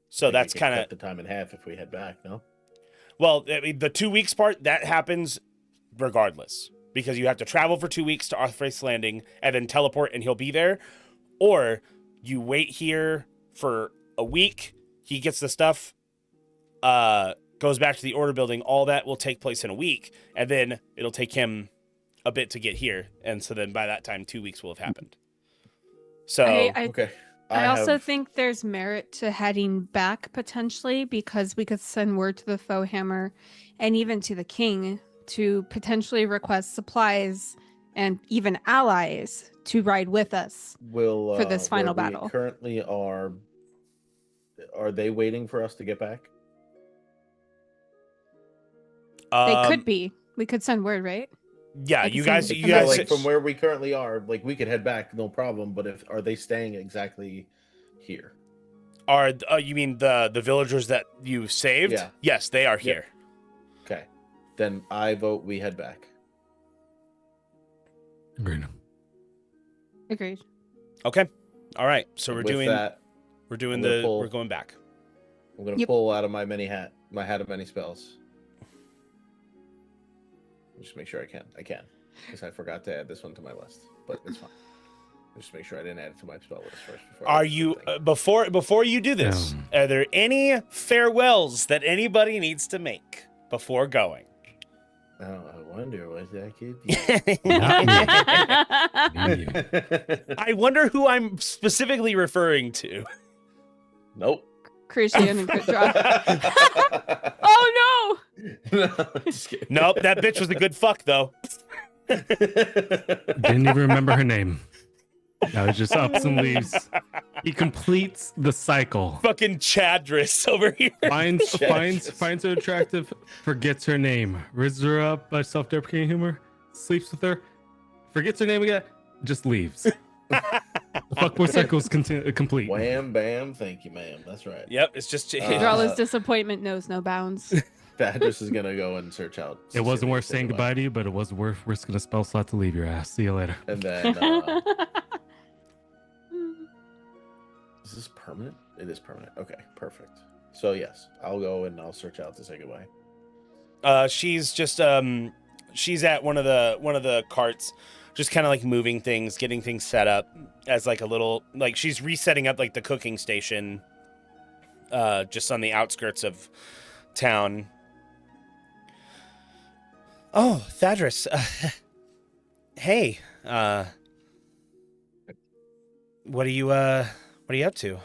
Speaker 1: So that's kind of
Speaker 3: the time in half if we head back. No.
Speaker 1: Well, I mean, the 2 weeks part, that happens regardless, because you have to travel for 2 weeks to Othrace Landing and then teleport and he'll be there. Or you wait here for a week, he gets the stuff, goes back to the Order building. All that will take place in a week, and then it'll take him a bit to get here. And so then by that time, 2 weeks will have happened. So,
Speaker 3: okay.
Speaker 2: I also think there's merit to heading back potentially, because we could send word to the Foehammer and even to the king to potentially request supplies and even allies to ride with us for this final
Speaker 3: where we
Speaker 2: battle.
Speaker 3: currently are they waiting for us to get back?
Speaker 2: They could be. We could send word, right?
Speaker 1: Yeah,
Speaker 2: Like
Speaker 1: you
Speaker 2: some-
Speaker 1: guys,
Speaker 2: some
Speaker 1: you guys,
Speaker 2: message.
Speaker 3: Like from where we currently are, like we could head back, no problem. But are they staying exactly here?
Speaker 1: are you mean the villagers that you saved?
Speaker 3: Yeah.
Speaker 1: Yes, they are
Speaker 3: Yep.
Speaker 1: here.
Speaker 3: Okay, then I vote we head back.
Speaker 4: Agreed.
Speaker 2: Agreed.
Speaker 1: Okay. All right. So
Speaker 3: And with that,
Speaker 1: we're doing
Speaker 3: I'm gonna
Speaker 1: we're going back.
Speaker 3: I'm gonna
Speaker 2: Yep.
Speaker 3: pull out of my hat of many spells. Just make sure I can, because I forgot to add this one to my list, but it's fine. Just make sure I didn't add it to my spell list first. Before I
Speaker 1: Are
Speaker 3: do the
Speaker 1: you
Speaker 3: thing.
Speaker 1: before you do this? Are there any farewells that anybody needs to make before going?
Speaker 3: Oh, I wonder what that could be.
Speaker 1: I wonder who I'm specifically referring to.
Speaker 3: Nope.
Speaker 2: Crucian and Kadrala. Oh
Speaker 3: No, just kidding.
Speaker 1: Nope, that bitch was a good fuck though.
Speaker 4: Didn't even remember her name. That was just ups and leaves. He completes the cycle.
Speaker 1: Fucking Thadris over here.
Speaker 4: Finds her attractive, forgets her name, raises her up by self-deprecating humor, sleeps with her, forgets her name again, just leaves. The fuckboy cycle is complete.
Speaker 3: Wham, bam, thank you, ma'am. That's right.
Speaker 1: Yep, it's just
Speaker 2: Kadrala's disappointment knows no bounds.
Speaker 3: Thadris is gonna go and search out.
Speaker 4: It wasn't worth saying goodbye to you, but it was worth risking a spell slot to leave your ass. See you later.
Speaker 3: And then, is this permanent? It is permanent. Okay, perfect. So yes, I'll go and I'll search out to say goodbye.
Speaker 1: She's just she's at one of the carts, just kind of like moving things, getting things set up as like a little, like she's resetting up like the cooking station just on the outskirts of town. Oh, Thadris. Hey. What are you up to?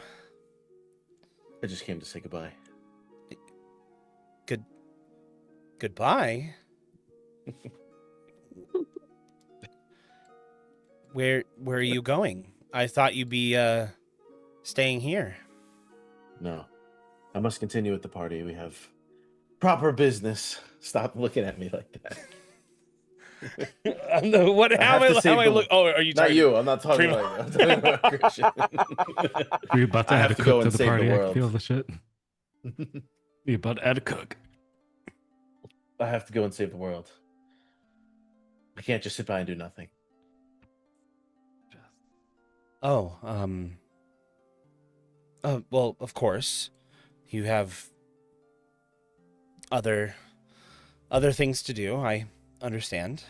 Speaker 3: I just came to say goodbye.
Speaker 1: Goodbye. Where are you going? I thought you'd be staying here.
Speaker 3: No, I must continue with the party. We have proper business. Stop looking at me like that.
Speaker 1: What? How am I look? Oh, are you
Speaker 3: not
Speaker 1: talking?
Speaker 3: you? I'm not talking about you. I'm talking about Christian.
Speaker 4: Are you about to
Speaker 3: I
Speaker 4: add
Speaker 3: have
Speaker 4: a
Speaker 3: to go
Speaker 4: cook to
Speaker 3: and
Speaker 4: the
Speaker 3: save the
Speaker 4: party? I can
Speaker 3: world.
Speaker 4: feel the shit. You about to add a cook?
Speaker 3: I have to go and save the world. I can't just sit by and do nothing.
Speaker 1: Oh, well, of course, you have other things to do. I understand.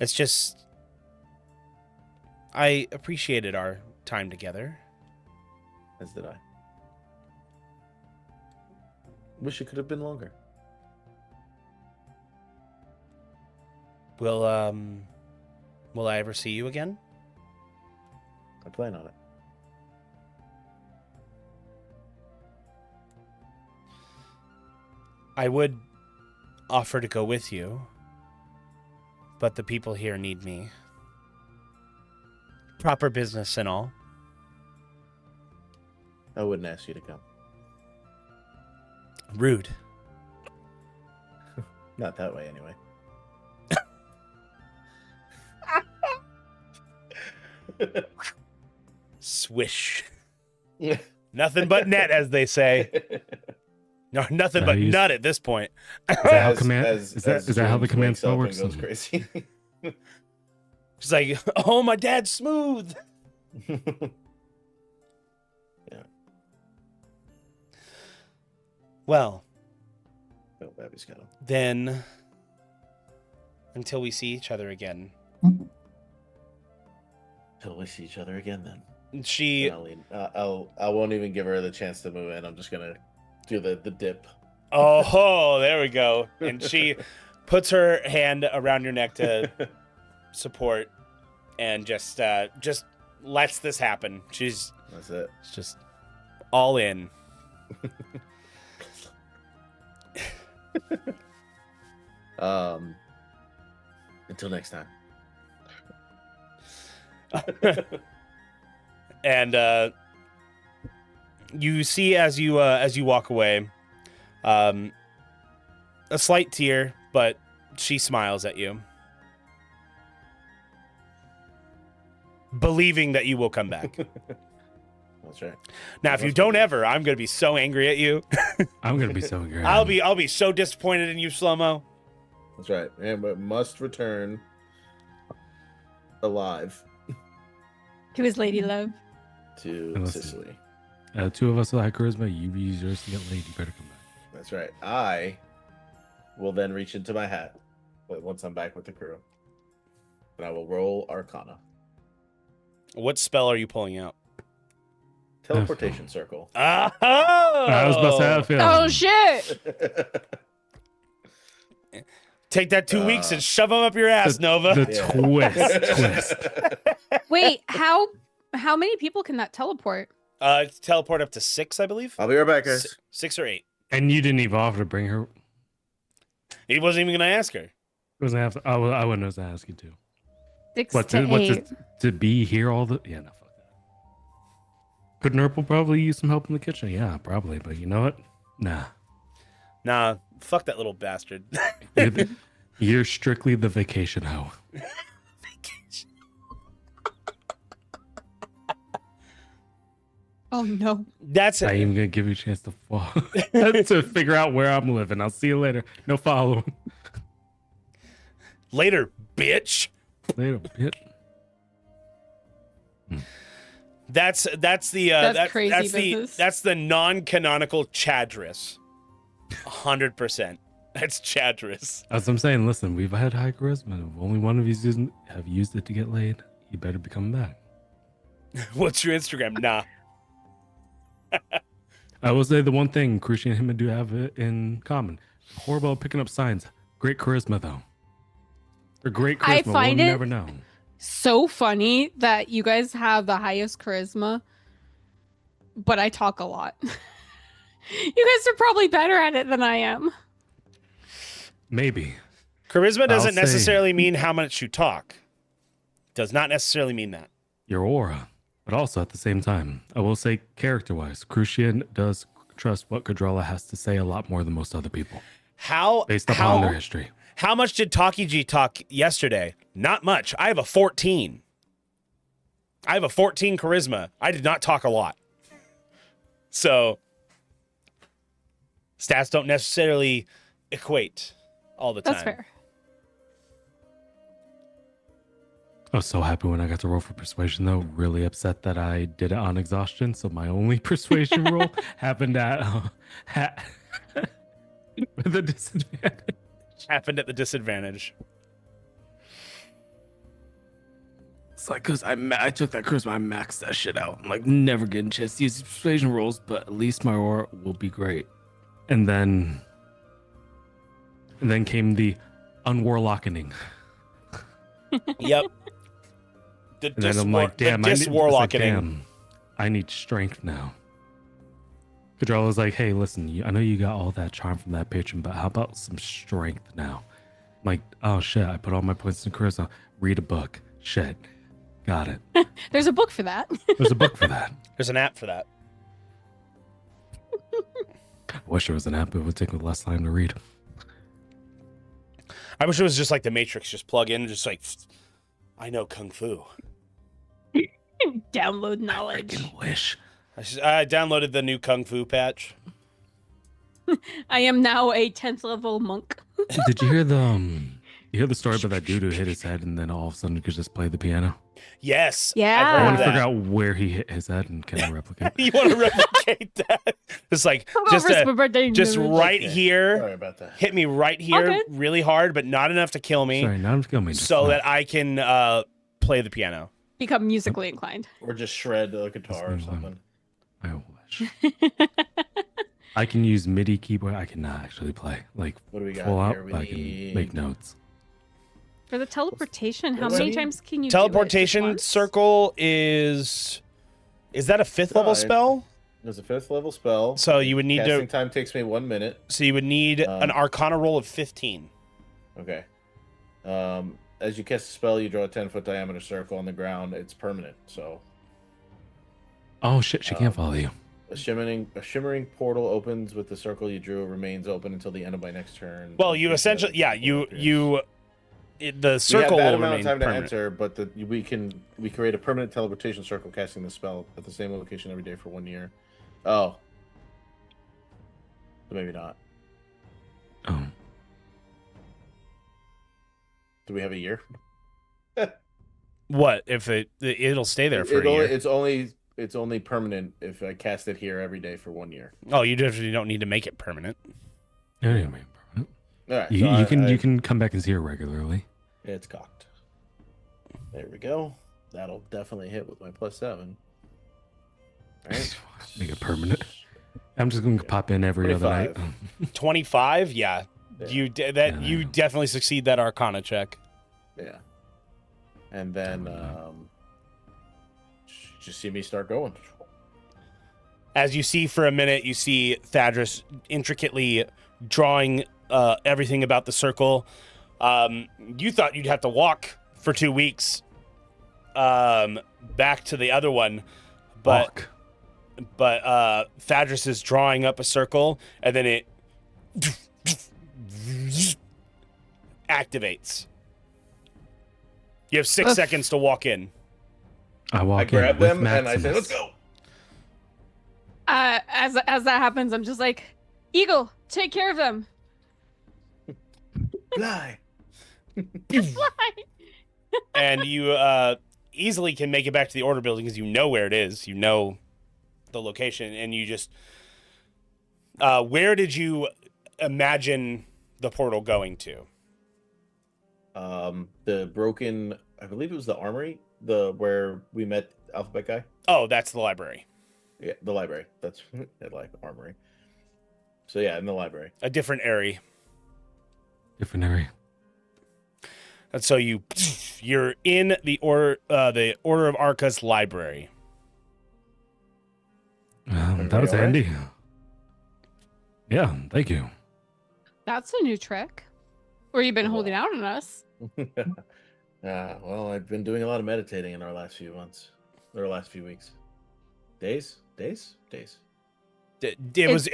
Speaker 1: It's just I appreciated our time together.
Speaker 3: As did I. Wish it could have been longer.
Speaker 1: Will I ever see you again?
Speaker 3: I plan on it.
Speaker 1: I would offer to go with you, but the people here need me. Proper business and all.
Speaker 3: I wouldn't ask you to come.
Speaker 1: Rude.
Speaker 3: Not that way, anyway.
Speaker 1: Swish.
Speaker 3: Yeah.
Speaker 1: Nothing but net, as they say. No, nothing but nut at this point.
Speaker 4: Is that how command? Is that how the
Speaker 3: James
Speaker 4: command
Speaker 3: wakes
Speaker 4: spell
Speaker 3: up and
Speaker 4: works?
Speaker 3: Goes crazy.
Speaker 1: She's like, oh, my dad's smooth.
Speaker 3: Yeah.
Speaker 1: Well,
Speaker 3: Oh, Babby's got him.
Speaker 1: then, until we see each other again.
Speaker 3: Till we see each other again, then.
Speaker 1: She,
Speaker 3: I won't even give her the chance to move in. I'm just gonna do the dip.
Speaker 1: oh, there we go. And she puts her hand around your neck to support and just lets this happen. She's
Speaker 3: That's it.
Speaker 1: just all in.
Speaker 3: Until next time.
Speaker 1: And you see as you walk away, a slight tear, but she smiles at you, believing that you will come back.
Speaker 3: That's right.
Speaker 1: Now, if you don't ever, I'm gonna be so angry at you.
Speaker 4: I'm gonna be so angry.
Speaker 1: I'll be so disappointed in you, Slow-Mo.
Speaker 3: That's right. And but must return alive
Speaker 2: To his lady love.
Speaker 3: to Sicily.
Speaker 4: Two of us will have charisma. You use yours to get laid. You better come back.
Speaker 3: That's right. I will then reach into my hat once I'm back with the crew. And I will roll Arcana.
Speaker 1: What spell are you pulling out?
Speaker 3: Teleportation circle.
Speaker 1: Oh!
Speaker 4: I was about to say, I feel.
Speaker 2: Oh shit!
Speaker 1: Take that 2 weeks and shove them up your ass, Nova.
Speaker 4: The twist.
Speaker 2: Wait, how many people can that teleport?
Speaker 1: It's teleport up to 6, I believe.
Speaker 3: I'll be right back, guys.
Speaker 1: 6 or 8.
Speaker 4: And you didn't even offer to bring her.
Speaker 1: He wasn't even gonna ask her.
Speaker 4: Wasn't have to, I wouldn't have to ask you to.
Speaker 2: 6
Speaker 4: What
Speaker 2: to 8.
Speaker 4: to be here all the no, fuck that. Could Nurple probably use some help in the kitchen? Yeah, probably. But you know what?
Speaker 1: Nah, fuck that little bastard.
Speaker 4: You're strictly the vacation hoe.
Speaker 2: Oh no.
Speaker 1: That's
Speaker 4: I
Speaker 1: it.
Speaker 4: ain't even gonna give you a chance to fall to figure out where I'm living. I'll see you later. No following.
Speaker 1: Later, bitch.
Speaker 4: Later, bitch.
Speaker 1: That's the
Speaker 2: That's crazy business.
Speaker 1: that's the non-canonical Thadris. 100%. That's Thadris.
Speaker 4: As I'm saying, listen, we've had high charisma. If only one of you have used it to get laid, you better be coming back.
Speaker 1: What's your Instagram? Nah.
Speaker 4: I will say the one thing Crucian and him do have in common: horrible at picking up signs. Great charisma, though. Or great charisma.
Speaker 2: I find
Speaker 4: we'll
Speaker 2: it
Speaker 4: never know.
Speaker 2: so funny that you guys have the highest charisma, but I talk a lot. You guys are probably better at it than I am.
Speaker 4: Maybe.
Speaker 1: Charisma doesn't
Speaker 4: say-
Speaker 1: necessarily mean how much you talk. Does not necessarily mean that.
Speaker 4: Your aura. But also at the same time, I will say character-wise, Crucian does trust what Kadrala has to say a lot more than most other people. Based upon their history.
Speaker 1: How much did Takiji talk yesterday? Not much. I have a 14. I have a 14 charisma. I did not talk a lot. So, stats don't necessarily equate all the time.
Speaker 2: That's fair.
Speaker 4: I was so happy when I got to roll for persuasion, though. Really upset that I did it on exhaustion. So my only persuasion roll happened at with a disadvantage.
Speaker 1: Happened at the disadvantage.
Speaker 4: It's like, because I took that charisma, I maxed that shit out. I'm like, never getting a chance to use persuasion rolls, but at least my aura will be great. And then came the unwarlockening.
Speaker 1: Yep.
Speaker 4: And then I'm like, damn, I need strength now. Kadrala was like, hey, listen, I know you got all that charm from that patron, but how about some strength now? I'm like, oh shit, I put all my points in charisma. Read a book. Shit. Got it.
Speaker 2: There's a book for that.
Speaker 4: There's a book for that.
Speaker 1: There's an app for that.
Speaker 4: I wish there was an app, it would take me less time to read.
Speaker 1: I wish it was just like the Matrix, just plug in, just like, I know Kung Fu.
Speaker 2: Download knowledge.
Speaker 4: I wish.
Speaker 1: I downloaded the new Kung Fu patch.
Speaker 2: I am now a 10th level monk.
Speaker 4: Did you hear the story about that dude who hit his head and then all of a sudden he could just play the piano?
Speaker 1: Yes.
Speaker 2: Yeah.
Speaker 1: I've
Speaker 4: I
Speaker 1: heard
Speaker 4: want
Speaker 1: of
Speaker 4: to
Speaker 1: that.
Speaker 4: figure out where he hit his head and can I replicate.
Speaker 1: You want to replicate that? It's like just right
Speaker 3: Okay.
Speaker 1: here.
Speaker 3: Sorry about that.
Speaker 1: Hit me right here,
Speaker 2: Okay.
Speaker 1: really hard, but not enough to kill me,
Speaker 4: Sorry, not enough to kill me. just
Speaker 1: so
Speaker 4: enough.
Speaker 1: that I can play the piano.
Speaker 2: Become musically inclined.
Speaker 3: Or just shred a guitar or
Speaker 4: That's
Speaker 3: something.
Speaker 4: I wish. I can use MIDI keyboard. I cannot actually play. Like,
Speaker 3: What do we got
Speaker 4: full out,
Speaker 3: here? We
Speaker 4: I can
Speaker 3: need-
Speaker 4: make notes.
Speaker 2: For the teleportation, how
Speaker 3: What do I
Speaker 2: many
Speaker 3: need?
Speaker 2: times can you
Speaker 1: Teleportation
Speaker 2: do it? Just once?
Speaker 1: circle is that a 5th level
Speaker 3: No,
Speaker 1: spell?
Speaker 3: There's a 5th level spell.
Speaker 1: So you would need
Speaker 3: Casting
Speaker 1: to.
Speaker 3: time takes me 1 minute.
Speaker 1: So you would need an Arcana roll of 15.
Speaker 3: Okay. as you cast a spell, you draw a 10-foot diameter circle on the ground. It's permanent, so.
Speaker 4: Oh shit, she can't follow you.
Speaker 3: A shimmering portal opens with the circle you drew. It remains open until the end of my next turn.
Speaker 1: Well, you essentially, the circle
Speaker 3: we have that
Speaker 1: will
Speaker 3: amount
Speaker 1: remain
Speaker 3: of time
Speaker 1: permanent.
Speaker 3: to enter, but we create a permanent teleportation circle casting the spell at the same location every day for 1 year. Oh, so maybe not.
Speaker 4: Oh,
Speaker 3: Do we have a year?
Speaker 1: What if it'll stay there for a year?
Speaker 3: It's only permanent if I cast it here every day for 1 year.
Speaker 1: Oh, you definitely don't need to make it permanent.
Speaker 4: yeah, yeah, man.
Speaker 3: All right,
Speaker 4: You can come back and see her regularly.
Speaker 3: It's cocked. There we go. That'll definitely hit with my +7. All right.
Speaker 4: Make it permanent. I'm just going to pop in every other night.
Speaker 1: 25, yeah. You
Speaker 4: Yeah.
Speaker 1: definitely succeed that Arcana check.
Speaker 3: Yeah. And then just see me start going.
Speaker 1: As you see for a minute, you see Thadris intricately drawing everything about the circle. You thought you'd have to walk for 2 weeks back to the other one, but Thadris is drawing up a circle, and then it activates. You have 6 seconds to walk in.
Speaker 3: I grab them and I say, "Let's go."
Speaker 2: As that happens, I'm just like, Eagle, take care of them.
Speaker 3: Fly.
Speaker 2: Fly.
Speaker 1: And you easily can make it back to the Order building because you know where it is. You know the location, and you just... where did you imagine the portal going to?
Speaker 3: The broken... I believe it was the armory, where we met Alphabet Guy.
Speaker 1: Oh, that's the library.
Speaker 3: Yeah, the library. That's like armory. So yeah, in the library.
Speaker 1: A different area.
Speaker 4: Different area.
Speaker 1: And so you're in the Order of Arca's library.
Speaker 4: That was handy. Yeah, thank you.
Speaker 2: That's a new trick. Or you've been holding out on us.
Speaker 3: Well, I've been doing a lot of meditating in our last few months. Or last few weeks. Days.
Speaker 1: It was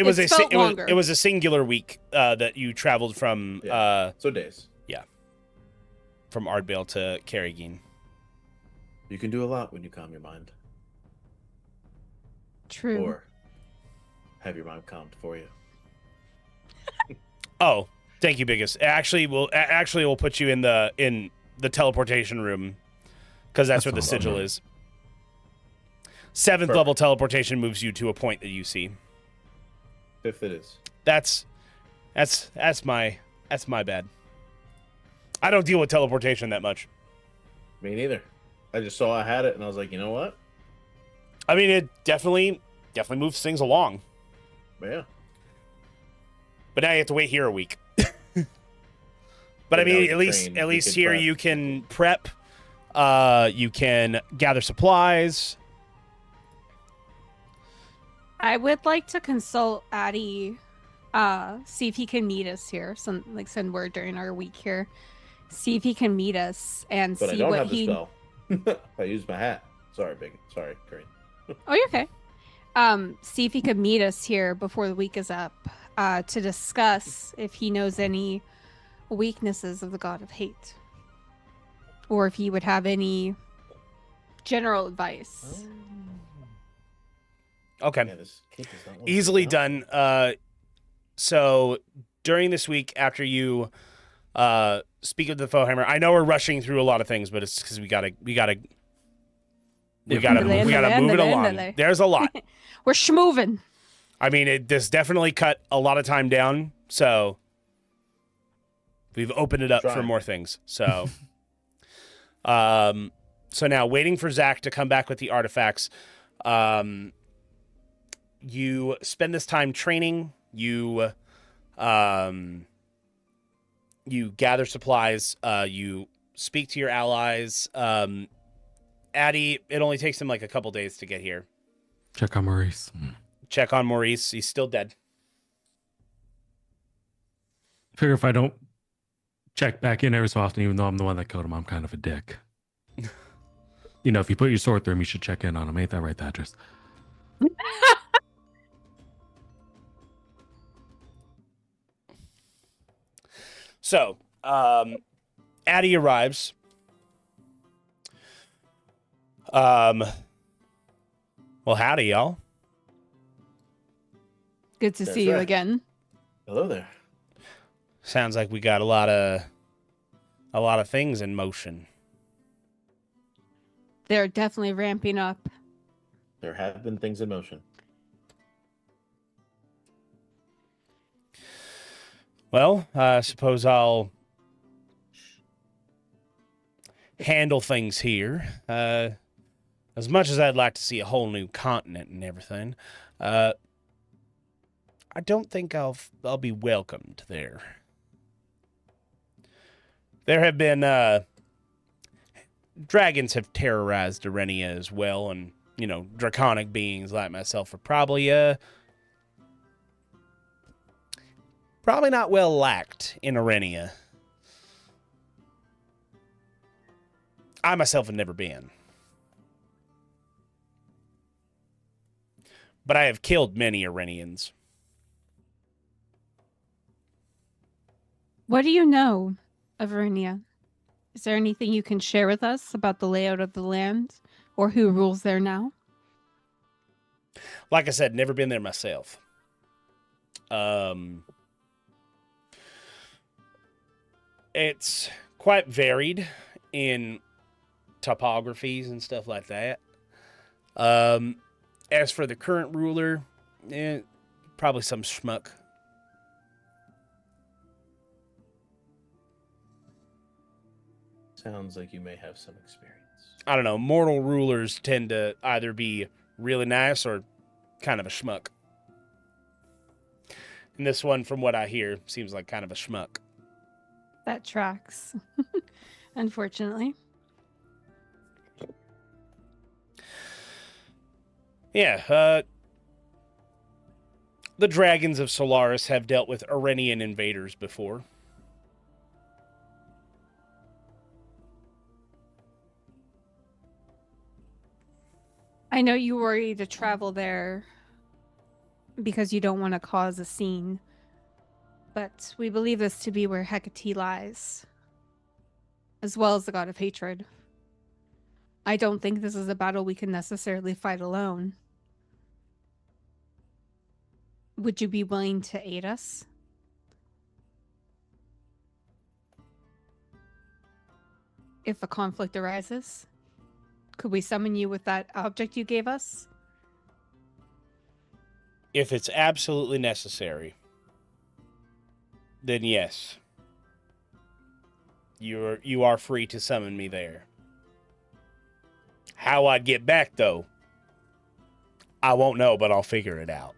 Speaker 1: a singular week that you traveled from
Speaker 3: so days.
Speaker 1: From Ardbale to Carrigeen.
Speaker 3: You can do a lot when you calm your mind.
Speaker 2: True.
Speaker 3: Or have your mind calmed for you.
Speaker 1: Oh, thank you, Biggest. We'll put you in the teleportation room because that's where the sigil is. 7th level teleportation moves you to a point that you see.
Speaker 3: 5th it is.
Speaker 1: That's my bad. I don't deal with teleportation that much.
Speaker 3: Me neither. I just saw I had it and I was like, you know what?
Speaker 1: I mean, it definitely moves things along.
Speaker 3: Yeah.
Speaker 1: But now you have to wait here a week. But I mean, at least here you can prep. You can gather supplies.
Speaker 2: I would like to consult Addie, see if he can meet us here. Send word during our week here. See if he can meet us and
Speaker 3: but
Speaker 2: see
Speaker 3: I don't
Speaker 2: what
Speaker 3: have
Speaker 2: he.
Speaker 3: The spell. I used my hat. Sorry, Karine.
Speaker 2: Oh, you're okay. See if he could meet us here before the week is up, to discuss if he knows any weaknesses of the god of hate, or if he would have any general advice.
Speaker 1: Okay.
Speaker 3: Yeah, this cake is not
Speaker 1: Easily done. So during this week, after you speak with the Foehammer, I know we're rushing through a lot of things, but it's because we gotta move it along. There's a lot.
Speaker 2: We're schmoving.
Speaker 1: I mean, this definitely cut a lot of time down, so we've opened it up for more things. So, so now waiting for Zach to come back with the artifacts. You spend this time training. You gather supplies. You speak to your allies. Addie, it only takes him like a couple days to get here.
Speaker 4: Check on Maurice.
Speaker 1: Check on Maurice. He's still dead.
Speaker 4: Figure if I don't check back in every so often, even though I'm the one that killed him. I'm kind of a dick. You know, if you put your sword through him, you should check in on him. Ain't that right, Thadris?
Speaker 1: So, Addie arrives. Well, howdy, y'all.
Speaker 2: Good to
Speaker 3: That's
Speaker 2: see you
Speaker 3: right.
Speaker 2: again.
Speaker 3: Hello there.
Speaker 1: Sounds like we got a lot of things in motion.
Speaker 2: They're definitely ramping up.
Speaker 3: There have been things in motion.
Speaker 1: Well, I suppose I'll handle things here. As much as I'd like to see a whole new continent and everything, I don't think I'll be welcomed there. There have been dragons have terrorized Arenia as well, and draconic beings like myself are probably not well liked in Arenia. I myself have never been. But I have killed many Arenians.
Speaker 2: What do you know of Vernia? Is there anything you can share with us about the layout of the land or who rules there now?
Speaker 1: Like I said, never been there myself. It's quite varied in topographies and stuff like that. As for the current ruler, probably some schmuck.
Speaker 3: Sounds like you may have some experience.
Speaker 1: I don't know. Mortal rulers tend to either be really nice or kind of a schmuck. And this one, from what I hear, seems like kind of a schmuck.
Speaker 2: That tracks, unfortunately.
Speaker 1: Yeah, the dragons of Solaris have dealt with Arenian invaders before.
Speaker 2: I know you worry to travel there because you don't want to cause a scene, but we believe this to be where Hecate lies, as well as the god of hatred. I don't think this is a battle we can necessarily fight alone. Would you be willing to aid us? If a conflict arises? Could we summon you with that object you gave us?
Speaker 1: If it's absolutely necessary, then yes. You are free to summon me there. How I'd get back, though, I won't know, but I'll figure it out.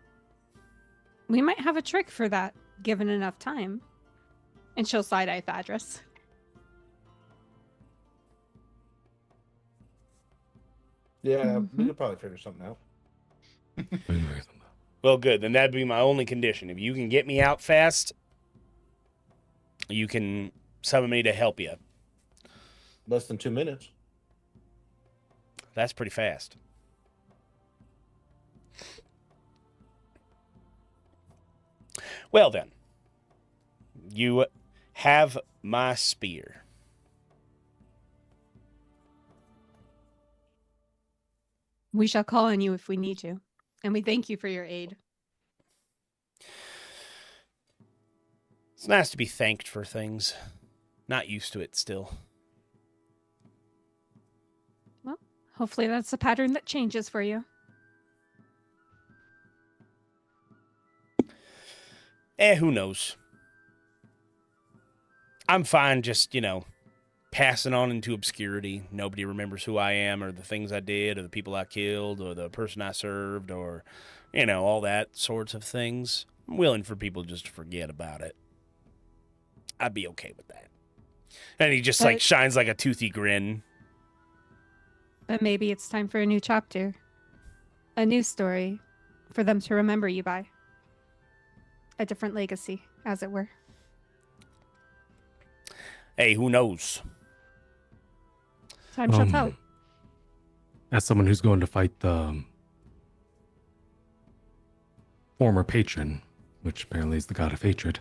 Speaker 2: We might have a trick for that, given enough time. And she'll side-eye Thadris.
Speaker 3: Yeah, we could probably figure something out.
Speaker 1: Well, good. Then that'd be my only condition. If you can get me out fast, you can summon me to help you.
Speaker 3: Less than 2 minutes.
Speaker 1: That's pretty fast. Well, then. You have my spear.
Speaker 2: We shall call on you if we need you. And we thank you for your aid.
Speaker 1: It's nice to be thanked for things. Not used to it still.
Speaker 2: Well, hopefully that's a pattern that changes for you.
Speaker 1: Who knows? I'm fine just, passing on into obscurity. Nobody remembers who I am or the things I did or the people I killed or the person I served or, all that sorts of things. I'm willing for people just to forget about it. I'd be okay with that. And he just shines like a toothy grin.
Speaker 2: But maybe it's time for a new chapter. A new story for them to remember you by. A different legacy, as it were.
Speaker 1: Hey, who knows?
Speaker 2: Time shall tell.
Speaker 4: As someone who's going to fight the former patron, which apparently is the god of hatred,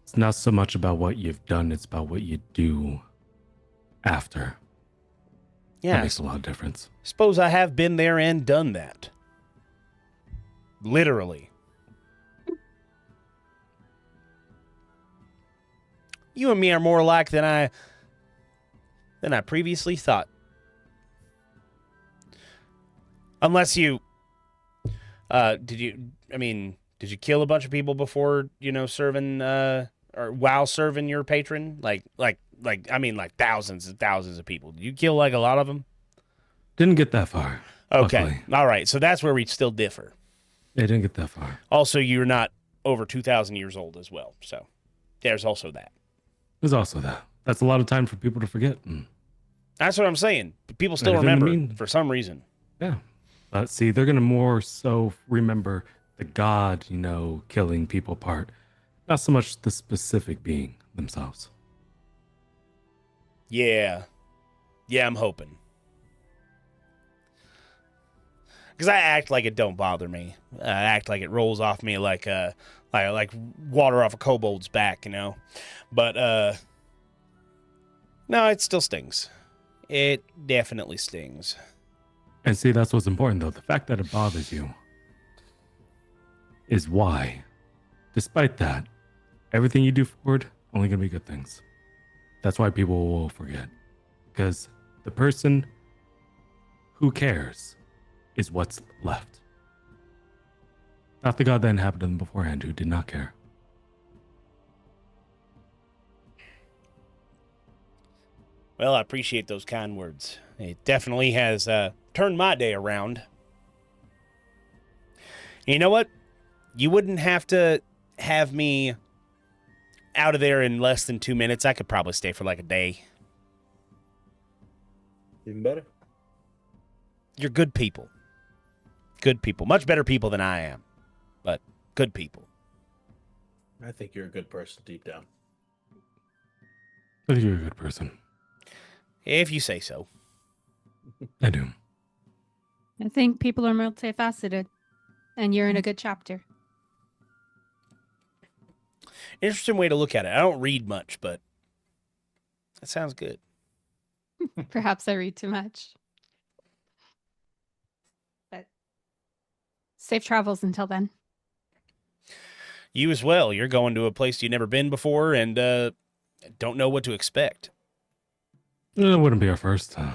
Speaker 4: it's not so much about what you've done, it's about what you do after.
Speaker 1: Yeah.
Speaker 4: That makes a lot of difference.
Speaker 1: Suppose I have been there and done that. Literally. You and me are more alike than I previously thought. Unless you did you kill a bunch of people before, serving or while serving your patron? Like thousands and thousands of people. Did you kill like a lot of them?
Speaker 4: Didn't get that far.
Speaker 1: Okay.
Speaker 4: Luckily.
Speaker 1: All right. So that's where we still differ.
Speaker 4: It didn't get that far.
Speaker 1: Also, you're not over 2,000 years old as well. So there's also that.
Speaker 4: There's also that. That's a lot of time for people to forget.
Speaker 1: That's what I'm saying. But people still
Speaker 4: Anything to
Speaker 1: remember
Speaker 4: mean.
Speaker 1: for some reason.
Speaker 4: Yeah. See, they're going to more so remember the god, killing people part. Not so much the specific being themselves.
Speaker 1: Yeah. Yeah, I'm hoping. Because I act like it don't bother me. I act like it rolls off me like water off a kobold's back, But, no, it still stings. It definitely stings.
Speaker 4: And see, that's what's important, though. The fact that it bothers you is why, despite that, everything you do forward, only going to be good things. That's why people will forget. Because the person who cares is what's left. Not the god that inhabited them beforehand who did not care.
Speaker 1: Well, I appreciate those kind words. It definitely has turned my day around. You know what? You wouldn't have to have me out of there in less than 2 minutes. I could probably stay for like a day.
Speaker 3: Even better.
Speaker 1: You're good people. Good people. Much better people than I am. But good people.
Speaker 3: I think you're a good person deep down.
Speaker 4: I think you're a good person.
Speaker 1: If you say so.
Speaker 4: I do.
Speaker 2: I think people are multifaceted, and you're in a good chapter.
Speaker 1: Interesting way to look at it. I don't read much, but that sounds good.
Speaker 2: Perhaps I read too much. But safe travels until then.
Speaker 1: You as well. You're going to a place you've never been before and don't know what to expect.
Speaker 4: It wouldn't be our first.
Speaker 2: Yeah,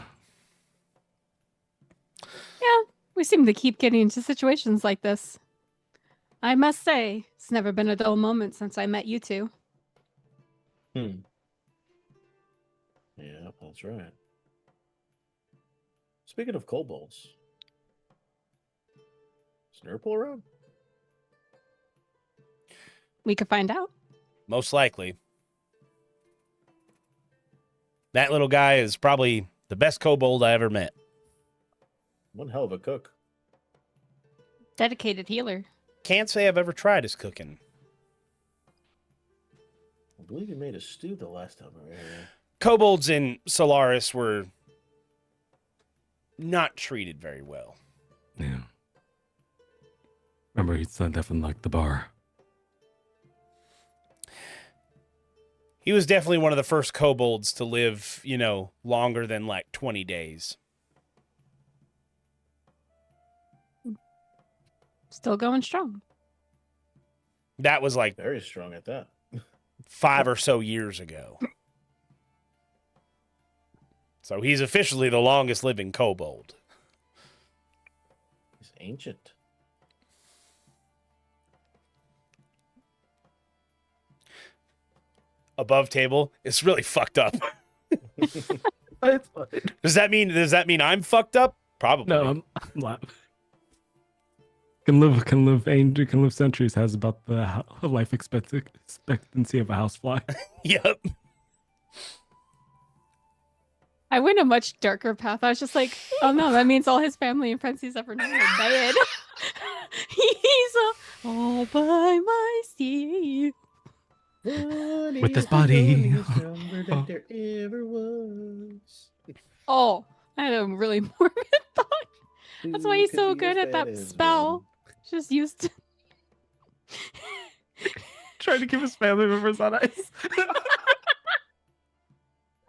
Speaker 2: we seem to keep getting into situations like this. I must say, it's never been a dull moment since I met you two.
Speaker 3: Yeah, that's right. Speaking of kobolds, is Nurple around?
Speaker 2: We could find out.
Speaker 1: Most likely. That little guy is probably the best kobold I ever met.
Speaker 3: One hell of a cook.
Speaker 2: Dedicated healer.
Speaker 1: Can't say I've ever tried his cooking.
Speaker 3: I believe you made a stew the last time I was here.
Speaker 1: Kobolds in Solaris were not treated very well.
Speaker 4: Yeah. Remember, he's definitely like the bar.
Speaker 1: He was definitely one of the first kobolds to live, longer than like 20 days.
Speaker 2: Still going strong.
Speaker 1: That was like
Speaker 3: Very strong at that.
Speaker 1: 5 or so years ago. So he's officially the longest living kobold.
Speaker 3: He's ancient.
Speaker 1: Above table, it's really fucked up.
Speaker 4: It's fine.
Speaker 1: Does that mean I'm fucked up? Probably.
Speaker 4: No, I'm laughing. Can live centuries. Has about the life expectancy of a housefly.
Speaker 1: Yep.
Speaker 2: I went a much darker path. I was just like, oh no, that means all his family and friends he's ever known are dead. He's all by myself.
Speaker 4: with this body.
Speaker 3: Than there ever was.
Speaker 2: Oh, I had a really morbid thought. That's why he's so good at that spell. Just used to...
Speaker 4: Trying to keep his family members on ice.
Speaker 2: I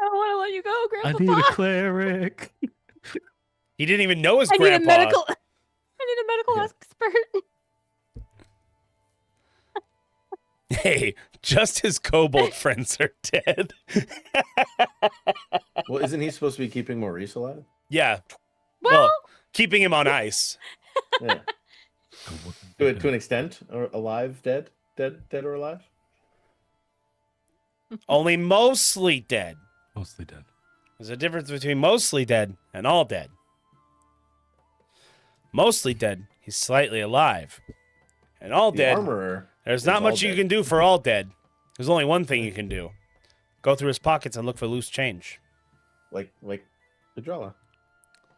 Speaker 2: don't want to let you go,
Speaker 4: I
Speaker 2: Grandpa.
Speaker 4: need a cleric.
Speaker 1: He didn't even know his
Speaker 2: I need a
Speaker 1: grandpa.
Speaker 2: medical expert.
Speaker 1: Hey, just his kobold friends are dead.
Speaker 3: Well, isn't he supposed to be keeping Maurice alive?
Speaker 1: Yeah.
Speaker 2: Well,
Speaker 1: Keeping him on ice.
Speaker 3: Yeah. To an extent, or alive, dead or alive?
Speaker 1: Only mostly dead.
Speaker 4: Mostly dead.
Speaker 1: There's a difference between mostly dead and all dead. Mostly dead, he's slightly alive. And all
Speaker 3: The
Speaker 1: dead,
Speaker 3: armorer.
Speaker 1: there's
Speaker 3: is
Speaker 1: not
Speaker 3: all
Speaker 1: much you
Speaker 3: dead.
Speaker 1: can do for all dead. There's only one thing you can do. Go through his pockets and look for loose change.
Speaker 3: Like Kadrala.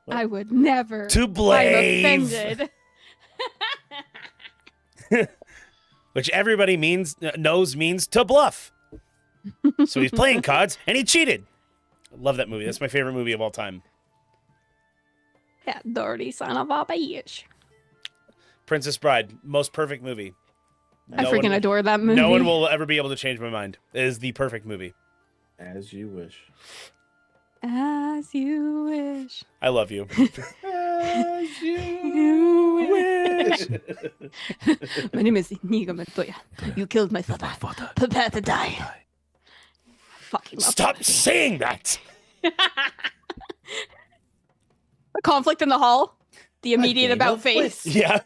Speaker 2: I would never.
Speaker 1: To
Speaker 2: I'm
Speaker 1: blame.
Speaker 2: offended.
Speaker 1: Which everybody knows means to bluff. So he's playing cards and he cheated. I love that movie. That's my favorite movie of all time.
Speaker 2: That dirty son of a bitch.
Speaker 1: Princess Bride, most perfect movie.
Speaker 2: I freaking adore that movie.
Speaker 1: No one will ever be able to change my mind. It is the perfect movie.
Speaker 3: As you wish.
Speaker 2: As you wish.
Speaker 1: I love you.
Speaker 3: As
Speaker 2: You wish. My name is Inigo Montoya. You killed my father. Prepare to die. Fucking love
Speaker 1: Stop
Speaker 2: that
Speaker 1: saying that.
Speaker 2: movie. A conflict in the hall. The immediate
Speaker 3: game
Speaker 2: about
Speaker 3: of
Speaker 2: face.
Speaker 3: wits.
Speaker 1: Yeah.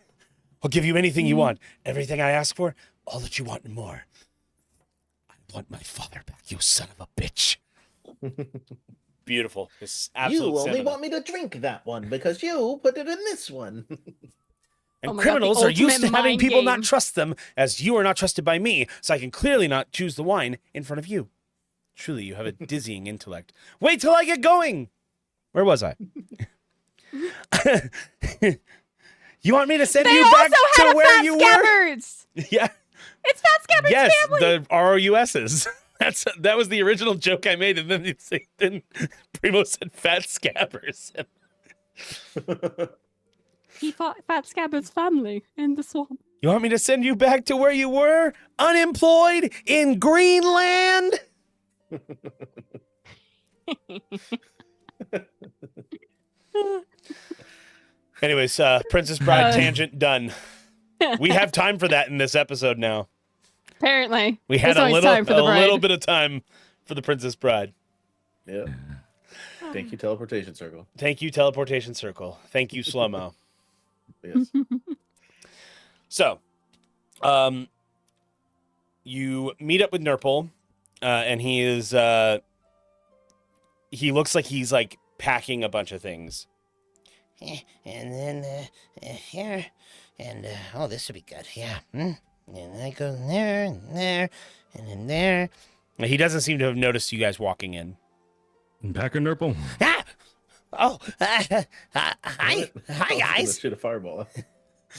Speaker 1: I'll give you anything you want. Everything I ask for, all that you want and more. I want my father back, you son of a bitch. Beautiful. It's absolute
Speaker 3: You only
Speaker 1: cinema.
Speaker 3: want me to drink that one because you put it in this one.
Speaker 1: And
Speaker 2: Oh my God,
Speaker 1: criminals
Speaker 2: the
Speaker 1: are used to
Speaker 2: ultimate
Speaker 1: having
Speaker 2: mind
Speaker 1: people not
Speaker 2: game.
Speaker 1: trust them, as you are not trusted by me, so I can clearly not choose the wine in front of you. Truly, you have a dizzying intellect. Wait till I get going. Where was I? You want me to send
Speaker 2: They
Speaker 1: you
Speaker 2: also
Speaker 1: back
Speaker 2: had
Speaker 1: to
Speaker 2: a
Speaker 1: where
Speaker 2: Fat
Speaker 1: you
Speaker 2: Scabbards.
Speaker 1: were? Yeah.
Speaker 2: It's Fat Scabbard's
Speaker 1: Yes,
Speaker 2: family.
Speaker 1: the ROUSs. That was the original joke I made, and then Primo said Fat Scabbers.
Speaker 2: He fought Fat Scabbard's family in the swamp.
Speaker 1: You want me to send you back to where you were? Unemployed in Greenland? Anyways, Princess Bride tangent done. We have time for that in this episode now.
Speaker 2: Apparently.
Speaker 1: We had
Speaker 2: There's
Speaker 1: a
Speaker 2: always time for the bride.
Speaker 1: little bit of time for the Princess Bride.
Speaker 3: Yep. Thank you, teleportation circle.
Speaker 1: Thank you, teleportation circle. Thank you, slow mo.
Speaker 3: Yes.
Speaker 1: So, you meet up with Nurple, and he is he looks like he's like packing a bunch of things.
Speaker 5: And then here, and oh, this would be good. Yeah. And I go there, and there, and then there.
Speaker 1: He doesn't seem to have noticed you guys walking in.
Speaker 4: Back in Nurple.
Speaker 5: Ah! Oh, hi,
Speaker 3: What?
Speaker 5: hi guys.
Speaker 3: Shoot a fireball.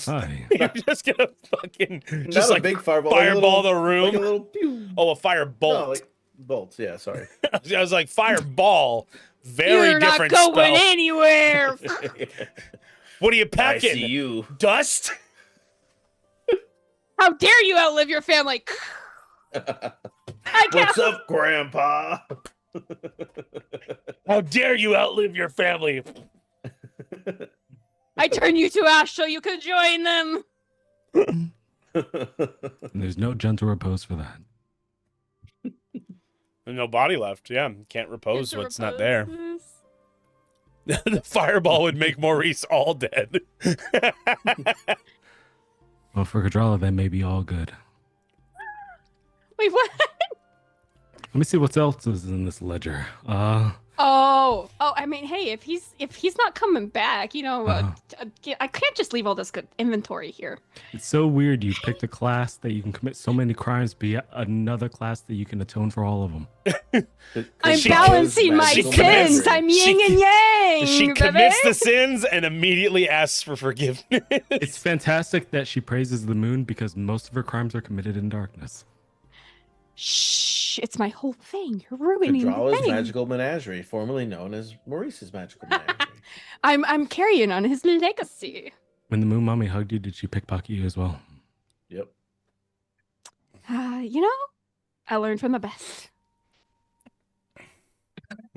Speaker 4: Hi.
Speaker 1: You're just gonna fucking
Speaker 3: Not
Speaker 1: just
Speaker 3: a
Speaker 1: like
Speaker 3: big fireball.
Speaker 1: fireball the
Speaker 3: like a
Speaker 1: room.
Speaker 3: little pew.
Speaker 1: Oh, a fire bolt.
Speaker 3: No, like bolts. Yeah, sorry.
Speaker 1: I was like fireball. Very
Speaker 2: You're not
Speaker 1: different
Speaker 2: going
Speaker 1: spell.
Speaker 2: anywhere.
Speaker 1: What are you
Speaker 3: I
Speaker 1: packing?
Speaker 3: see you.
Speaker 1: Dust?
Speaker 2: How dare you outlive your family? I
Speaker 3: What's
Speaker 2: can't.
Speaker 3: up, Grandpa?
Speaker 1: How dare you outlive your family?
Speaker 2: I turn you to ash so you can join them.
Speaker 4: And there's no gentle repose for that.
Speaker 1: There's no body left. Yeah, can't repose
Speaker 2: Get to
Speaker 1: what's not
Speaker 2: repose
Speaker 1: there.
Speaker 2: this.
Speaker 1: The fireball would make Maurice all dead.
Speaker 4: Well, for Kadrala, that may be all good.
Speaker 2: Wait, what?
Speaker 4: Let me see what else is in this ledger.
Speaker 2: Oh, I mean, hey, if he's not coming back, you know, I can't just leave all this good inventory here.
Speaker 4: It's so weird. You picked a class that you can commit so many crimes, but yet another class that you can atone for all of them.
Speaker 2: I'm
Speaker 1: She
Speaker 2: balancing my
Speaker 1: she
Speaker 2: sins.
Speaker 1: commits-
Speaker 2: I'm
Speaker 1: she-
Speaker 2: yin and yang.
Speaker 1: She
Speaker 2: baby.
Speaker 1: commits the sins and immediately asks for forgiveness.
Speaker 4: It's fantastic that she praises the moon because most of her crimes are committed in darkness.
Speaker 2: Shh. Shh, it's my whole thing. You're ruining the
Speaker 3: Kadrala's
Speaker 2: thing.
Speaker 3: magical menagerie, formerly known as Maurice's magical menagerie.
Speaker 2: I'm carrying on his legacy.
Speaker 4: When the moon mommy hugged you, did she pickpocket you as well?
Speaker 3: Yep.
Speaker 2: You know, I learned from the best.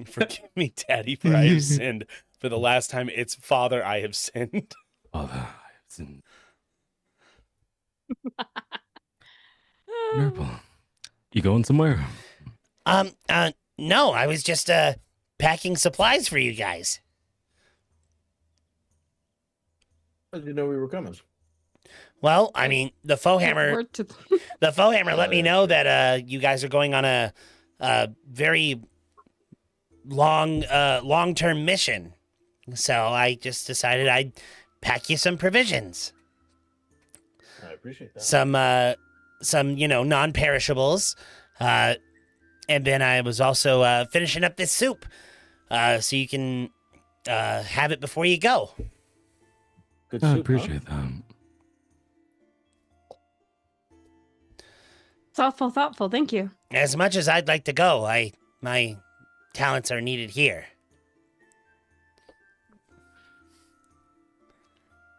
Speaker 1: Forgive me, Daddy, for I have sinned. For the last time, it's Father, I have sinned.
Speaker 4: Father, I have sinned. Wonderful. You going somewhere?
Speaker 5: No, I was just packing supplies for you guys.
Speaker 3: How did you know we were coming?
Speaker 5: Well, I mean, the faux hammer
Speaker 2: Word to-
Speaker 5: let me know that you guys are going on a very long-term mission. So I just decided I'd pack you some provisions.
Speaker 3: I appreciate that.
Speaker 5: Some non-perishables. And then I was also finishing up this soup, so you can have it before you go.
Speaker 3: Good
Speaker 4: I
Speaker 3: soup,
Speaker 4: appreciate that.
Speaker 2: Thoughtful. Thank you.
Speaker 5: As much as I'd like to go, my talents are needed here.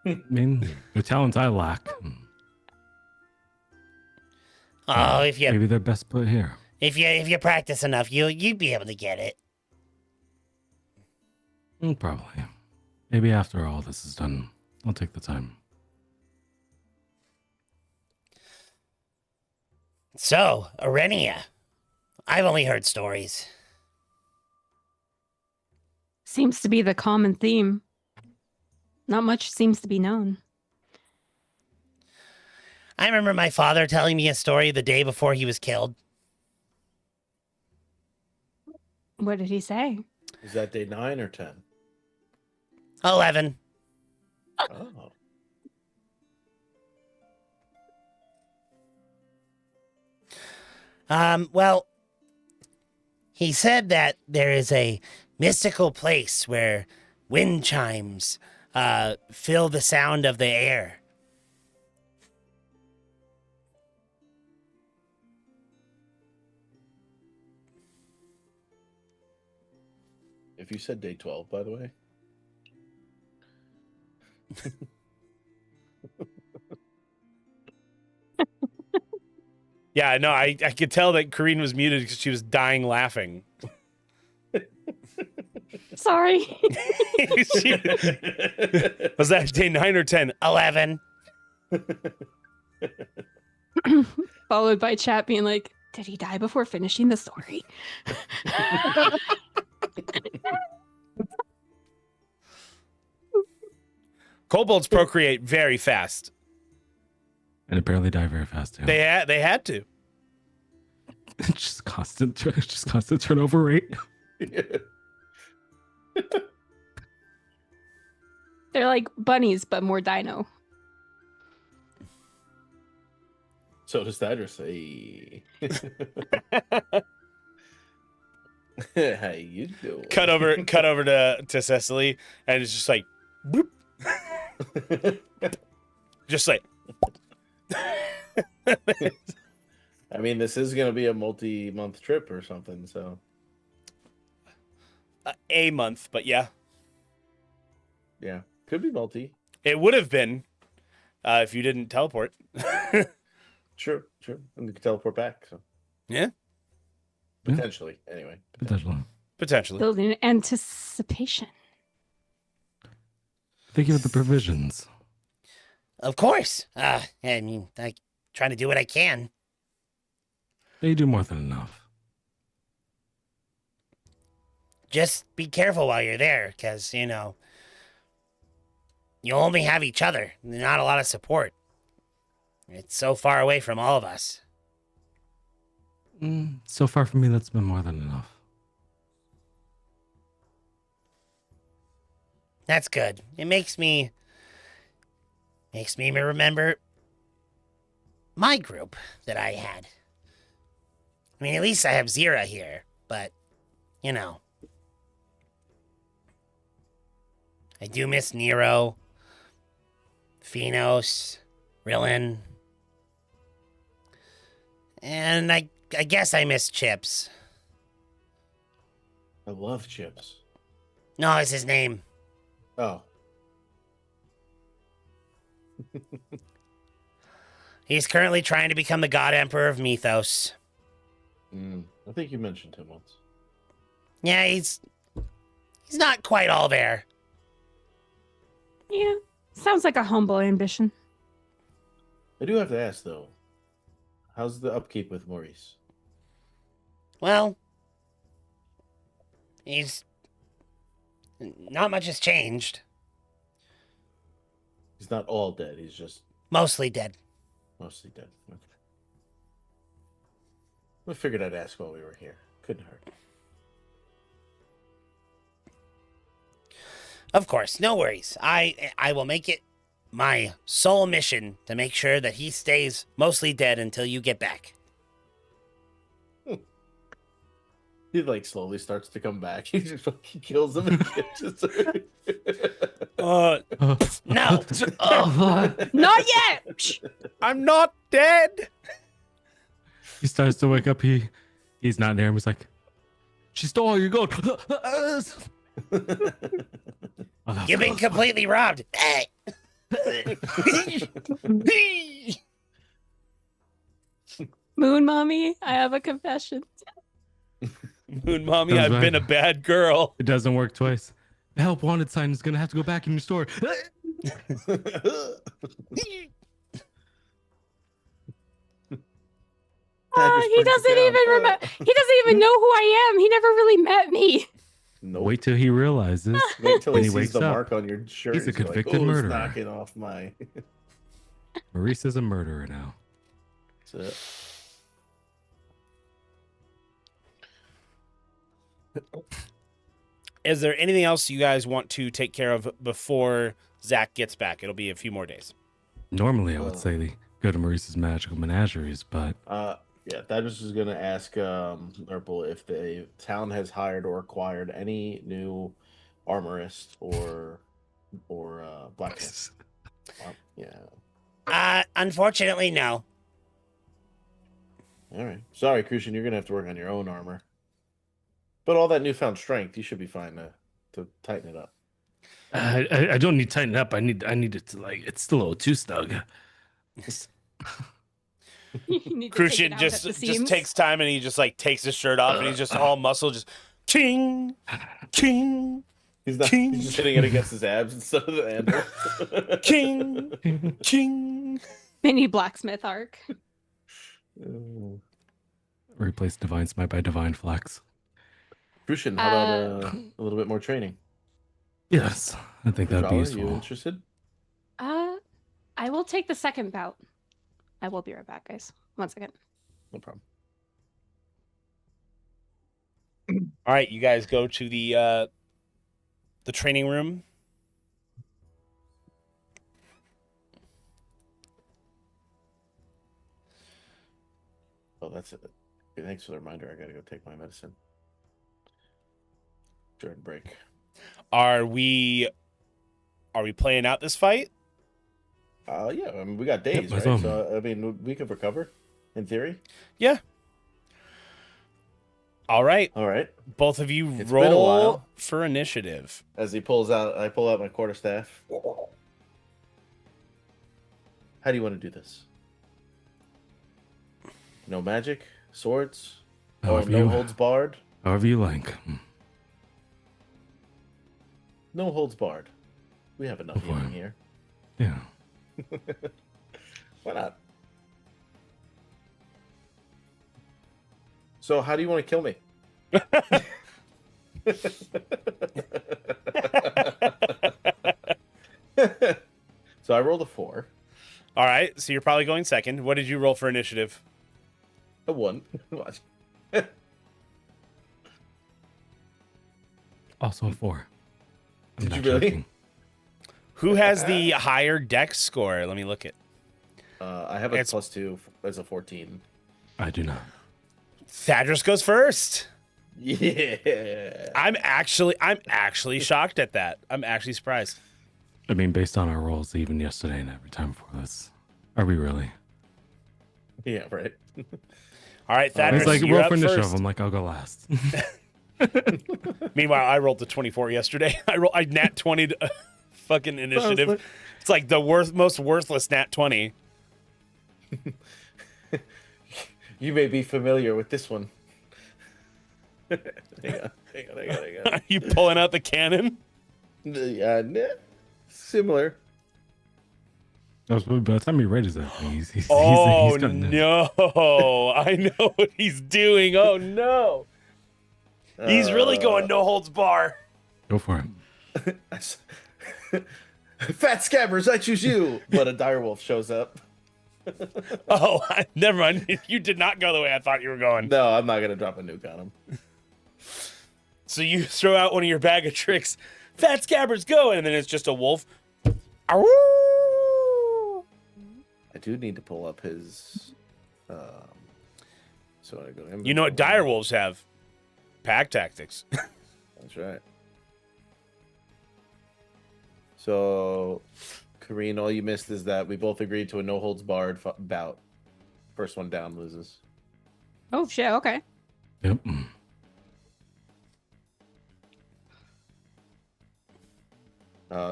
Speaker 4: I mean, the talents I lack.
Speaker 5: Oh, if
Speaker 4: Maybe they're best put here.
Speaker 5: If you practice enough, you'd be able to get it.
Speaker 4: Probably. Maybe after all this is done, I'll take the time.
Speaker 5: So, Arenia, I've only heard stories.
Speaker 2: Seems to be the common theme. Not much seems to be known.
Speaker 5: I remember my father telling me a story the day before he was killed.
Speaker 2: What did he say?
Speaker 3: Is that day 9 or 10?
Speaker 5: 11.
Speaker 3: Oh.
Speaker 5: Well, he said that there is a mystical place where wind chimes fill the sound of the air.
Speaker 3: If you said day 12, by the way.
Speaker 1: Yeah, no, I could tell that Karine was muted because she was dying laughing.
Speaker 2: Sorry.
Speaker 1: Was that day 9 or 10?
Speaker 5: 11.
Speaker 2: Followed by chat being like, did he die before finishing the story?
Speaker 1: Kobolds procreate very fast.
Speaker 4: And apparently die very fast too.
Speaker 1: They had to.
Speaker 4: just constant turnover rate.
Speaker 2: They're like bunnies, but more dino.
Speaker 3: So does Thadris say. How you doing?
Speaker 1: Cut over to Cecily, and it's just like, boop. Just like.
Speaker 3: I mean, this is going to be a multi-month trip or something, so.
Speaker 1: A month, but yeah.
Speaker 3: Yeah, could be multi.
Speaker 1: It would have been if you didn't teleport.
Speaker 3: Sure. And you can teleport back, so.
Speaker 1: Yeah.
Speaker 3: Potentially, anyway.
Speaker 1: Potentially.
Speaker 2: Building anticipation.
Speaker 4: Thank you for the provisions.
Speaker 5: Of course. I mean, I try to do what I can.
Speaker 4: You do more than enough.
Speaker 5: Just be careful while you're there, because, you'll only have each other. Not a lot of support. It's so far away from all of us.
Speaker 4: So far from me, that's been more than enough.
Speaker 5: That's good. It makes me remember my group that I had. I mean, at least I have Zira here, but, I do miss Nero, Phenos, Rillin, and I I guess I miss Chips.
Speaker 3: I love Chips.
Speaker 5: No, it's his name.
Speaker 3: Oh.
Speaker 5: He's currently trying to become the God Emperor of Mythos.
Speaker 3: I think you mentioned him once.
Speaker 5: Yeah, he's not quite all there.
Speaker 2: Yeah, sounds like a humble ambition.
Speaker 3: I do have to ask, though. How's the upkeep with Maurice?
Speaker 5: Well, he's... Not much has changed.
Speaker 3: He's not all dead. He's just
Speaker 5: Mostly dead.
Speaker 3: mostly dead. Okay. I figured I'd ask while we were here. Couldn't hurt.
Speaker 5: Of course, no worries. I will make it my sole mission to make sure that he stays mostly dead until you get back.
Speaker 3: He like slowly starts to come back. He just fucking kills him and catches him.
Speaker 5: No.
Speaker 2: Not yet.
Speaker 1: I'm not dead.
Speaker 4: He starts to wake up. He's not there. He's like, she stole all your gold.
Speaker 5: You've been completely robbed.
Speaker 2: Moon Mommy, I have a confession.
Speaker 1: Moon Mommy,
Speaker 4: Comes
Speaker 1: I've
Speaker 4: back.
Speaker 1: been a bad girl.
Speaker 4: It doesn't work twice. The help wanted sign is gonna have to go back in your store.
Speaker 2: He doesn't even remember. He doesn't even know who I am. He never really met me.
Speaker 3: Nope.
Speaker 4: Wait till he realizes.
Speaker 3: Wait till
Speaker 4: when
Speaker 3: he
Speaker 4: he
Speaker 3: sees
Speaker 4: wakes
Speaker 3: the
Speaker 4: up,
Speaker 3: mark on your shirt.
Speaker 4: he's a
Speaker 3: like,
Speaker 4: convicted
Speaker 3: "Oh, it's
Speaker 4: murderer."
Speaker 3: knocking off my.
Speaker 4: Maurice is a murderer now.
Speaker 3: That's it.
Speaker 1: Is there anything else you guys want to take care of before Zach gets back? It'll be a few more days.
Speaker 4: Normally, I would say go to Maurice's magical menageries, but
Speaker 3: Yeah, Thadris is gonna ask Urpel if the town has hired or acquired any new armorist or blacksmith. Yeah.
Speaker 5: Unfortunately, no.
Speaker 3: All right. Sorry, Crucian, you're gonna have to work on your own armor. But all that newfound strength, you should be fine to tighten it up.
Speaker 4: I don't need to tighten up. I need it to it's still a little too snug.
Speaker 2: You need to take
Speaker 1: Crucian
Speaker 2: it out
Speaker 1: just
Speaker 2: at the seams.
Speaker 1: takes time and he just like takes his shirt off and he's just all muscle, just ting, ting,
Speaker 3: He's not.
Speaker 1: King.
Speaker 3: He's just hitting it against his abs instead of the handle.
Speaker 1: king, king.
Speaker 2: Mini blacksmith arc.
Speaker 4: Replace Divine Smite by Divine Flex.
Speaker 3: Crucian, how about a little bit more training?
Speaker 4: Yes, I think that'd be
Speaker 3: Kadrala, you
Speaker 4: useful.
Speaker 3: interested?
Speaker 2: I will take the second bout. I will be right back, guys. 1 second.
Speaker 3: No problem.
Speaker 1: All right, you guys go to the training room.
Speaker 3: Oh, that's it. Okay, thanks for the reminder. I gotta go take my medicine. During break.
Speaker 1: Are we playing out this fight?
Speaker 3: Yeah, I mean, we got days,
Speaker 4: might
Speaker 3: right?
Speaker 4: as well.
Speaker 3: So, I mean, we could recover, in theory.
Speaker 1: Yeah. All right.
Speaker 3: All right.
Speaker 1: Both of you
Speaker 3: It's been a
Speaker 1: roll
Speaker 3: while.
Speaker 1: for initiative.
Speaker 3: As he pulls out, I pull out my quarterstaff. How do you want to do this? No magic? Swords?
Speaker 4: However
Speaker 3: no
Speaker 4: you-
Speaker 3: holds barred?
Speaker 4: However you like.
Speaker 3: No holds barred. We have enough
Speaker 4: Go for
Speaker 3: healing
Speaker 4: it.
Speaker 3: here.
Speaker 4: Yeah.
Speaker 3: Why not? So, how do you want to kill me? So, I rolled a 4.
Speaker 1: All right, so you're probably going second. What did you roll for initiative?
Speaker 3: A 1. Watch.
Speaker 4: Also a 4. I'm
Speaker 3: Did
Speaker 4: not
Speaker 3: you really?
Speaker 4: joking.
Speaker 1: Who has the higher dex score? Let me look at.
Speaker 3: I have a
Speaker 1: It's-
Speaker 3: +2 as a 14.
Speaker 4: I do not.
Speaker 1: Thadris goes first.
Speaker 3: Yeah.
Speaker 1: I'm actually shocked at that. I'm actually surprised.
Speaker 4: I mean, based on our rolls, even yesterday and every time before this, are we really?
Speaker 3: Yeah, right.
Speaker 1: All All right, Thadris,
Speaker 4: He's like,
Speaker 1: you're
Speaker 4: roll
Speaker 1: up
Speaker 4: for initiative.
Speaker 1: first.
Speaker 4: I'm like, I'll go last.
Speaker 1: Meanwhile, I rolled the 24 yesterday. I nat 20 fucking initiative. It's like the most worthless nat 20.
Speaker 3: You may be familiar with this one. hang on.
Speaker 1: Are you pulling out the cannon?
Speaker 3: Yeah, similar.
Speaker 4: By the time he raises that thing, he's
Speaker 1: Oh,
Speaker 4: cutting it.
Speaker 1: no. I know what he's doing. Oh, no. He's really going no holds bar.
Speaker 4: Go for it.
Speaker 3: Fat scabbers, I choose you. But a direwolf shows up.
Speaker 1: Oh, never mind. You did not go the way I thought you were going.
Speaker 3: No, I'm not gonna drop a nuke on him.
Speaker 1: So you throw out one of your bag of tricks. Fat scabbers, go! And then it's just a wolf. Ow!
Speaker 3: I do need to pull up his. So I go.
Speaker 1: You know what dire wolves have? Pack tactics.
Speaker 3: That's right. So, Karine, all you missed is that we both agreed to a no holds barred bout. First one down loses.
Speaker 2: Oh shit. Okay.
Speaker 4: Yep.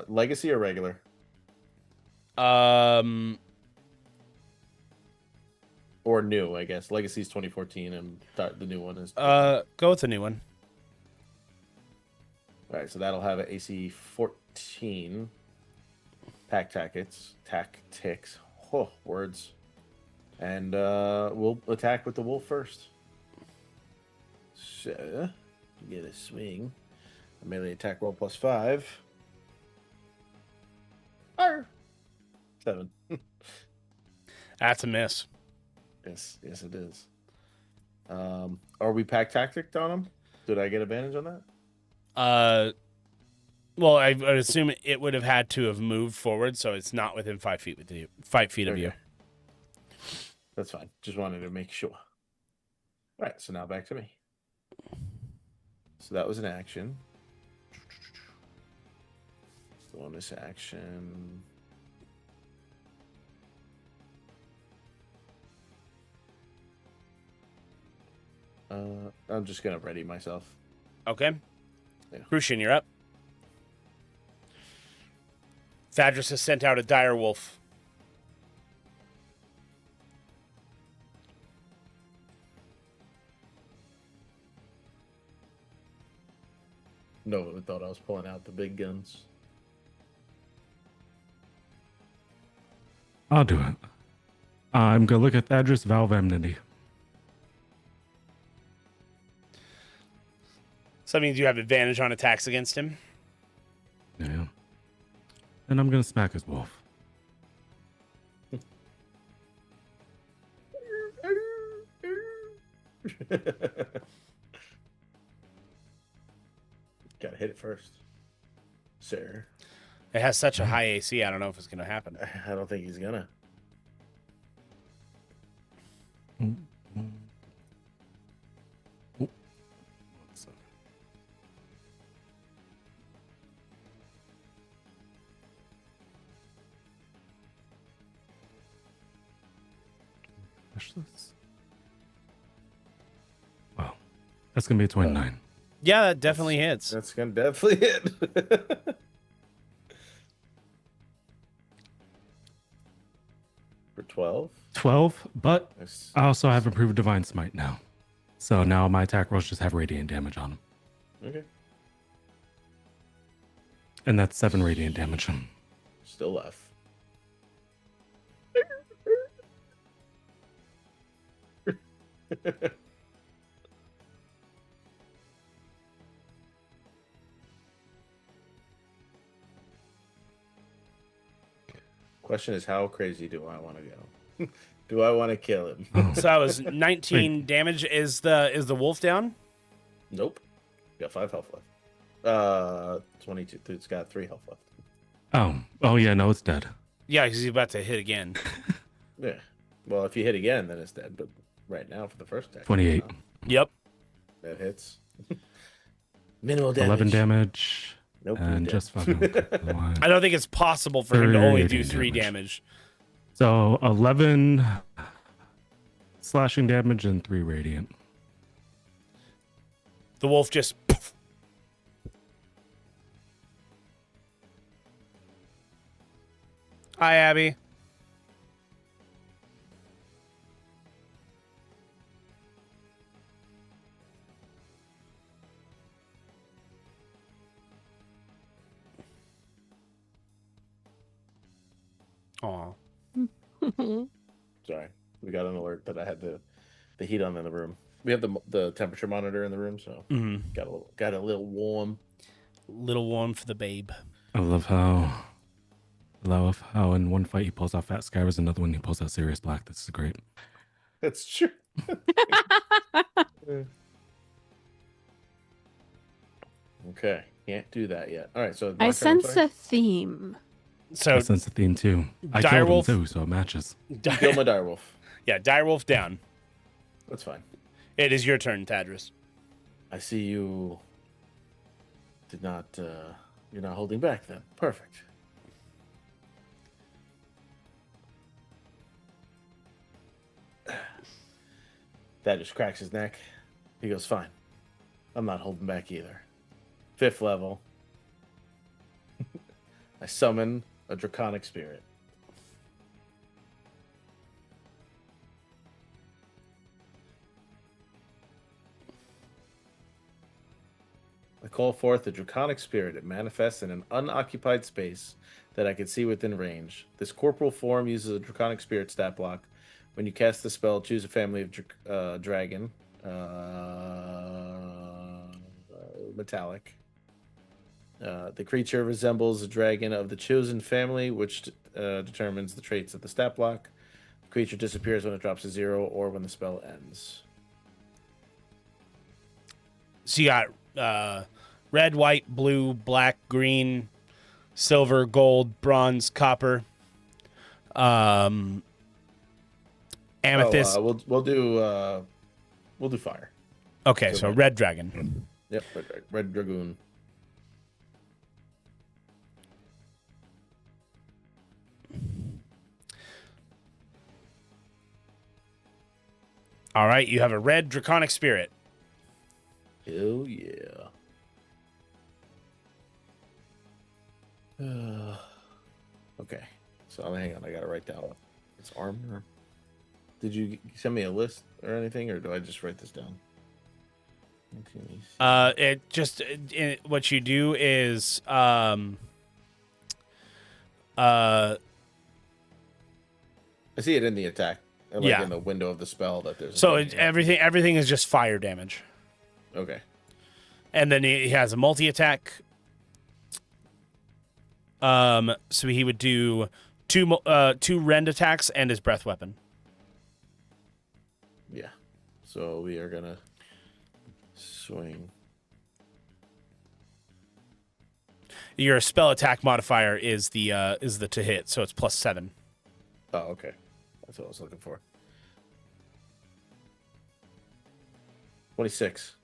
Speaker 3: Legacy or regular?
Speaker 1: Or
Speaker 3: new, I guess. Legacy's 2014, and the new one is.
Speaker 1: go with the new one.
Speaker 3: All right, so that'll have an AC 14. Pack tactics. Oh, words. And we'll attack with the wolf first. So, you get a swing. A melee attack roll +5. 7.
Speaker 1: That's a miss.
Speaker 3: Yes, it is. Are we pack tactic on him? Did I get advantage on that?
Speaker 1: Well, I would assume it would have had to have moved forward, so it's not within 5 feet with you. 5 feet of you.
Speaker 3: That's fine. Just wanted to make sure. All right, so now back to me. So that was an action. Bonus action. I'm just gonna ready myself.
Speaker 1: Okay.
Speaker 3: Yeah.
Speaker 1: Crucian, you're up. Thadris has sent out a dire wolf.
Speaker 3: No one thought I was pulling out the big guns.
Speaker 4: I'll do it. I'm gonna look at Thadris, Vow of Enmity.
Speaker 1: So that means you have advantage on attacks against him.
Speaker 4: Yeah. And I'm gonna smack his wolf.
Speaker 3: Gotta hit it first, sir.
Speaker 1: It has such a high AC, I don't know if it's going to happen.
Speaker 3: I don't think he's gonna.
Speaker 4: Wow. That's gonna be a 29.
Speaker 1: Yeah, that definitely hits.
Speaker 3: That's gonna definitely hit. For 12.
Speaker 4: 12, but
Speaker 3: Nice.
Speaker 4: I also have improved Divine Smite now. So now my attack rolls just have radiant damage on them.
Speaker 3: Okay.
Speaker 4: And that's 7 radiant damage.
Speaker 3: Still left. Question is, how crazy do I want to go? Do I want to kill him?
Speaker 1: So that was 19 damage. Is the wolf down?
Speaker 3: Nope. Got 5 health left. 22. It's got 3 health left.
Speaker 4: Oh yeah, no, it's dead.
Speaker 1: Yeah, because he's about to hit again.
Speaker 3: Yeah. Well, if you hit again, then it's dead. But right now, for the first attack,
Speaker 4: 28.
Speaker 1: Yep.
Speaker 3: that hits. Minimal damage.
Speaker 4: 11 damage.
Speaker 3: Nope.
Speaker 4: And
Speaker 3: you're
Speaker 4: just
Speaker 3: dead.
Speaker 4: fucking.
Speaker 1: I don't think it's possible for him to only do 3
Speaker 4: radiant
Speaker 1: damage.
Speaker 4: So 11, slashing damage and 3 radiant.
Speaker 1: The wolf just. Hi, Abby. Aw.
Speaker 3: Sorry, we got an alert that I had the heat on in the room. We have the temperature monitor in the room, so got a little warm.
Speaker 1: Little warm for the babe.
Speaker 4: I love how in one fight he pulls out Fat Skywars, another one he pulls out Sirius Black. This is great.
Speaker 3: That's true. Okay, can't do that yet. All right, so
Speaker 2: I sense a theme.
Speaker 1: So
Speaker 4: I sense the theme too. I killed him too, so it matches.
Speaker 3: Kill my direwolf.
Speaker 1: Yeah, direwolf down.
Speaker 3: That's fine.
Speaker 1: It is your turn, Thadris.
Speaker 3: I see you did not. You're not holding back then. Perfect. That just cracks his neck. He goes, fine. I'm not holding back either. 5th level. I summon a draconic spirit. I call forth the draconic spirit. It manifests in an unoccupied space that I can see within range. This corporal form uses a draconic spirit stat block. When you cast the spell, choose a family of dragon. Metallic. The creature resembles a dragon of the chosen family, which determines the traits of the stat block. The creature disappears when it drops to 0 or when the spell ends.
Speaker 1: So you got red, white, blue, black, green, silver, gold, bronze, copper, amethyst.
Speaker 3: We'll do fire.
Speaker 1: Okay, so red dragon.
Speaker 3: Yep, red dragoon.
Speaker 1: All right, you have a red draconic spirit.
Speaker 3: Hell yeah. Okay, so hang on, I gotta write down its armor. Did you send me a list or anything, or do I just write this down?
Speaker 1: What you do is
Speaker 3: I see it in the attack, and like in the window of the spell that there's.
Speaker 1: So everything is just fire damage.
Speaker 3: Okay.
Speaker 1: And then he has a multi-attack. So he would do two rend attacks and his breath weapon.
Speaker 3: Yeah. So we are gonna swing.
Speaker 1: Your spell attack modifier is the to hit, so it's +7.
Speaker 3: Oh, okay. That's what I was looking for. 26.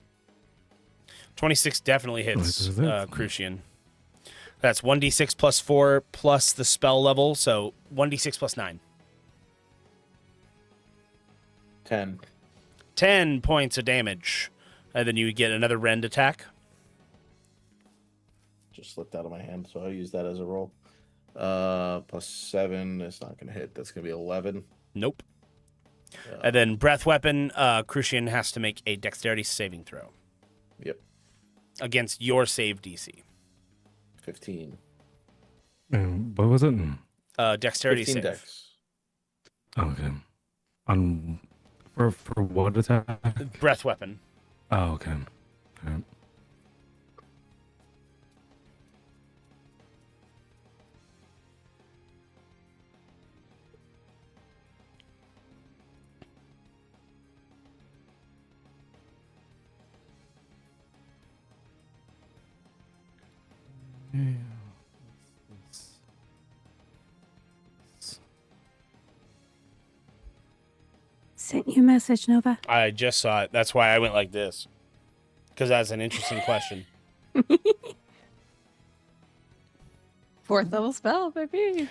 Speaker 1: 26 definitely hits Crucian. That's 1d6 +4 plus the spell level, so 1d6 +9.
Speaker 3: 10.
Speaker 1: 10 points of damage. And then you get another rend attack.
Speaker 3: Just slipped out of my hand, so I'll use that as a roll. +7. It's not going to hit. That's going to be 11.
Speaker 1: Nope. And then breath weapon, Crucian has to make a dexterity saving throw.
Speaker 3: Yep.
Speaker 1: Against your save DC.
Speaker 3: 15.
Speaker 4: What was it?
Speaker 1: Dexterity
Speaker 3: 15
Speaker 1: save.
Speaker 3: dex.
Speaker 4: Okay. For what attack?
Speaker 1: Breath weapon.
Speaker 4: Oh, okay. All right.
Speaker 2: Sent you a message, Nova.
Speaker 1: I just saw it. That's why I went like this. Because that's an interesting question.
Speaker 2: 4th level spell, baby.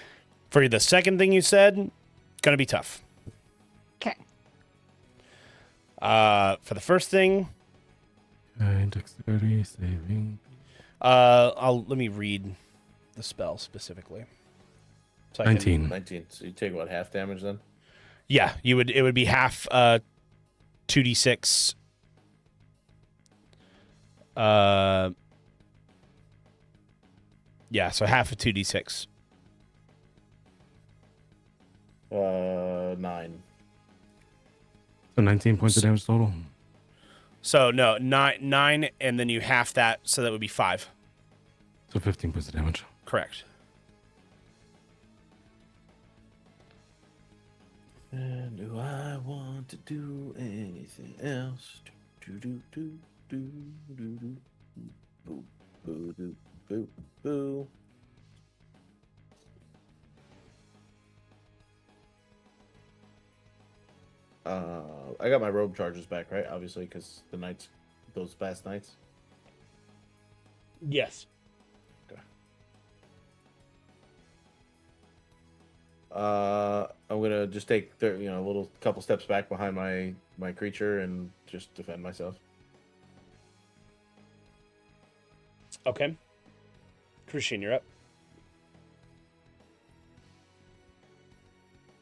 Speaker 1: For the second thing you said, gonna be tough.
Speaker 2: Okay.
Speaker 1: For the first thing,
Speaker 4: Dexterity saving.
Speaker 1: let me read the spell specifically. So
Speaker 4: 19.
Speaker 3: 19. So you take what, half damage then?
Speaker 1: Yeah, it would be half 2d6. Yeah, so half of 2d6.
Speaker 3: 9.
Speaker 4: So 19 points of damage total.
Speaker 1: So no, nine, and then you half that, so that would be 5.
Speaker 4: So 15 points of damage.
Speaker 1: Correct.
Speaker 3: And do I want to do anything else? Do do do do do do boo boo boo boo boo. I got my robe charges back, right? Obviously, because the nights, those past nights.
Speaker 1: Yes.
Speaker 3: Okay. I'm gonna just take a little couple steps back behind my creature and just defend myself.
Speaker 1: Okay. Crucian, you're up.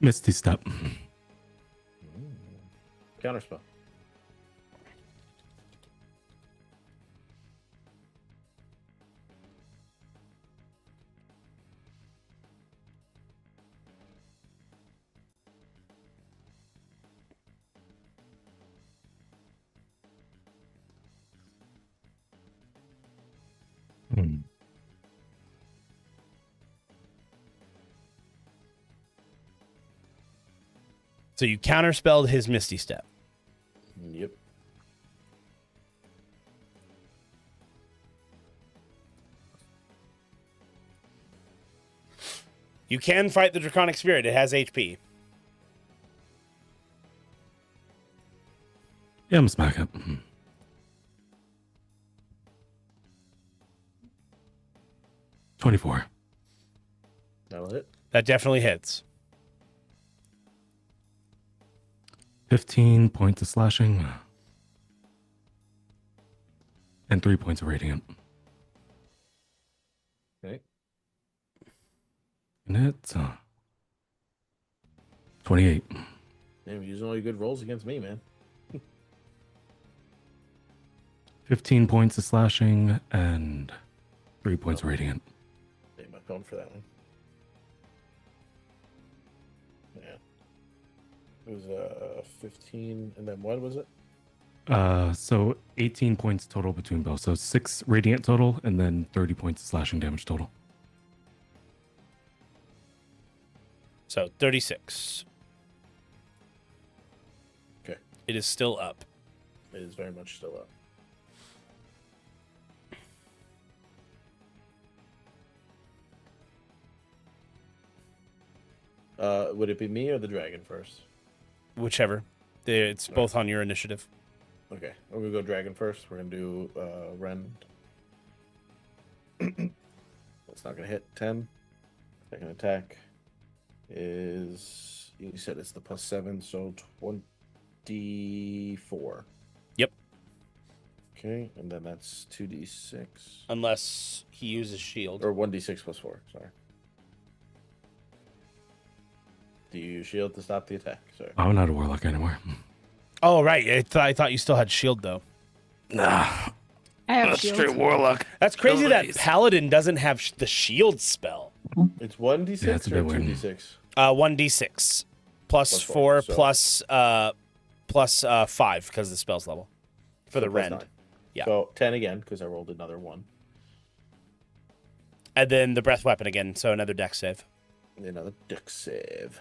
Speaker 4: Misty Step.
Speaker 3: Counterspell.
Speaker 1: So you counterspelled his Misty Step.
Speaker 3: Yep.
Speaker 1: You can fight the Draconic Spirit. It has HP.
Speaker 4: Yeah, I'm smack it. 24.
Speaker 3: That'll hit.
Speaker 1: That definitely hits.
Speaker 4: 15 points of slashing. And 3 points of radiant.
Speaker 3: Okay.
Speaker 4: And it's 28.
Speaker 3: Damn, you're using all your good rolls against me, man.
Speaker 4: 15 points of slashing and 3 points of radiant.
Speaker 3: Take my phone for that one. Yeah. It was 15, and then what was it?
Speaker 4: So 18 points total between both. So 6 radiant total and then 30 points of slashing damage total.
Speaker 1: So 36.
Speaker 3: Okay.
Speaker 1: It is still up.
Speaker 3: It is very much still up. Would it be me or the dragon first?
Speaker 1: Whichever. It's both on your initiative.
Speaker 3: Okay, I'm gonna go dragon first. We're gonna do rend. That's not gonna hit. 10. Second attack is, you said it's the +7, so 24.
Speaker 1: Yep.
Speaker 3: Okay, and then that's 2d6
Speaker 1: Unless he uses shield.
Speaker 3: or 1d6 +4. Sorry. Do you use shield to stop the attack? Sorry.
Speaker 4: I'm not a warlock anymore.
Speaker 1: Oh, right. I thought you still had shield, though.
Speaker 4: Nah.
Speaker 2: I have shield.
Speaker 4: warlock.
Speaker 1: That's crazy that
Speaker 4: Abilities.
Speaker 1: Paladin doesn't have the shield spell.
Speaker 3: It's 1d6
Speaker 4: Yeah, it's a
Speaker 3: or
Speaker 4: bit weird.
Speaker 3: 2d6.
Speaker 1: 1d6 plus
Speaker 3: Plus
Speaker 1: 4
Speaker 3: 4, so-
Speaker 1: plus 5 because the spell's level for the
Speaker 3: So plus
Speaker 1: rend.
Speaker 3: 9.
Speaker 1: Yeah.
Speaker 3: So 10 again because I rolled another 1.
Speaker 1: And then the breath weapon again, so another dex save.
Speaker 3: And another dex save.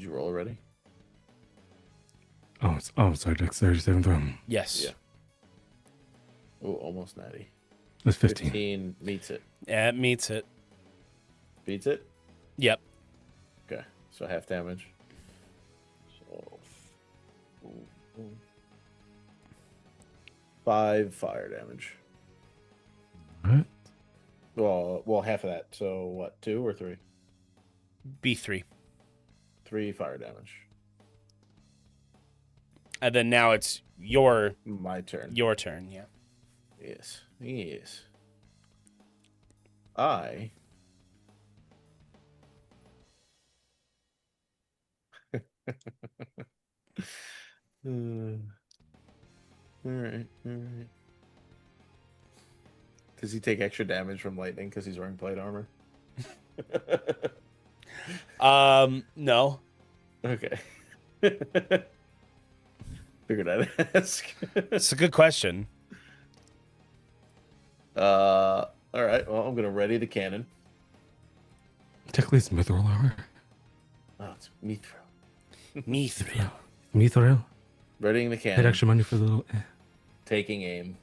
Speaker 3: Did you roll already?
Speaker 4: Sorry, dexterity saving throw.
Speaker 1: Yes.
Speaker 3: Yeah. Oh, almost natty.
Speaker 4: That's 15.
Speaker 3: 15 meets it.
Speaker 1: Yeah, it meets it.
Speaker 3: Beats it?
Speaker 1: Yep.
Speaker 3: Okay, so half damage. So 5 fire damage.
Speaker 4: Alright.
Speaker 3: Well, half of that. So what? 2 or 3?
Speaker 1: B3.
Speaker 3: 3 fire damage.
Speaker 1: And then now it's your
Speaker 3: My turn.
Speaker 1: turn, yeah.
Speaker 3: Yes. Yes. I. All right. Does he take extra damage from lightning because he's wearing plate armor?
Speaker 1: No.
Speaker 3: Okay. Figured I'd ask.
Speaker 1: It's a good question.
Speaker 3: All right. Well, I'm gonna ready the cannon.
Speaker 4: Technically, it's mithril armor.
Speaker 3: Oh, it's mithril.
Speaker 1: Mithril.
Speaker 4: Mithril.
Speaker 3: Readying the
Speaker 4: Paid
Speaker 3: cannon.
Speaker 4: extra money for the little.
Speaker 3: Taking aim.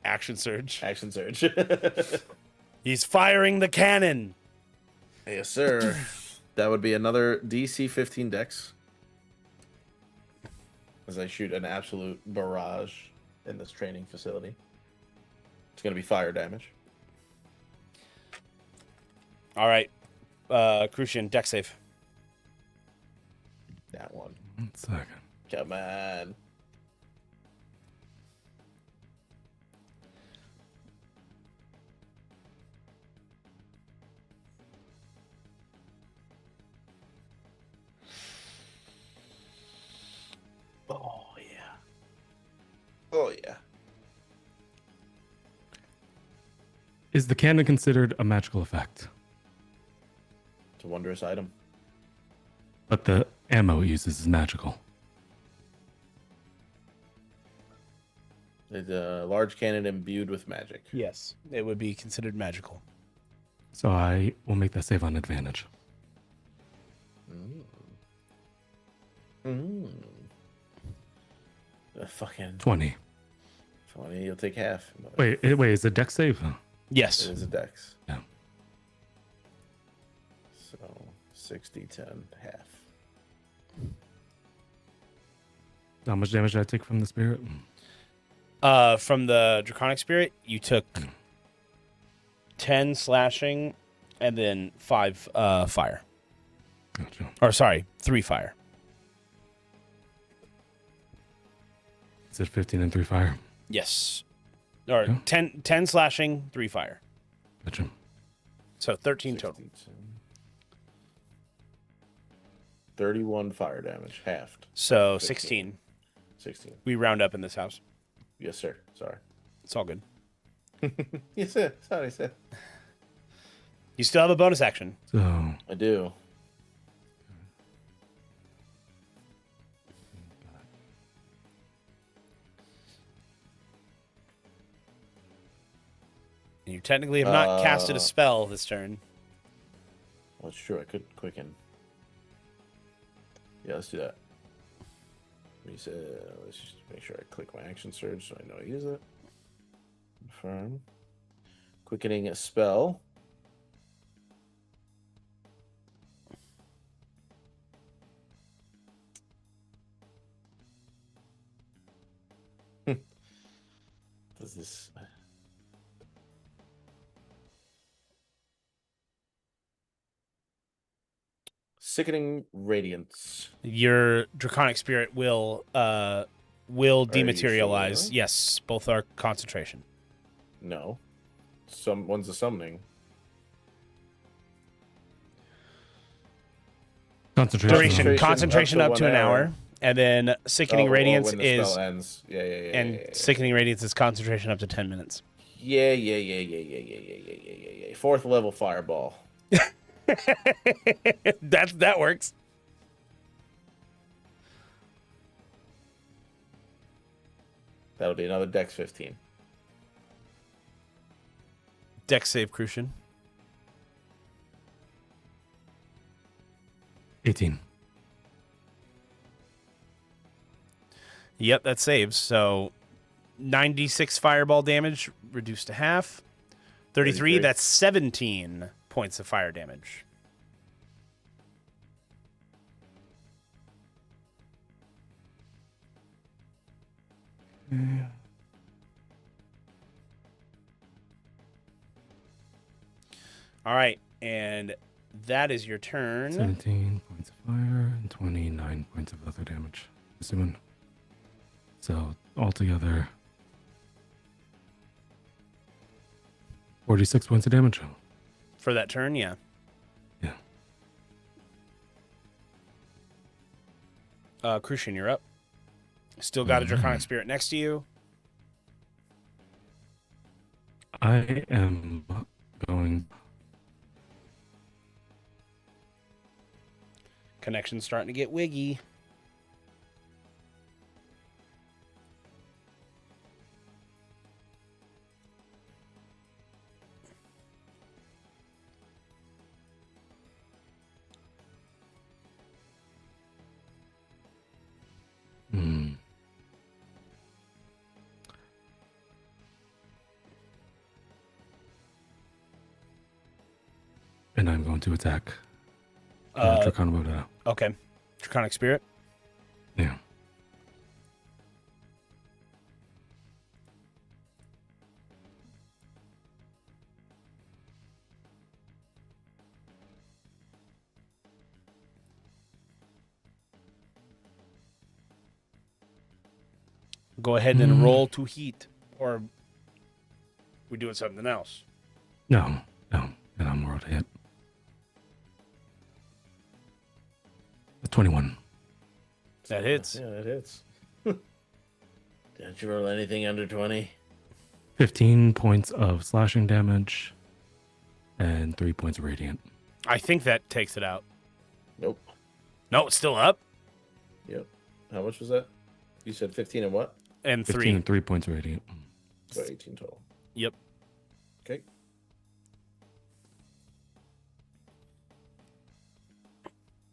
Speaker 1: Action surge.
Speaker 3: Action surge.
Speaker 1: He's firing the cannon.
Speaker 3: Yes, sir. That would be another DC 15 dex. As I shoot an absolute barrage in this training facility. It's going to be fire damage.
Speaker 1: All right. Crucian, deck save.
Speaker 3: That one.
Speaker 4: 1 second.
Speaker 3: Come on. Oh, yeah. Oh, yeah.
Speaker 4: Is the cannon considered a magical effect?
Speaker 3: It's a wondrous item.
Speaker 4: But the ammo it uses is magical.
Speaker 3: It's a large cannon imbued with magic.
Speaker 1: Yes. It would be considered magical.
Speaker 4: So I will make that save on advantage.
Speaker 3: Fucking
Speaker 4: 20.
Speaker 3: 20, you'll take half.
Speaker 4: Wait, is it dex save?
Speaker 1: Yes.
Speaker 3: It is a dex.
Speaker 4: Yeah.
Speaker 3: So 60, 10, half.
Speaker 4: How much damage did I take from the spirit?
Speaker 1: From the Draconic Spirit, you took 10 slashing and then 5 fire.
Speaker 4: Gotcha.
Speaker 1: Or sorry, 3 fire.
Speaker 4: Is it 15 and 3 fire?
Speaker 1: Yes. Or
Speaker 4: Yeah.
Speaker 1: 10 slashing, 3 fire.
Speaker 4: Gotcha.
Speaker 1: So 13 total.
Speaker 3: 60, 10. 31 fire damage, halved.
Speaker 1: So
Speaker 3: 16.
Speaker 1: 16.
Speaker 3: 16.
Speaker 1: We round up in this house.
Speaker 3: Yes, sir. Sorry.
Speaker 1: It's all good.
Speaker 3: Yes, sir. Sorry, sir.
Speaker 1: You still have a bonus action.
Speaker 4: So
Speaker 3: I do.
Speaker 1: You technically have not casted a spell this turn.
Speaker 3: Well, it's true. I could quicken. Yeah, let's do that. Let's just make sure I click my action surge so I know I use it. Confirm. Quickening a spell. Does this... Sickening Radiance.
Speaker 1: Your Draconic Spirit will dematerialize.
Speaker 3: sure?
Speaker 1: Yes, both are concentration.
Speaker 3: No. One's a summoning.
Speaker 4: concentration.
Speaker 1: Duration. Concentration up to an
Speaker 3: hour.
Speaker 1: hour. And then Sickening Radiance
Speaker 3: when the
Speaker 1: is...
Speaker 3: spell ends. Yeah.
Speaker 1: Sickening Radiance is concentration up to 10 minutes.
Speaker 3: Yeah. Fourth level fireball.
Speaker 1: That works.
Speaker 3: That'll be another Dex 15.
Speaker 1: Dex save, Crucian.
Speaker 4: 18.
Speaker 1: Yep, that saves. So 96 fireball damage reduced to half. 33, that's 17 points of fire damage. All right, and that is your turn.
Speaker 4: 17 points of fire and 29 points of other damage. Assuming. So altogether, 46 points of damage.
Speaker 1: For that turn, yeah.
Speaker 4: Yeah.
Speaker 1: Crucian, you're up. Still got a Draconic Spirit next to you.
Speaker 4: I am going.
Speaker 1: Connection's starting to get wiggy.
Speaker 4: And I'm going to attack Draconic.
Speaker 1: Okay. Draconic Spirit.
Speaker 4: Yeah.
Speaker 1: Go ahead and roll to heat. Or we doing something else.
Speaker 4: No. And I'm rolled hit. 21.
Speaker 1: That hits.
Speaker 3: Yeah, that hits. Didn't you roll anything under 20?
Speaker 4: 15 points of slashing damage and 3 points of radiant.
Speaker 1: I think that takes it out.
Speaker 3: Nope.
Speaker 1: No, it's still up.
Speaker 3: Yep. How much was that? You said 15 and what?
Speaker 1: And
Speaker 4: 15
Speaker 1: 3.
Speaker 4: and 3 points of radiant.
Speaker 3: So 18 total.
Speaker 1: Yep.
Speaker 3: Okay.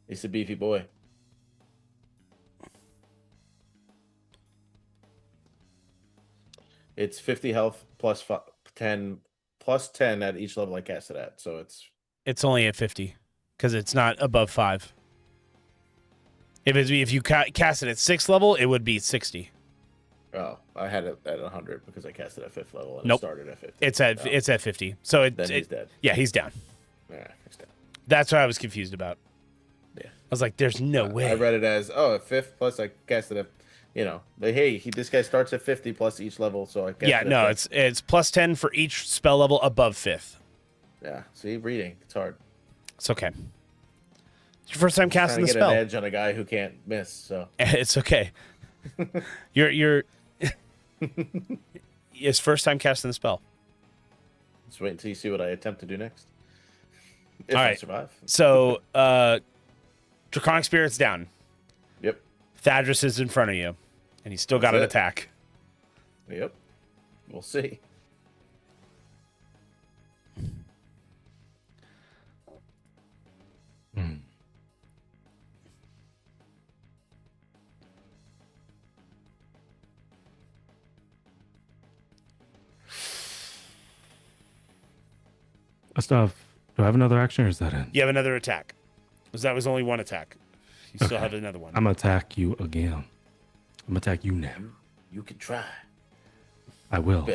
Speaker 3: He's a beefy boy. It's 50 health plus 10 at each level I cast it at. So
Speaker 1: It's only at 50 because it's not above 5. If you cast it at 6th level, it would be 60.
Speaker 3: Oh, I had it at 100 because I cast it at 5th level and
Speaker 1: Nope.
Speaker 3: it started at 50.
Speaker 1: It's at 50. So
Speaker 3: Then he's dead.
Speaker 1: Yeah, he's down.
Speaker 3: Yeah, he's dead.
Speaker 1: That's what I was confused about.
Speaker 3: Yeah.
Speaker 1: I was like, there's no way.
Speaker 3: I read it as, at 5th plus I cast it at, but hey, this guy starts at 50 plus each level, so I cast
Speaker 1: Yeah,
Speaker 3: it at
Speaker 1: no,
Speaker 3: 5th.
Speaker 1: it's plus 10 for each spell level above 5th.
Speaker 3: Yeah, see, reading, it's hard.
Speaker 1: It's okay. It's your first time casting the
Speaker 3: Trying to get
Speaker 1: spell.
Speaker 3: an edge on a guy who can't miss, so.
Speaker 1: It's okay. You're It's first time casting the spell.
Speaker 3: Just wait until you see what I attempt to do next. If
Speaker 1: All
Speaker 3: I
Speaker 1: right.
Speaker 3: survive.
Speaker 1: So, Draconic Spirit's down.
Speaker 3: Yep.
Speaker 1: Thadris is in front of you, and he's still got an
Speaker 3: That's it.
Speaker 1: attack.
Speaker 3: Yep. We'll see.
Speaker 4: Stuff. Do I have another action or is that it?
Speaker 1: You have another attack. Because that was only one attack. You still have another one.
Speaker 4: I'm going to attack you again. I'm going to attack you now.
Speaker 3: You can try.
Speaker 4: I will.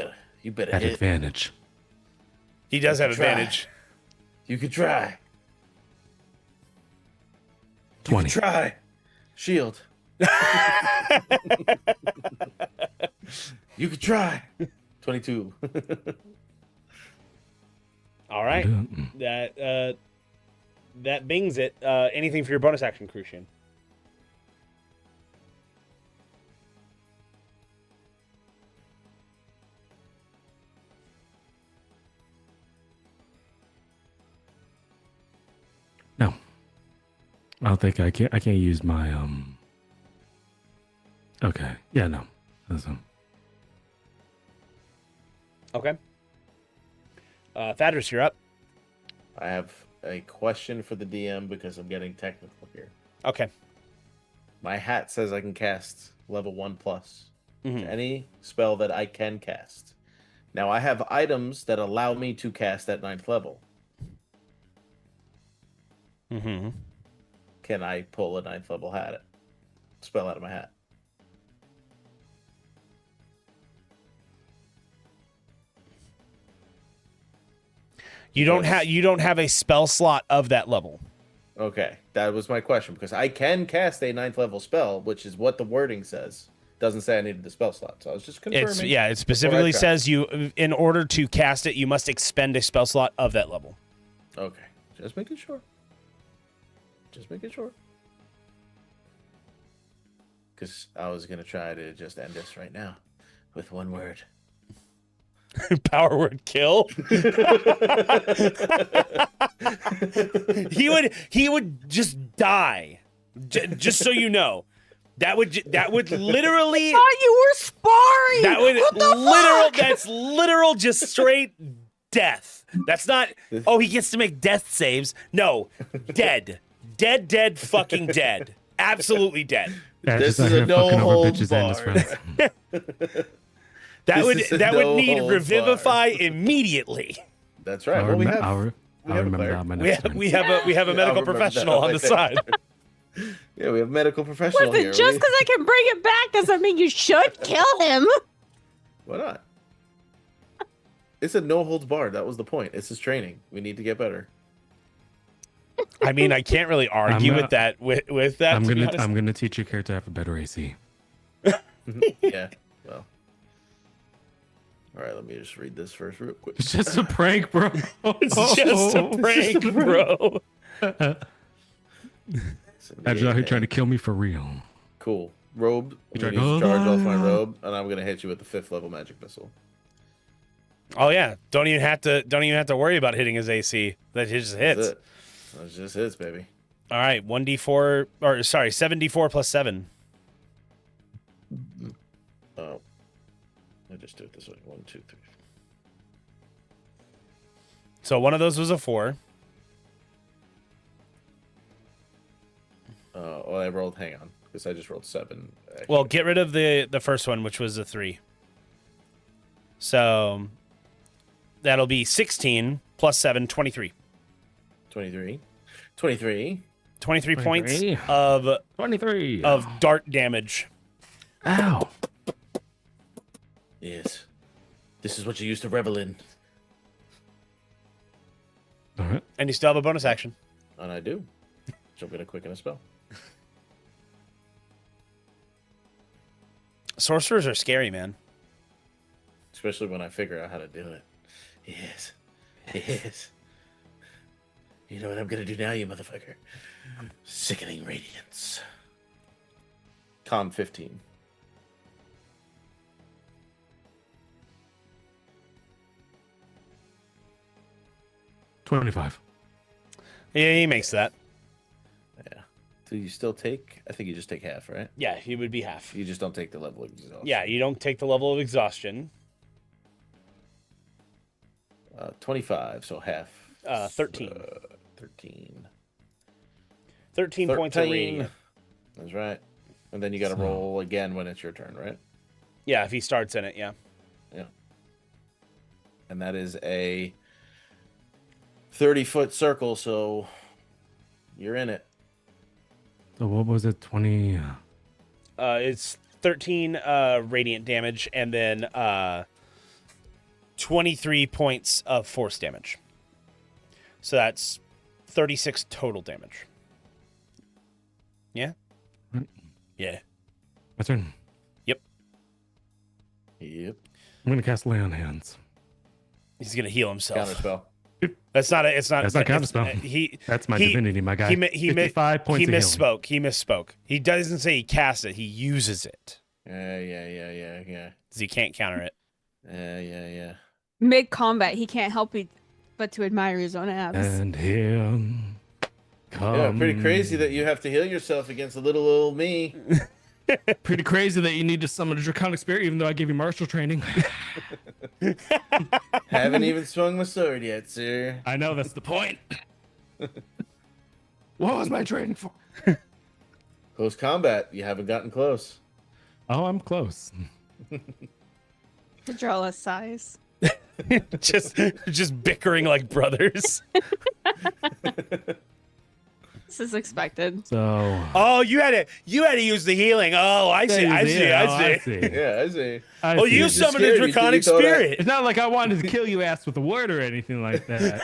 Speaker 3: You better
Speaker 4: At
Speaker 3: hit.
Speaker 4: advantage.
Speaker 1: He does have
Speaker 3: Try.
Speaker 1: advantage.
Speaker 3: You can try.
Speaker 4: 20.
Speaker 3: Try. Shield. You can try. 22.
Speaker 1: All right. That bings it. Anything for your bonus action, Crucian?
Speaker 4: No. I don't think I can't use my Okay. Yeah, no. That's,
Speaker 1: Okay. Thadris, you're up.
Speaker 3: I have a question for the DM because I'm getting technical here.
Speaker 1: Okay.
Speaker 3: My hat says I can cast level 1+.
Speaker 1: Mhm.
Speaker 3: Any spell that I can cast. Now I have items that allow me to cast at 9th level.
Speaker 1: Mm-hmm.
Speaker 3: Can I pull a 9th level spell out of my hat?
Speaker 1: You don't have a spell slot of that level.
Speaker 3: Okay, that was my question because I can cast a 9th level spell, which is what the wording says. Doesn't say I needed the spell slot, so I was just confirming.
Speaker 1: It specifically says you, in order to cast it, you must expend a spell slot of that level.
Speaker 3: Okay, just making sure. Because I was gonna try to just end this right now with one word.
Speaker 1: Power word kill. He would just die. Just so you know. That would literally.
Speaker 2: I thought you were sparring.
Speaker 1: That would
Speaker 2: what the fuck?
Speaker 1: That's literal, just straight death. That's not. Oh, he gets to make death saves. No, dead, fucking dead, absolutely dead.
Speaker 4: Yeah,
Speaker 3: This
Speaker 4: just out
Speaker 3: is
Speaker 4: here
Speaker 3: a
Speaker 4: fucking over
Speaker 3: no-holds
Speaker 4: bitches and his
Speaker 3: barred.
Speaker 4: friends.
Speaker 1: That
Speaker 3: This is
Speaker 1: would
Speaker 3: no
Speaker 1: need
Speaker 3: holds
Speaker 1: revivify immediately.
Speaker 3: That's right. Well, we have.
Speaker 4: I'll
Speaker 3: have a
Speaker 4: remember
Speaker 3: cleric.
Speaker 4: that my
Speaker 1: We
Speaker 4: next
Speaker 1: have,
Speaker 4: turn.
Speaker 1: we have a
Speaker 3: I'll
Speaker 1: medical
Speaker 3: remember
Speaker 1: professional
Speaker 3: that
Speaker 1: on the
Speaker 3: right
Speaker 1: side.
Speaker 3: Yeah, we have a medical professional
Speaker 2: Listen,
Speaker 3: here.
Speaker 2: just because I can bring it back doesn't mean you should kill him.
Speaker 3: Why not? It's a no holds barred. That was the point. It's his training. We need to get better.
Speaker 1: I mean, I can't really argue with that. With that,
Speaker 4: I'm
Speaker 1: to be
Speaker 4: gonna
Speaker 1: honest.
Speaker 4: I'm gonna teach your character to have a better AC.
Speaker 3: Yeah. Well. All right. Let me just read this first real quick.
Speaker 4: It's just a prank, bro.
Speaker 1: It's just a prank, bro.
Speaker 4: Imagine out here trying to kill me for real.
Speaker 3: Cool. Robe. I'm
Speaker 4: You're
Speaker 3: gonna
Speaker 4: like,
Speaker 3: use charge off my
Speaker 4: "Oh."
Speaker 3: robe, and I'm gonna hit you with the 5th level magic missile.
Speaker 1: Oh yeah, don't even have to worry about hitting his AC. That just hits.
Speaker 3: That's it. That just hits, baby.
Speaker 1: All right, 1d4 or sorry, 7d4 plus 7.
Speaker 3: Oh. I just do it this way. 1, 2, 3.
Speaker 1: So one of those was a 4.
Speaker 3: Well, I rolled. Hang on, because I just rolled 7. Actually.
Speaker 1: Well, get rid of the first one, which was a 3. So that'll be 16 plus 7, 23.
Speaker 3: 23. 23.
Speaker 1: 23 points
Speaker 4: 23.
Speaker 1: of
Speaker 4: 23
Speaker 1: of dart damage.
Speaker 4: Ow.
Speaker 3: Yes. This is what you used to revel in.
Speaker 4: All right.
Speaker 1: And you still have a bonus action.
Speaker 3: And I do. So I'm gonna quicken a spell.
Speaker 1: Sorcerers are scary, man.
Speaker 3: Especially when I figure out how to do it. Yes. Yes. You know what I'm gonna do now, you motherfucker? Sickening radiance. Con 15.
Speaker 4: $25.
Speaker 1: Yeah, he makes that.
Speaker 3: Yeah. Do you still take? I think you just take half, right?
Speaker 1: Yeah, he would be half.
Speaker 3: You just don't take the level of exhaustion.
Speaker 1: Yeah, you don't take the level of exhaustion.
Speaker 3: 25, so half.
Speaker 1: 13.
Speaker 3: 13.
Speaker 1: 13 points of
Speaker 3: 13.
Speaker 1: radiant.
Speaker 3: That's right. And then you got to
Speaker 4: So-
Speaker 3: roll again when it's your turn, right?
Speaker 1: Yeah, if he starts in it, yeah.
Speaker 3: Yeah. And that is a 30-foot circle, so you're in it.
Speaker 4: So what was it? 20.
Speaker 1: It's 13 radiant damage and then 23 points of force damage. So that's 36 total damage. Yeah?
Speaker 4: Mm.
Speaker 1: Yeah.
Speaker 4: My turn.
Speaker 3: Yep.
Speaker 4: I'm gonna cast Lay on Hands.
Speaker 1: He's going to heal himself.
Speaker 3: Counterspell.
Speaker 1: That's not it's not
Speaker 4: That's not counterspell.
Speaker 1: He
Speaker 4: That's my
Speaker 1: he-
Speaker 4: divinity, my guy.
Speaker 1: he
Speaker 4: 55 points
Speaker 1: he
Speaker 4: of healing.
Speaker 1: misspoke. He misspoke. He doesn't say he casts it. He uses it.
Speaker 3: Yeah.
Speaker 1: 'Cause he can't counter it.
Speaker 3: Yeah.
Speaker 2: Mid combat, he can't help but to admire his own abs.
Speaker 4: And here
Speaker 3: Yeah, pretty crazy that you have to heal yourself against a little old me.
Speaker 4: Pretty crazy that you need to summon a draconic spirit, even though I gave you martial training.
Speaker 3: Haven't even swung my sword yet, sir.
Speaker 4: I know that's the point. What was my training for?
Speaker 3: Close combat. You haven't gotten close.
Speaker 4: Oh, I'm close.
Speaker 2: Kadrala sighs.
Speaker 1: just bickering like brothers.
Speaker 2: This is expected.
Speaker 4: So.
Speaker 1: Oh, you had to use the healing. Oh, I see. I see.
Speaker 3: Yeah, I see.
Speaker 1: Oh, you
Speaker 3: Just
Speaker 1: summoned a
Speaker 3: scared. You
Speaker 1: draconic
Speaker 3: thought
Speaker 1: spirit.
Speaker 4: It's not like I wanted to kill you ass with a word or anything like that.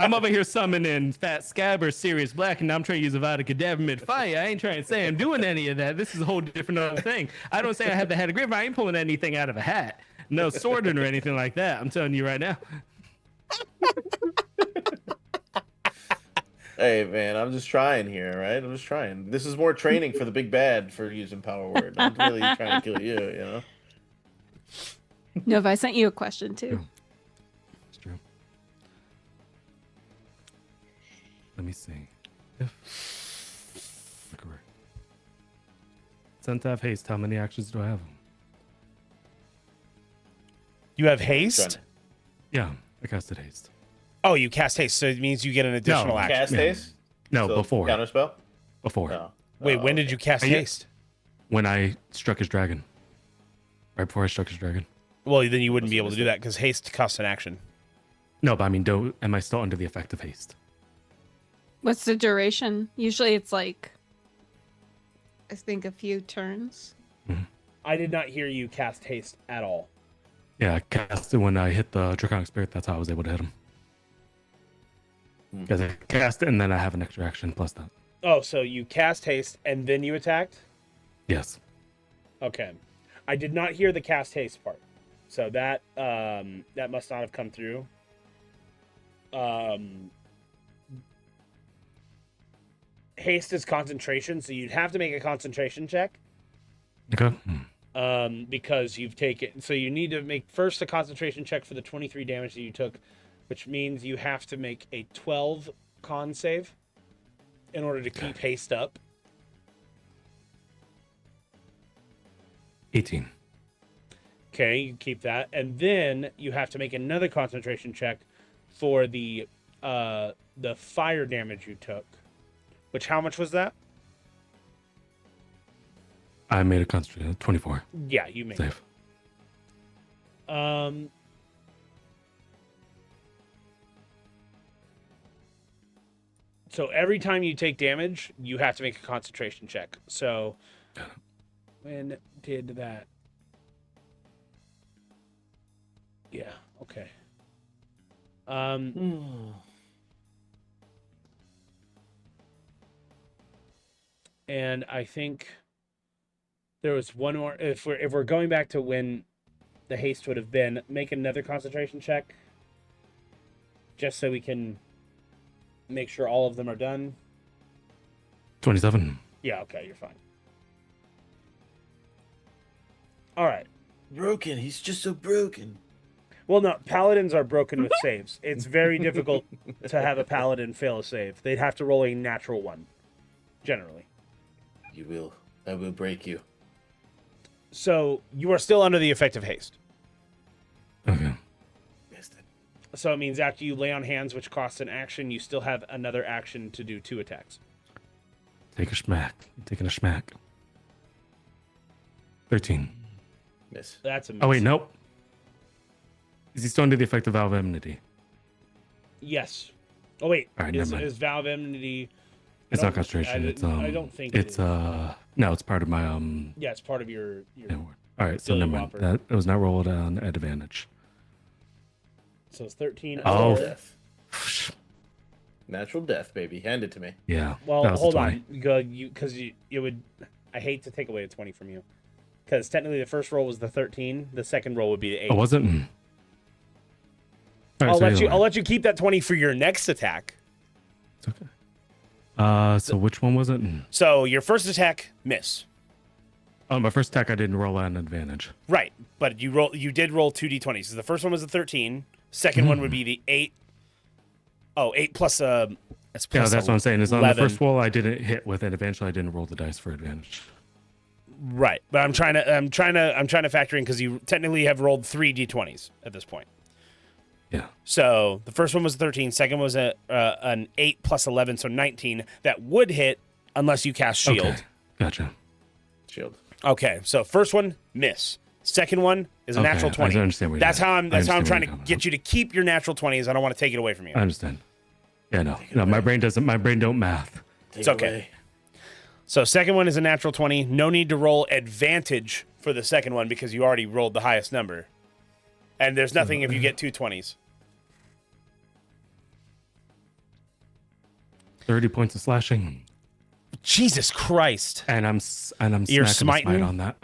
Speaker 4: I'm over here summoning Fat Scab or Sirius Black, and I'm trying to use Avada Kedavra mid-fight. I ain't trying to say I'm doing any of that. This is a whole different other thing. I don't say I have the head of grip. I ain't pulling anything out of a hat. No swording or anything like that. I'm telling you right now.
Speaker 3: Hey man, I'm just trying here, right? I'm just trying. This is more training for the big bad for using power word. I'm really trying to kill you, you know?
Speaker 2: Nova, I sent you a question too.
Speaker 4: It's true. Let me see. Since I have haste, how many actions do I have?
Speaker 1: You have haste?
Speaker 4: Yeah, I casted haste.
Speaker 1: Oh, you cast haste, so it means you get an additional action.
Speaker 3: Cast
Speaker 4: Yeah.
Speaker 3: haste?
Speaker 4: No,
Speaker 3: So,
Speaker 4: before.
Speaker 3: Counterspell?
Speaker 4: Before.
Speaker 3: No.
Speaker 1: Wait,
Speaker 3: Oh,
Speaker 1: when did
Speaker 3: okay.
Speaker 1: you cast
Speaker 4: Are you-
Speaker 1: haste?
Speaker 4: When I struck his dragon. Right before I struck his dragon.
Speaker 1: Well, then you wouldn't be
Speaker 3: Must have
Speaker 1: able to do that because haste costs an action.
Speaker 4: No, but I mean, am I still under the effect of haste?
Speaker 2: What's the duration? Usually it's like, I think a few turns.
Speaker 1: I did not hear you cast haste at all.
Speaker 4: Yeah, I cast it when I hit the Draconic Spirit. That's how I was able to hit him. Because I cast it and then I have an extra action plus that.
Speaker 1: Oh, so you cast haste and then you attacked?
Speaker 4: Yes.
Speaker 1: Okay. I did not hear the cast haste part. So that that must not have come through. Haste is concentration, so you'd have to make a concentration check.
Speaker 4: Okay.
Speaker 1: Because you've taken, so you need to make first a concentration check for the 23 damage that you took, which means you have to make a 12 con save in order to keep haste up.
Speaker 4: 18.
Speaker 1: Okay, you keep that, and then you have to make another concentration check for the fire damage you took. Which, how much was that?
Speaker 4: I made a concentration 24.
Speaker 1: Yeah, you made
Speaker 4: Save.
Speaker 1: it. So every time you take damage, you have to make a concentration check. So when did that? Yeah, okay. And I think there was one more. If we're going back to when the haste would have been, make another concentration check, just so we can make sure all of them are done.
Speaker 4: 27.
Speaker 1: Yeah, okay, you're fine. All right.
Speaker 3: Broken. He's just so broken.
Speaker 1: Well, no, paladins are broken with saves. It's very difficult to have a paladin fail a save. They'd have to roll a natural one, generally.
Speaker 3: You will. I will break you.
Speaker 1: So you are still under the effect of haste.
Speaker 4: Okay.
Speaker 3: Missed it.
Speaker 1: So it means after you lay on hands, which costs an action, you still have another action to do 2 attacks.
Speaker 4: Take a schmack. You're taking a schmack. 13.
Speaker 3: Miss.
Speaker 1: That's a miss.
Speaker 4: Oh, wait, nope. Is he still under the effect of Vow of Enmity?
Speaker 1: Yes. Oh wait.
Speaker 4: All right,
Speaker 1: is
Speaker 4: never mind.
Speaker 1: Vow of Enmity?
Speaker 4: It's
Speaker 1: I
Speaker 4: not
Speaker 1: don't-
Speaker 4: concentration. It's
Speaker 1: I don't think it
Speaker 4: it's
Speaker 1: is.
Speaker 4: no, it's part of my
Speaker 1: Yeah, it's part of your
Speaker 4: yeah, word. All right, so
Speaker 1: Billy
Speaker 4: never mind.
Speaker 1: Whopper.
Speaker 4: That it was not rolled on at advantage.
Speaker 1: So it's 13.
Speaker 4: Oh.
Speaker 3: Natural death. Natural death, baby. Hand it to me.
Speaker 4: Yeah.
Speaker 1: Well,
Speaker 4: that was a
Speaker 1: hold
Speaker 4: 20.
Speaker 1: on. Go you because you would. I hate to take away a 20 from you, because technically the first roll was the 13. The second roll would be the 8.
Speaker 4: Oh, was it? All right,
Speaker 1: I'll
Speaker 4: so
Speaker 1: let
Speaker 4: either
Speaker 1: you.
Speaker 4: way.
Speaker 1: I'll let you keep that 20 for your next attack.
Speaker 4: It's okay. So which one was it?
Speaker 1: So your first attack, miss.
Speaker 4: Oh, my first attack I didn't roll at an advantage.
Speaker 1: Right, but you did roll 2d20s. So the first one was the 13. Second one would be the 8. Oh, 8 plus that's
Speaker 4: Yeah,
Speaker 1: plus
Speaker 4: that's what I'm saying. Is on the
Speaker 1: 11.
Speaker 4: first roll I didn't hit with it. Eventually I didn't roll the dice for advantage.
Speaker 1: Right, but I'm trying to factor in because you technically have rolled 3 d20s at this point.
Speaker 4: Yeah.
Speaker 1: So the first one was 13. Second was an 8 plus 11, so 19. That would hit unless you cast shield.
Speaker 4: Okay. Gotcha.
Speaker 3: Shield.
Speaker 1: Okay, so first one, miss. Second one is a natural 20.
Speaker 4: I understand what
Speaker 1: That's
Speaker 4: you're
Speaker 1: how
Speaker 4: doing.
Speaker 1: I'm
Speaker 4: I
Speaker 1: trying to
Speaker 4: understand
Speaker 1: get you to keep your natural 20s. I don't want to take it away from you.
Speaker 4: I understand. Yeah, no, my brain don't math.
Speaker 1: It's okay. So second one is a natural 20. No need to roll advantage for the second one because you already rolled the highest number. And there's nothing if you get 2 20s.
Speaker 4: 30 points of slashing.
Speaker 1: Jesus Christ.
Speaker 4: And I'm
Speaker 1: You're
Speaker 4: smacking
Speaker 1: smiting?
Speaker 4: the smite on that.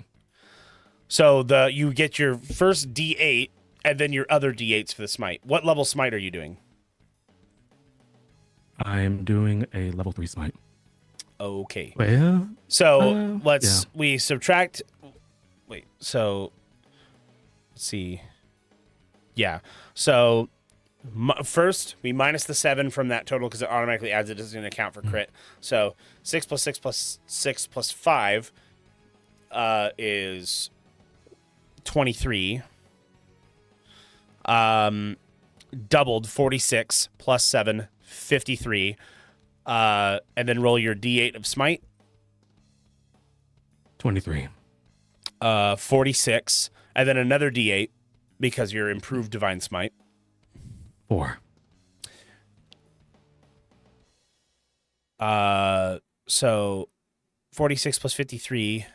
Speaker 1: So you get your first D8 and then your other D8s for the smite. What level smite are you doing?
Speaker 4: I am doing a level 3 smite.
Speaker 1: Okay.
Speaker 4: Well,
Speaker 1: So we subtract. Wait, so let's see. Yeah. So first, we minus the 7 from that total because it automatically adds it. It doesn't account for crit. So 6 plus 6 plus 6 plus 5 is 23. Doubled 46 plus 7, 53. And then roll your D8 of smite.
Speaker 4: 23.
Speaker 1: 46. And then another D8 because you're improved divine smite.
Speaker 4: 4.
Speaker 1: So 46 plus 53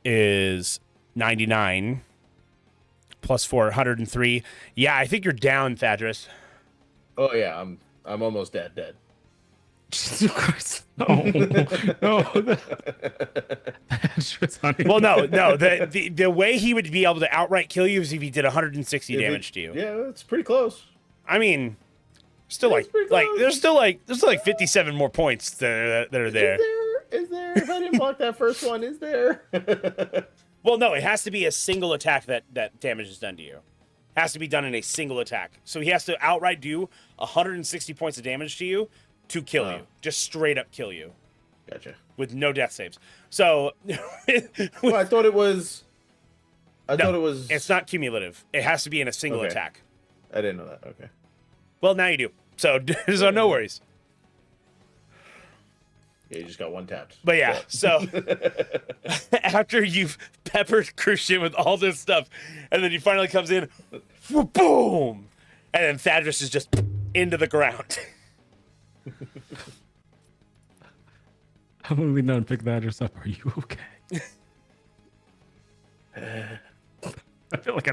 Speaker 1: is 99 plus 4, 103. Yeah, I think you're down, Thadris.
Speaker 3: Oh yeah, I'm almost dead.
Speaker 4: Jesus Christ. No. That's just funny.
Speaker 1: Well, no. The way he would be able to outright kill you is if he did 160 damage to you.
Speaker 3: Yeah, it's pretty close.
Speaker 1: I mean, still there's still 57 more points that are there.
Speaker 3: Is there? If I didn't block that first one, is there?
Speaker 1: Well, no, it has to be a single attack that damage is done to you. Has to be done in a single attack. So he has to outright do 160 points of damage to you to kill you. Just straight up kill you.
Speaker 3: Gotcha.
Speaker 1: With no death saves. So
Speaker 3: Well, I thought it was
Speaker 1: it's not cumulative. It has to be in a single
Speaker 3: Okay.
Speaker 1: attack.
Speaker 3: I didn't know that. Okay.
Speaker 1: Well, now you do. So no worries.
Speaker 3: Yeah, you just got one tapped.
Speaker 1: But yeah, so after you've peppered Crucian with all this stuff, and then he finally comes in, boom, and then Thadris is just into the ground.
Speaker 4: I'm gonna lean down and pick Thadris up. Are you okay? I feel like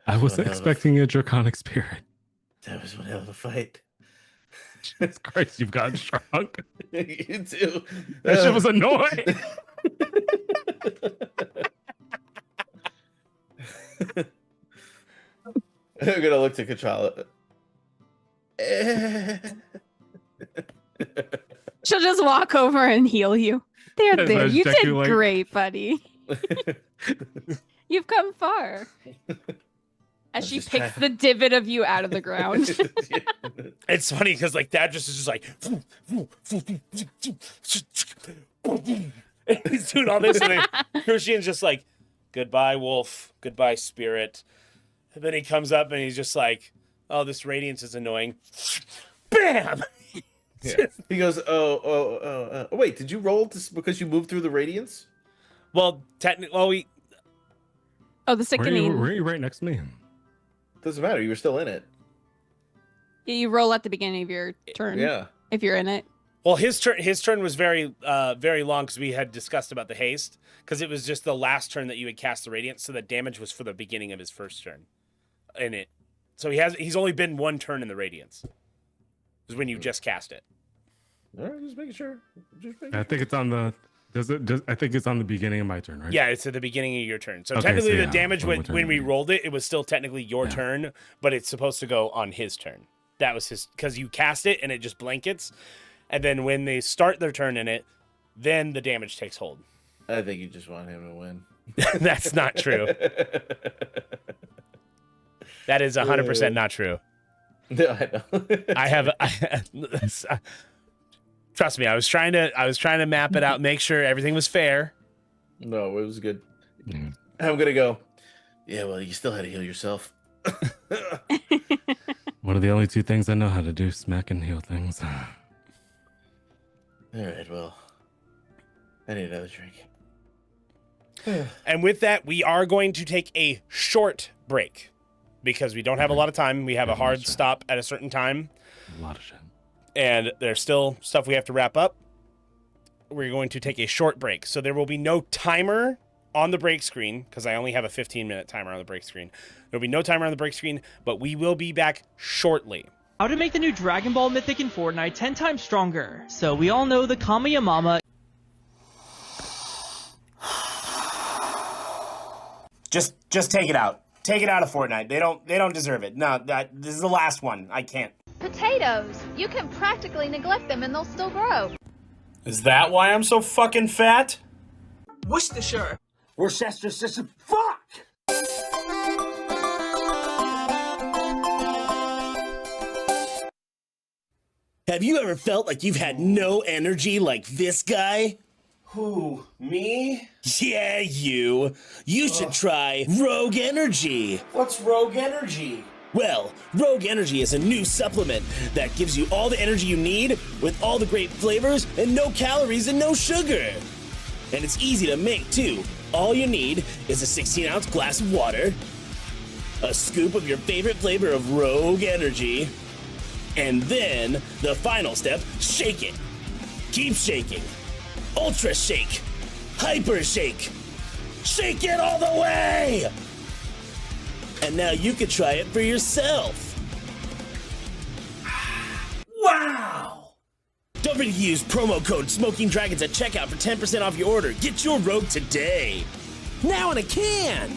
Speaker 4: I wasn't expecting a draconic spirit.
Speaker 3: That was one hell of a fight.
Speaker 4: Jesus Christ, you've gotten strong.
Speaker 3: You too.
Speaker 4: That shit was annoying.
Speaker 3: I'm gonna look to Kadrala.
Speaker 2: She'll just walk over and heal you. There.
Speaker 4: That's
Speaker 2: You
Speaker 4: exactly
Speaker 2: did
Speaker 4: like-
Speaker 2: great, buddy. You've come far. As she
Speaker 3: just
Speaker 2: picks
Speaker 3: trying-
Speaker 2: the divot of you out of the ground.
Speaker 1: It's funny because like Thadris is just like he's doing all this, and then Crucian's just like, "Goodbye, wolf. Goodbye, spirit." And then he comes up and he's just like, "Oh, this radiance is annoying." Bam!
Speaker 3: Yeah. He goes, oh, wait, did you roll this because you moved through the radiance?
Speaker 1: Well, technically,
Speaker 2: Oh, the
Speaker 4: Were
Speaker 2: sickening.
Speaker 4: you right next to me?
Speaker 3: Doesn't matter. You were still in it.
Speaker 2: You roll at the beginning of your turn.
Speaker 3: Yeah.
Speaker 2: If you're in it.
Speaker 1: well, his turn was very long because we had discussed about the haste because it was just the last turn that you had cast the radiance, so the damage was for the beginning of his first turn in it. So he's only been one turn in the radiance. Is when you just cast it.
Speaker 3: All right, just making sure.
Speaker 4: I think it's on the. I think it's on the beginning of my turn, right?
Speaker 1: Yeah, it's at the beginning of your turn. So
Speaker 4: Okay,
Speaker 1: technically,
Speaker 4: so
Speaker 1: the
Speaker 4: yeah,
Speaker 1: damage
Speaker 4: one more turn
Speaker 1: when we
Speaker 4: maybe.
Speaker 1: rolled it, it was still technically your
Speaker 4: Yeah.
Speaker 1: turn, but it's supposed to go on his turn. That was his because you cast it and it just blankets, and then when they start their turn in it, then the damage takes hold.
Speaker 3: I think you just want him to win.
Speaker 1: That's not true. That is 100% not true.
Speaker 3: No, I know.
Speaker 1: Trust me, I was trying to map it out, make sure everything was fair.
Speaker 3: No, it was good.
Speaker 4: Yeah.
Speaker 3: I'm gonna go. Yeah, well, you still had to heal yourself.
Speaker 4: One of the only two things I know how to do: smack and heal things.
Speaker 3: All right, well, I need another drink.
Speaker 1: And with that, we are going to take a short break because we don't have a lot of time. We have a hard stop at a certain time.
Speaker 4: A lot of shit.
Speaker 1: And there's still stuff we have to wrap up. We're going to take a short break. So there will be no timer on the break screen because I only have a 15-minute timer on the break screen. There'll be no timer on the break screen, but we will be back shortly.
Speaker 6: How to make the new Dragon Ball Mythic in Fortnite 10 times stronger. So we all know the Kamiyamama.
Speaker 5: Just take it out. Take it out of Fortnite. They don't deserve it. No, this is the last one. I can't.
Speaker 7: Potatoes. You can practically neglect them and they'll still grow.
Speaker 1: Is that why I'm so fucking fat?
Speaker 8: Worcestershire.
Speaker 5: Worcestershire. Fuck! Have you ever felt like you've had no energy like this guy?
Speaker 1: Who? Me?
Speaker 5: Yeah, you. You should try Rogue Energy.
Speaker 1: What's Rogue Energy?
Speaker 5: Well, Rogue Energy is a new supplement that gives you all the energy you need with all the great flavors and no calories and no sugar. And it's easy to make, too. All you need is a 16-ounce glass of water, a scoop of your favorite flavor of Rogue Energy, and then the final step, shake it. Keep shaking. Ultra shake. Hyper shake. Shake it all the way! And now you can try it for yourself. Wow! Don't forget to use promo code Smoking Dragons at checkout for 10% off your order. Get your Rogue today. Now in a can!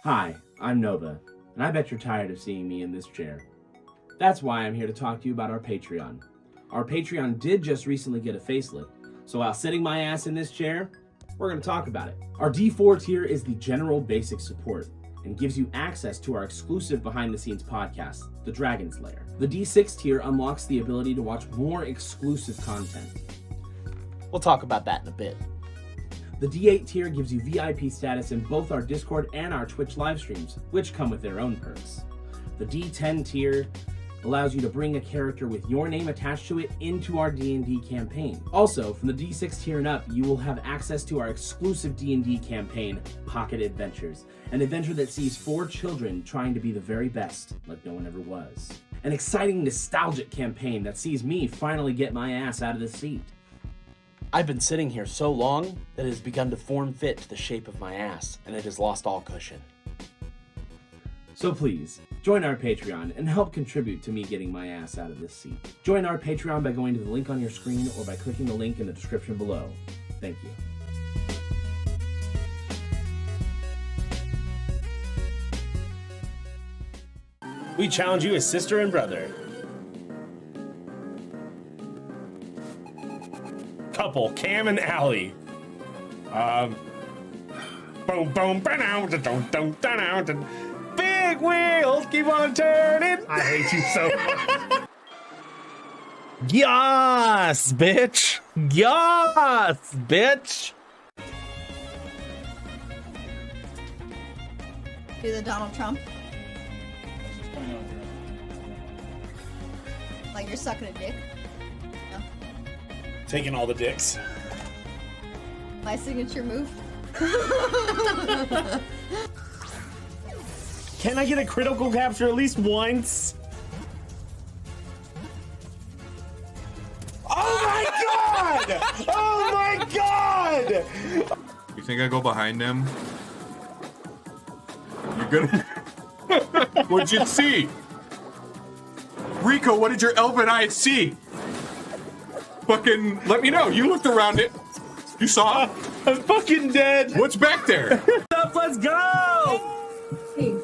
Speaker 9: Hi, I'm Nova, and I bet you're tired of seeing me in this chair. That's why I'm here to talk to you about our Patreon. Our Patreon did just recently get a facelift, so while sitting my ass in this chair, we're going to talk about it. Our D4 tier is the general basic support and gives you access to our exclusive behind-the-scenes podcast, The Dragon's Lair. The D6 tier unlocks the ability to watch more exclusive content.
Speaker 10: We'll talk about that in a bit.
Speaker 9: The D8 tier gives you VIP status in both our Discord and our Twitch live streams, which come with their own perks. The D10 tier allows you to bring a character with your name attached to it into our D&D campaign. Also, from the D6 tier and up, you will have access to our exclusive D&D campaign, Pocket Adventures, an adventure that sees 4 children trying to be the very best, like no one ever was. An exciting, nostalgic campaign that sees me finally get my ass out of the seat.
Speaker 10: I've been sitting here so long that it has begun to form fit to the shape of my ass, and it has lost all cushion.
Speaker 9: So please, join our Patreon and help contribute to me getting my ass out of this seat. Join our Patreon by going to the link on your screen or by clicking the link in the description below. Thank you.
Speaker 1: We challenge you as sister and brother. Couple, Cam and Allie. Boom, boom, big wheels keep on turning. I hate you so much.
Speaker 3: Yas, bitch. Yas, bitch.
Speaker 11: Do the Donald Trump. Like you're sucking a dick. No.
Speaker 1: Taking all the dicks.
Speaker 11: My signature move.
Speaker 1: Can I get a critical capture at least once? Oh my god! Oh my god!
Speaker 12: You think I go behind them? You're gonna... What'd you see? Rico, what did your elven eyes see? Fucking let me know. You looked around it. You saw?
Speaker 1: I'm fucking dead.
Speaker 12: What's back there?
Speaker 1: Let's go!
Speaker 11: Hey.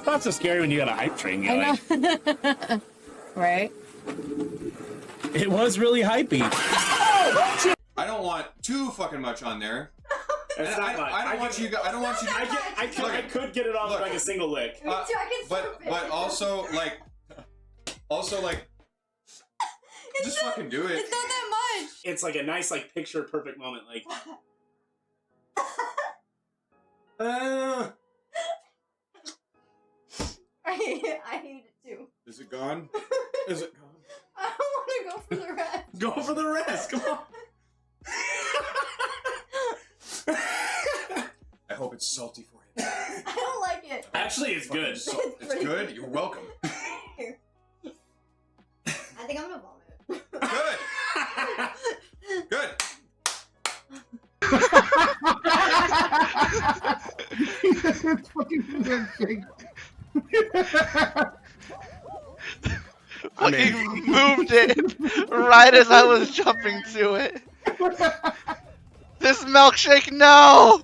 Speaker 1: Not so scary when you got a hype train going.
Speaker 11: I know. Right?
Speaker 1: It was really hypey.
Speaker 12: I don't want too fucking much on there.
Speaker 5: It's not much.
Speaker 13: I don't want you. I don't want you.
Speaker 5: I could get it off with like a single lick.
Speaker 13: But also like, just fucking do it.
Speaker 11: It's not that much.
Speaker 5: It's like a nice like picture perfect moment. Like.
Speaker 11: I hate it too.
Speaker 13: Is it gone? Is it gone?
Speaker 11: I don't want to go for the rest.
Speaker 5: Go for the rest. Come on.
Speaker 13: I hope it's salty for you.
Speaker 11: I don't like it.
Speaker 5: Actually, it's good.
Speaker 13: It's good. You're welcome.
Speaker 11: I think I'm gonna vomit.
Speaker 13: Good. Good.
Speaker 14: It's fucking milkshake.
Speaker 15: Fucking moved it right as I was jumping to it. This milkshake, no!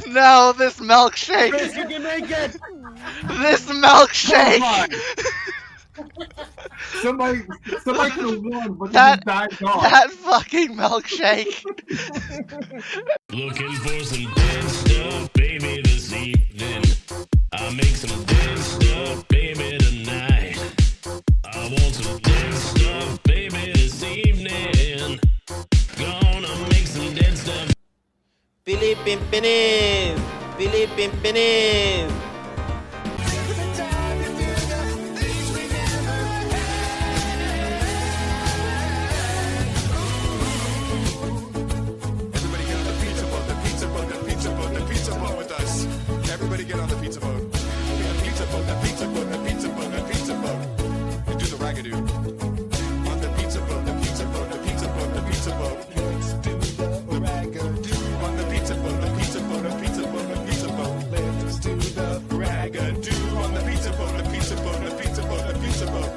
Speaker 15: No, this milkshake!
Speaker 14: Chris, you can make it!
Speaker 15: This milkshake!
Speaker 14: Somebody could have won, but
Speaker 15: That-
Speaker 14: they just died off.
Speaker 15: That fucking milkshake!
Speaker 16: Looking for some dead stuff, baby, this evening. I'll make some dead stuff, baby, tonight. I want some dead stuff, baby, this evening. Gonna make some dead stuff.
Speaker 17: Billy Pimpinin! Billy Pimpinin!
Speaker 13: Everybody get on the pizza boat. Pizza boat, the pizza boat, the pizza boat, the pizza boat. And do the ragadoo. On the pizza boat, the pizza boat, the pizza boat, the pizza boat. Let's do the ragadoo. On the pizza boat, the pizza boat, the pizza boat, the pizza boat. Let's do the ragadoo. On the pizza boat, the pizza boat, the pizza boat, the pizza boat.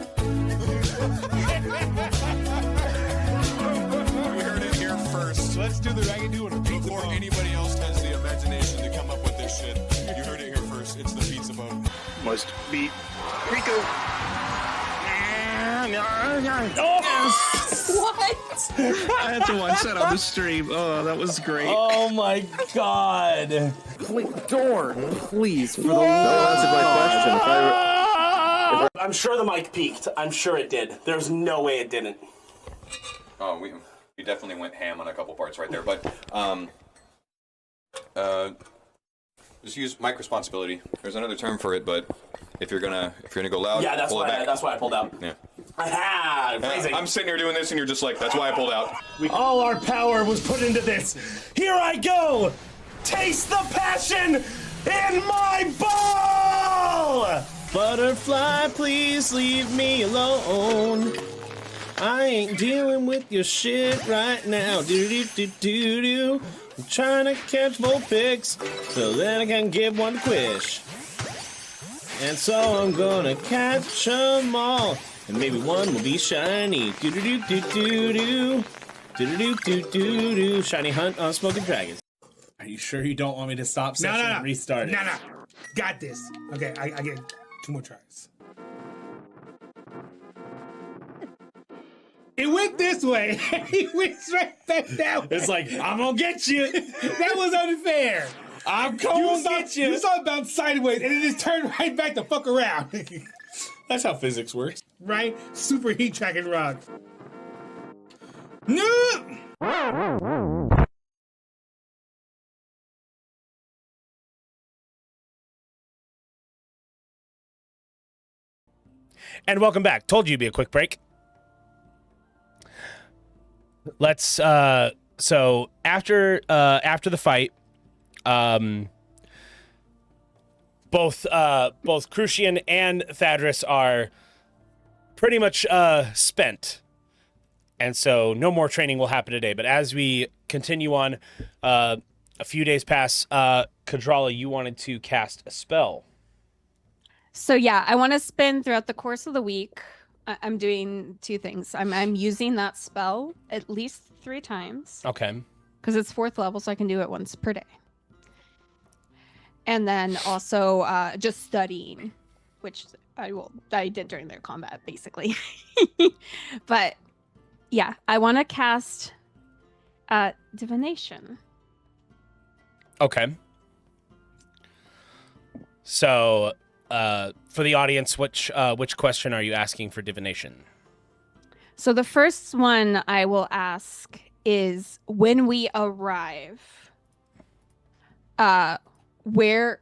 Speaker 13: We heard it here first. Let's do the ragadoo on a pizza boat. Before anybody else has the imagination to come up with this shit. You heard it here first. It's the pizza boat.
Speaker 16: Must be Rico.
Speaker 11: What?
Speaker 18: I had to watch that on the stream. Oh, that was great.
Speaker 5: Oh my god.
Speaker 18: Door, please, for the
Speaker 5: That's
Speaker 18: a good question.
Speaker 5: I'm sure the mic peaked. I'm sure it did. There's no way it didn't.
Speaker 13: Oh, we definitely went ham on a couple parts right there, but just use mic responsibility. There's another term for it, but if you're gonna go loud,
Speaker 5: Yeah, that's
Speaker 13: pull it
Speaker 5: why.
Speaker 13: back.
Speaker 5: That's why I pulled out.
Speaker 13: Yeah.
Speaker 5: Aha! Phrasing.
Speaker 13: I'm sitting here doing this, and you're just like, that's why I pulled out.
Speaker 5: All our power was put into this. Here I go. Taste the passion in my ball. Butterfly, please leave me alone. I ain't dealing with your shit right now. Do do do do do. I'm trying to catch more pigs so that I can give one to Quish. And so I'm gonna catch them all, and maybe one will be shiny. Do do do do do do. Do do do do do. Shiny hunt on smoking dragons. Are you sure you don't want me to stop session and restart it?
Speaker 19: No. Got this. Okay, I get 2 more tries. It went this way. He went straight back that way.
Speaker 5: It's like, I'm gonna get you.
Speaker 19: That was unfair.
Speaker 5: I'm going to get you.
Speaker 19: You saw it bounce sideways, and it just turned right back the fuck around.
Speaker 5: That's how physics works.
Speaker 19: Right? Super heat tracking rock. No!
Speaker 1: And welcome back. Told you it'd be a quick break. Let's so after the fight, both Crucian and Thadris are pretty much spent. And so no more training will happen today. But as we continue on, a few days pass, Kadrala, you wanted to cast a spell.
Speaker 2: So yeah, I want to spin throughout the course of the week. I'm doing 2 things. I'm using that spell at least 3 times.
Speaker 1: Okay.
Speaker 2: Because it's 4th level, so I can do it once per day. And then also just studying, which I did during their combat, basically. But yeah, I want to cast divination.
Speaker 1: Okay. So, for the audience, which question are you asking for divination?
Speaker 2: So the first one I will ask is when we arrive, where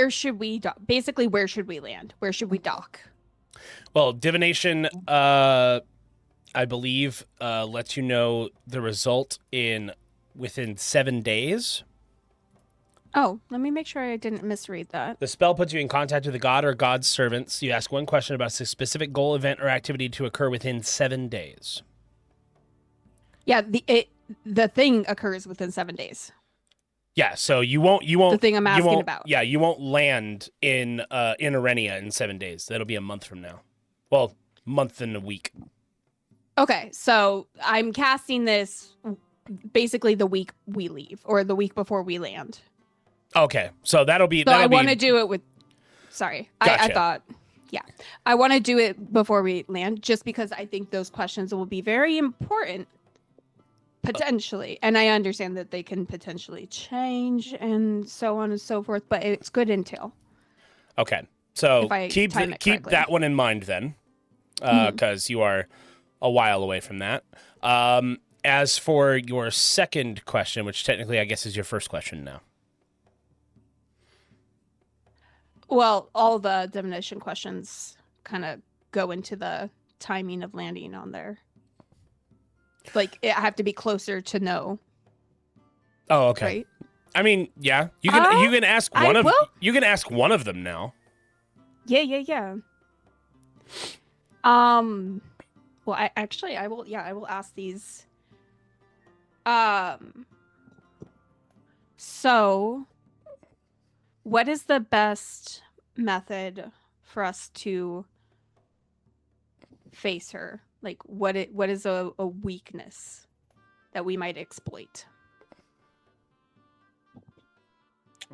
Speaker 2: should we dock? Basically, where should we land? Where should we dock?
Speaker 1: Well, divination, I believe, lets you know the result within 7 days.
Speaker 2: Oh, let me make sure I didn't misread that.
Speaker 1: The spell puts you in contact with a god or god's servants. You ask one question about a specific goal, event, or activity to occur within 7 days.
Speaker 2: Yeah, the thing occurs within 7 days.
Speaker 1: Yeah, so you won't.
Speaker 2: The thing I'm asking about.
Speaker 1: Yeah, you won't land in Arenia in 7 days. That'll be a month from now. Well, month and a week.
Speaker 2: Okay, so I'm casting this basically the week we leave or the week before we land.
Speaker 1: Okay, so that'll be.
Speaker 2: So I want to do it with. Sorry,
Speaker 1: Gotcha.
Speaker 2: I thought. Yeah, I want to do it before we land, just because I think those questions will be very important, potentially, and I understand that they can potentially change and so on and so forth. But it's good intel.
Speaker 1: Okay, so
Speaker 2: If I
Speaker 1: keep
Speaker 2: time it
Speaker 1: keep
Speaker 2: correctly.
Speaker 1: that one in mind then, because you are a while away from that. As for your second question, which technically I guess is your first question now.
Speaker 2: Well, all the divination questions kind of go into the timing of landing on there. Like, I have to be closer to know.
Speaker 1: Oh, okay.
Speaker 2: Right?
Speaker 1: I mean, yeah, you can ask one of you can ask one of them now.
Speaker 2: Yeah. Well, I will ask these. So, what is the best method for us to face her? Like, what is a weakness that we might exploit?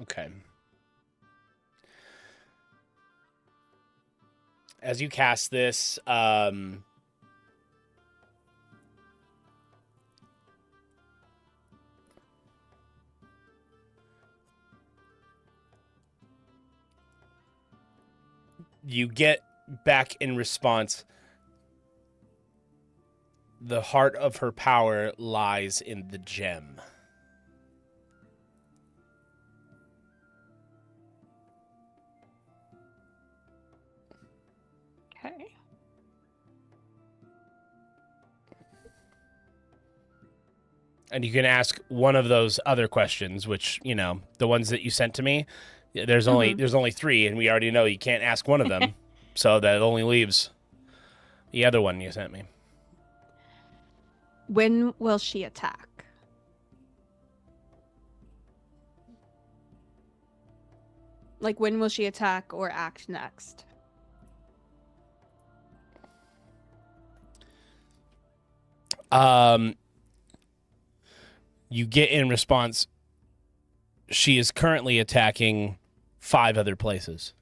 Speaker 1: Okay. As you cast this, you get back in response, the heart of her power lies in the gem.
Speaker 2: Okay.
Speaker 1: And you can ask one of those other questions, which, you know, the ones that you sent to me, there's only 3, and we already know you can't ask one of them. So that only leaves the other one you sent me.
Speaker 2: When will she attack? Like, when will she attack or act next?
Speaker 1: You get in response, she is currently attacking 5 other places.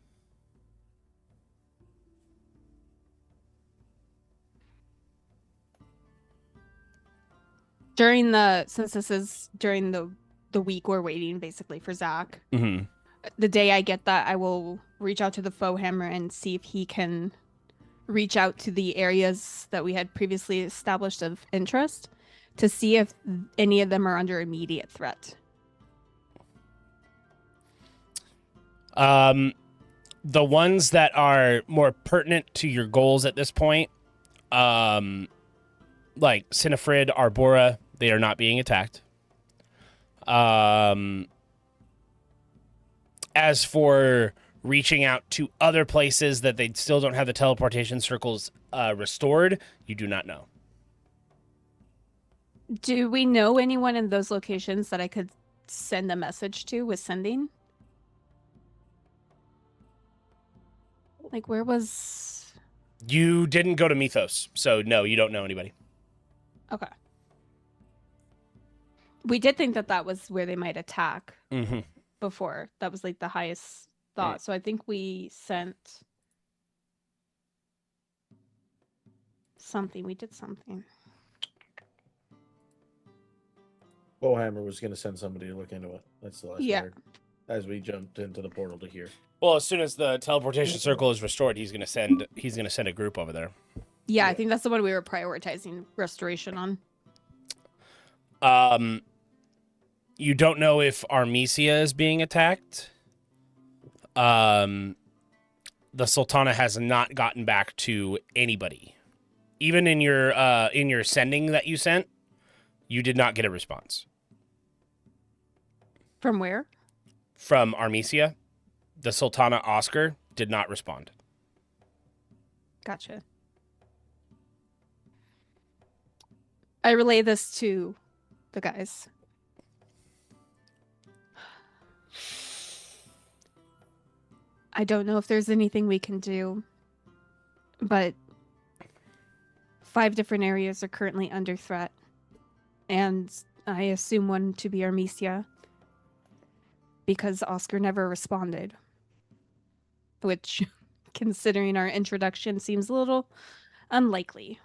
Speaker 2: Since this is during the week we're waiting basically for Zach,
Speaker 1: Mm-hmm.
Speaker 2: the day I get that, I will reach out to the foe hammer and see if he can reach out to the areas that we had previously established of interest to see if any of them are under immediate threat.
Speaker 1: The ones that are more pertinent to your goals at this point, like Sinifrid, Arbora, they are not being attacked. As for reaching out to other places that they still don't have the teleportation circles restored, you do not know.
Speaker 2: Do we know anyone in those locations that I could send a message to with sending? Like, where was...
Speaker 1: You didn't go to Mythos, so no, you don't know anybody.
Speaker 2: Okay. We did think that was where they might attack before. That was like the highest thought. So I think we sent something. We did something.
Speaker 3: Bowhammer was going to send somebody to look into it. That's the last
Speaker 2: Yeah.
Speaker 3: word. As we jumped into the portal to here.
Speaker 1: Well, as soon as the teleportation circle is restored, he's gonna send a group over there.
Speaker 2: Yeah, I think that's the one we were prioritizing restoration on.
Speaker 1: You don't know if Armesia is being attacked. The Sultana has not gotten back to anybody. Even in your sending that you sent, you did not get a response.
Speaker 2: From where?
Speaker 1: From Armesia. The Sultana Oscar did not respond.
Speaker 2: Gotcha. I relay this to the guys. I don't know if there's anything we can do, but 5 different areas are currently under threat, and I assume one to be Armesia, because Oscar never responded, which, considering our introduction, seems a little unlikely.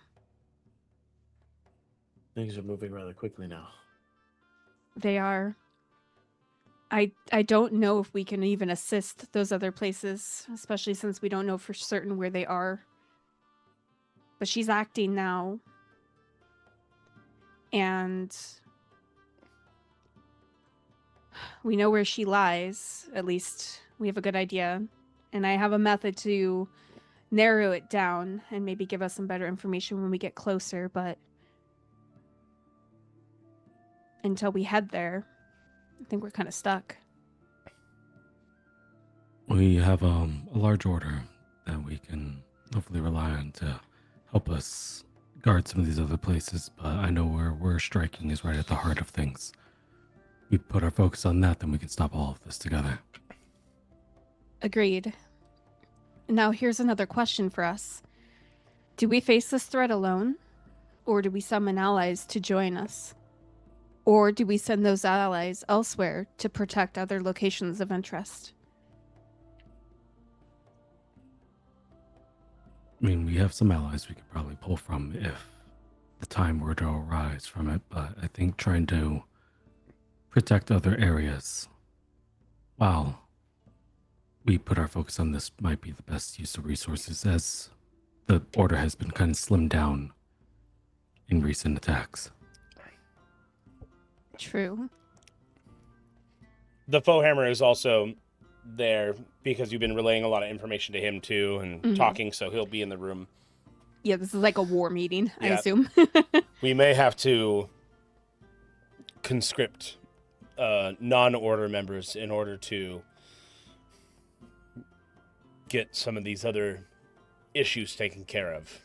Speaker 3: Things are moving rather quickly now.
Speaker 2: They are. I don't know if we can even assist those other places, especially since we don't know for certain where they are. But she's acting now. And we know where she lies. At least we have a good idea. And I have a method to narrow it down and maybe give us some better information when we get closer, but until we head there, I think we're kind of stuck.
Speaker 4: We have a large order that we can hopefully rely on to help us guard some of these other places, but I know where we're striking is right at the heart of things. We put our focus on that, then we can stop all of this together.
Speaker 2: Agreed. Now here's another question for us. Do we face this threat alone? Or do we summon allies to join us? Or do we send those allies elsewhere to protect other locations of interest?
Speaker 4: I mean, we have some allies we could probably pull from if the time were to arise from it, but I think trying to protect other areas while we put our focus on this might be the best use of resources, as the order has been kind of slimmed down in recent attacks.
Speaker 2: True.
Speaker 1: The Foehammer is also there because you've been relaying a lot of information to him too and talking, so he'll be in the room.
Speaker 2: Yeah, this is like a war meeting, I
Speaker 1: Yeah.
Speaker 2: assume.
Speaker 1: We may have to conscript non-order members in order to get some of these other issues taken care of.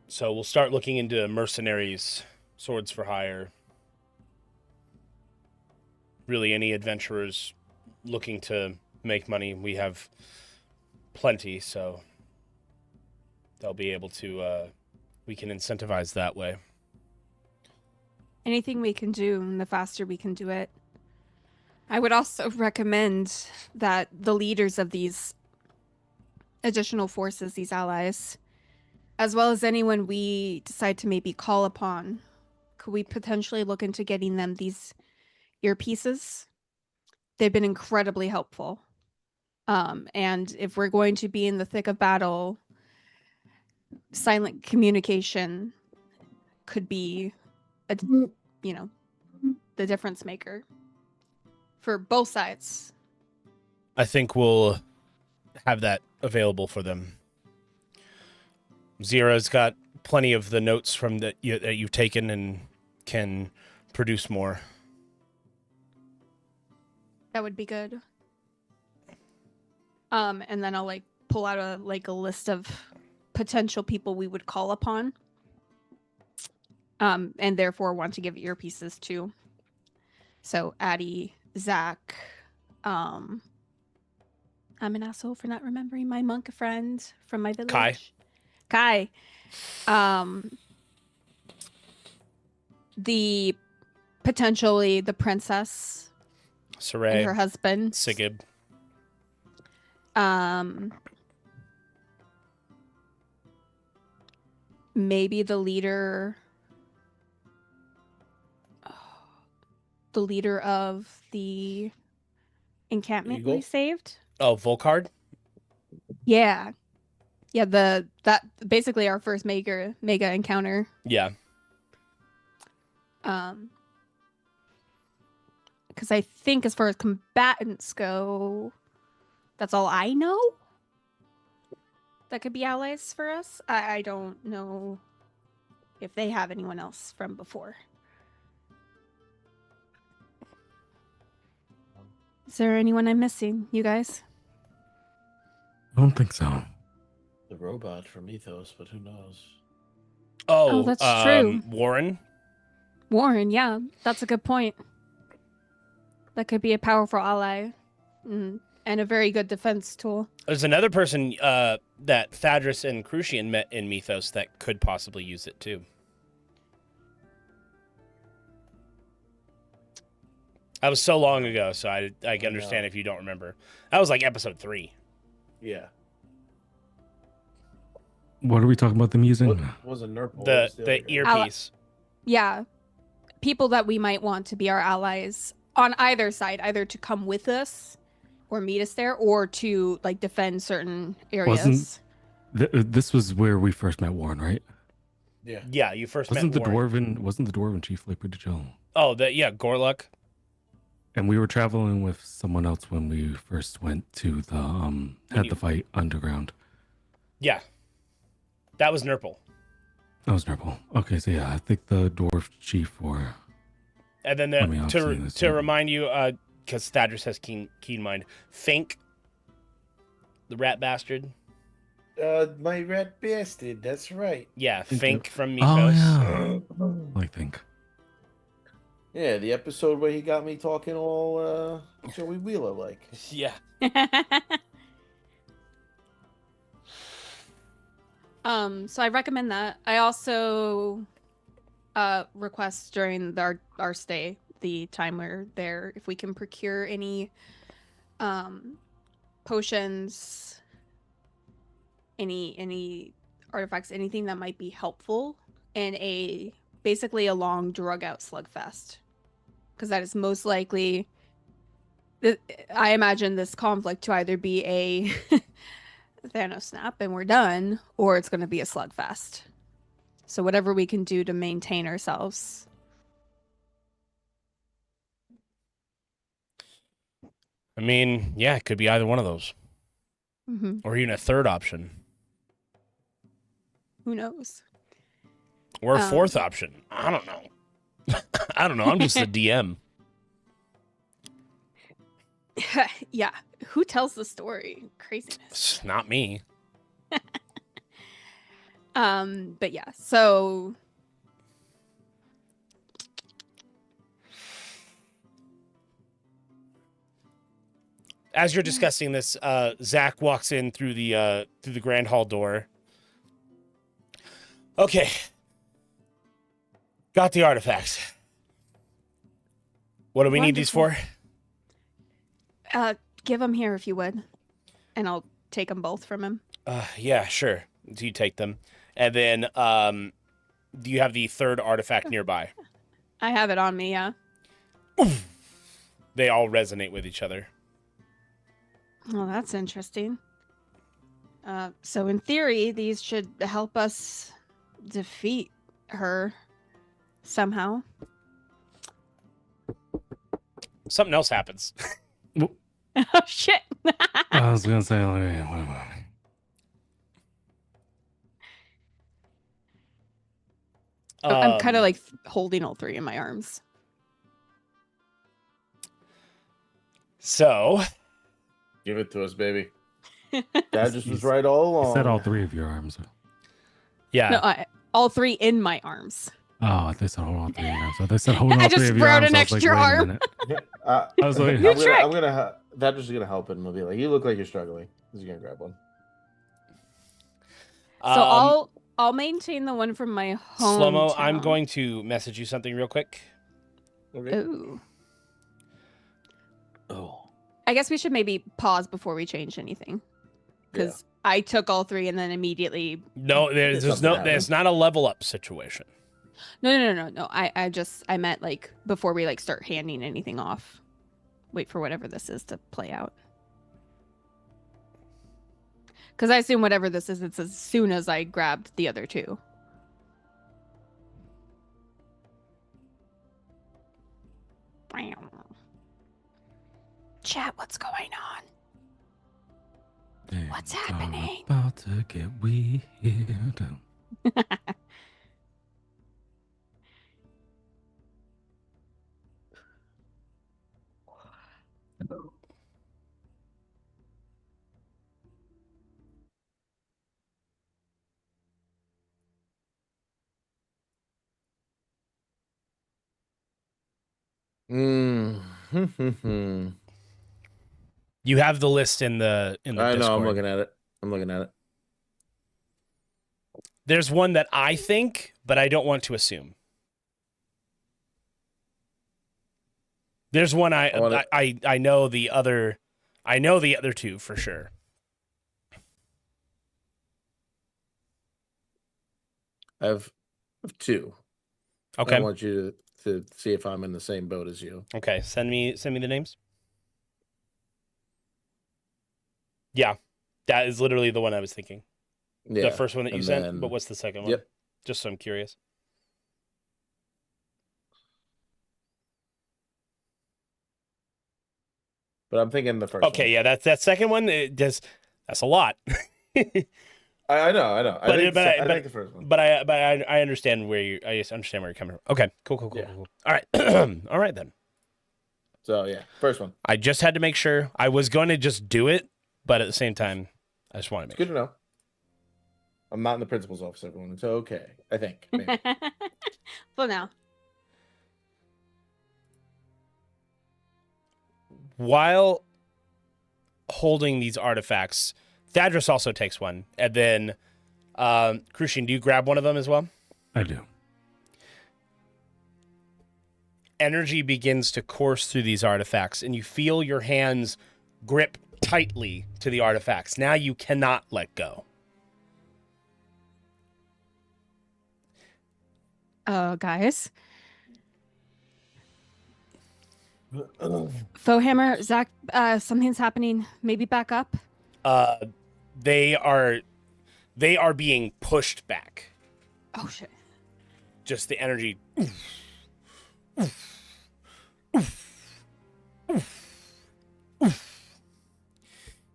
Speaker 1: So we'll start looking into mercenaries, swords for hire. Really, any adventurers looking to make money, we have plenty, so they'll be able to, we can incentivize that way.
Speaker 2: Anything we can do, and the faster we can do it. I would also recommend that the leaders of these additional forces, these allies, as well as anyone we decide to maybe call upon, could we potentially look into getting them these earpieces? They've been incredibly helpful. And if we're going to be in the thick of battle, silent communication could be, the difference maker for both sides.
Speaker 1: I think we'll have that available for them. Zira's got plenty of the notes from that you've taken and can produce more.
Speaker 2: That would be good. And then I'll pull out a list of potential people we would call upon. And therefore want to give earpieces to. So Addie, Zach, I'm an asshole for not remembering my monk friend from my village. Kai. Potentially the princess.
Speaker 1: Saray.
Speaker 2: And her husband.
Speaker 1: Sigib.
Speaker 2: maybe the leader of the encampment we
Speaker 1: Eagle?
Speaker 2: saved.
Speaker 1: Oh, Volkard?
Speaker 2: Yeah. Yeah, that basically our first mega encounter.
Speaker 1: Yeah.
Speaker 2: Because I think as far as combatants go, that's all I know that could be allies for us. I don't know if they have anyone else from before. Is there anyone I'm missing, you guys?
Speaker 4: I don't think so.
Speaker 3: The robot from Ethos, but who knows?
Speaker 2: Oh, that's true.
Speaker 1: Warren?
Speaker 2: Warren, yeah, that's a good point. That could be a powerful ally and a very good defense tool.
Speaker 1: There's another person that Thadris and Crucian met in Mythos that could possibly use it too. That was so long ago, so I can understand if you don't remember. That was like episode 3.
Speaker 3: Yeah.
Speaker 4: What are we talking about them using?
Speaker 3: Wasn't Nurple.
Speaker 1: The earpiece.
Speaker 2: Yeah. People that we might want to be our allies on either side, either to come with us or meet us there, or to like defend certain areas.
Speaker 4: This was where we first met Warren, right?
Speaker 3: Yeah.
Speaker 1: Yeah, you first
Speaker 4: wasn't
Speaker 1: met
Speaker 4: the
Speaker 1: Warren.
Speaker 4: Wasn't the dwarven chief like pretty chill?
Speaker 1: Oh, Gorluck.
Speaker 4: And we were traveling with someone else when we first went to the had the fight underground.
Speaker 1: Yeah. That was Nurple.
Speaker 4: That was Nurple. Okay, so yeah, I think the dwarf chief or
Speaker 1: And then to remind you, because Thadris has keen mind, Fink, the rat bastard.
Speaker 3: My rat bastard, that's right.
Speaker 1: Yeah, Fink from Mythos.
Speaker 4: Oh, yeah. I think.
Speaker 3: Yeah, the episode where he got me talking all Joey Wheeler like.
Speaker 1: Yeah.
Speaker 2: So I recommend that. I also request during our stay, the time we're there, if we can procure any potions, any artifacts, anything that might be helpful in basically a long drug out slugfest, because that is most likely, I imagine, this conflict to either be a Thanos snap and we're done, or it's going to be a slugfest. So whatever we can do to maintain ourselves.
Speaker 1: I mean, yeah, it could be either one of those.
Speaker 2: Mm-hmm.
Speaker 1: Or even a third option.
Speaker 2: Who knows?
Speaker 1: Or a fourth option. I don't know. I don't know. I'm just the DM.
Speaker 2: Yeah. Who tells the story? Craziness.
Speaker 1: It's not me.
Speaker 2: But yeah, so
Speaker 1: as you're discussing this, Zach walks in through the grand hall door. Okay. Got the artifacts. What do we need these for?
Speaker 2: Give them here if you would, and I'll take them both from him.
Speaker 1: Yeah, sure. Do you take them? And then, do you have the third artifact nearby?
Speaker 2: I have it on me, yeah.
Speaker 1: They all resonate with each other.
Speaker 2: Oh, that's interesting. So in theory, these should help us defeat her somehow.
Speaker 1: Something else happens.
Speaker 2: Oh, shit.
Speaker 4: I was going to say, like, what about it?
Speaker 2: I'm kind of like holding all three in my arms.
Speaker 1: So,
Speaker 3: give it to us, baby. Dad just was right all along.
Speaker 4: You said all three of your arms.
Speaker 1: Yeah.
Speaker 2: No, all three in my arms.
Speaker 4: Oh, they said hold all three of your arms. So they said hold all three of your arms.
Speaker 2: I just brought an
Speaker 4: I was
Speaker 2: extra
Speaker 4: like, wait a
Speaker 2: arm.
Speaker 4: minute.
Speaker 3: I
Speaker 4: was like,
Speaker 3: I'm gonna that just gonna help him. We'll be like, you look like you're struggling. He's gonna grab one.
Speaker 2: So I'll maintain the one from my home.
Speaker 1: Slow-mo, I'm going to message you something real quick.
Speaker 3: Okay.
Speaker 2: Ooh.
Speaker 3: Oh.
Speaker 2: I guess we should maybe pause before we change anything, because I took all 3 and then immediately.
Speaker 1: No, there's not a level up situation.
Speaker 2: No. I meant like before we like start handing anything off. Wait for whatever this is to play out. Because I assume whatever this is, it's as soon as I grabbed the other 2. Chat, what's going on? What's happening?
Speaker 4: About to get weird.
Speaker 3: Mm.
Speaker 1: You have the list in the
Speaker 3: I know.
Speaker 1: Discord.
Speaker 3: I'm looking at it.
Speaker 1: There's one that I think, but I don't want to assume. There's one I know the other. I know the other 2 for sure.
Speaker 3: I have 2.
Speaker 1: Okay.
Speaker 3: I want you to see if I'm in the same boat as you.
Speaker 1: Okay, send me the names. Yeah, that is literally the one I was thinking.
Speaker 3: Yeah,
Speaker 1: the first one that you sent,
Speaker 3: then-
Speaker 1: but what's the second one?
Speaker 3: Yep.
Speaker 1: Just so I'm curious.
Speaker 3: But I'm thinking the first one.
Speaker 1: Okay, yeah, that's that second one. That's a lot.
Speaker 3: I know. I think the first one.
Speaker 1: But I understand where I understand where you're coming from. Okay, cool. All right, all right then.
Speaker 3: So yeah, first one.
Speaker 1: I just had to make sure. I was going to just do it, but at the same time, I just want to make
Speaker 3: Good to know. I'm not in the principal's office, everyone. It's okay. I think. Maybe.
Speaker 2: For now.
Speaker 1: While holding these artifacts, Thadris also takes one, and then Crucian, do you grab one of them as well?
Speaker 4: I do.
Speaker 1: Energy begins to course through these artifacts, and you feel your hands grip tightly to the artifacts. Now you cannot let go.
Speaker 2: Guys. Fohammer, Zach, something's happening. Maybe back up.
Speaker 1: They are being pushed back.
Speaker 2: Oh shit.
Speaker 1: Just the energy.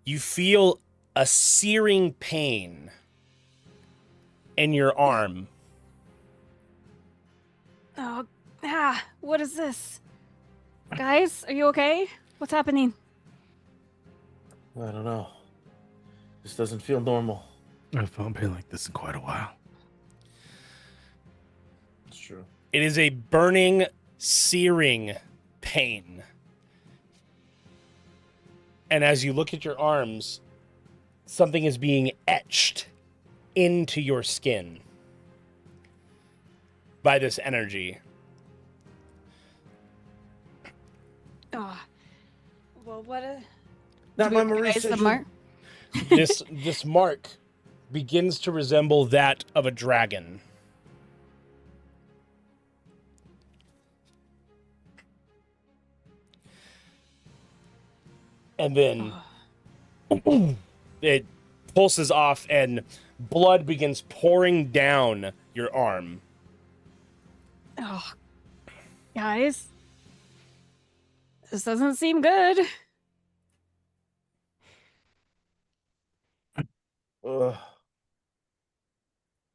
Speaker 1: You feel a searing pain in your arm.
Speaker 2: Oh, what is this? Guys, are you okay? What's happening?
Speaker 3: I don't know. This doesn't feel normal.
Speaker 4: I've felt pain like this in quite a while.
Speaker 3: It's true.
Speaker 1: It is a burning, searing pain. And as you look at your arms, something is being etched into your skin by this energy.
Speaker 2: Oh, well, what a...
Speaker 3: Not my Maurice.
Speaker 2: The mark?
Speaker 1: This mark begins to resemble that of a dragon. And then it pulses off and blood begins pouring down your arm.
Speaker 2: Oh, guys, this doesn't seem good.
Speaker 3: Ugh.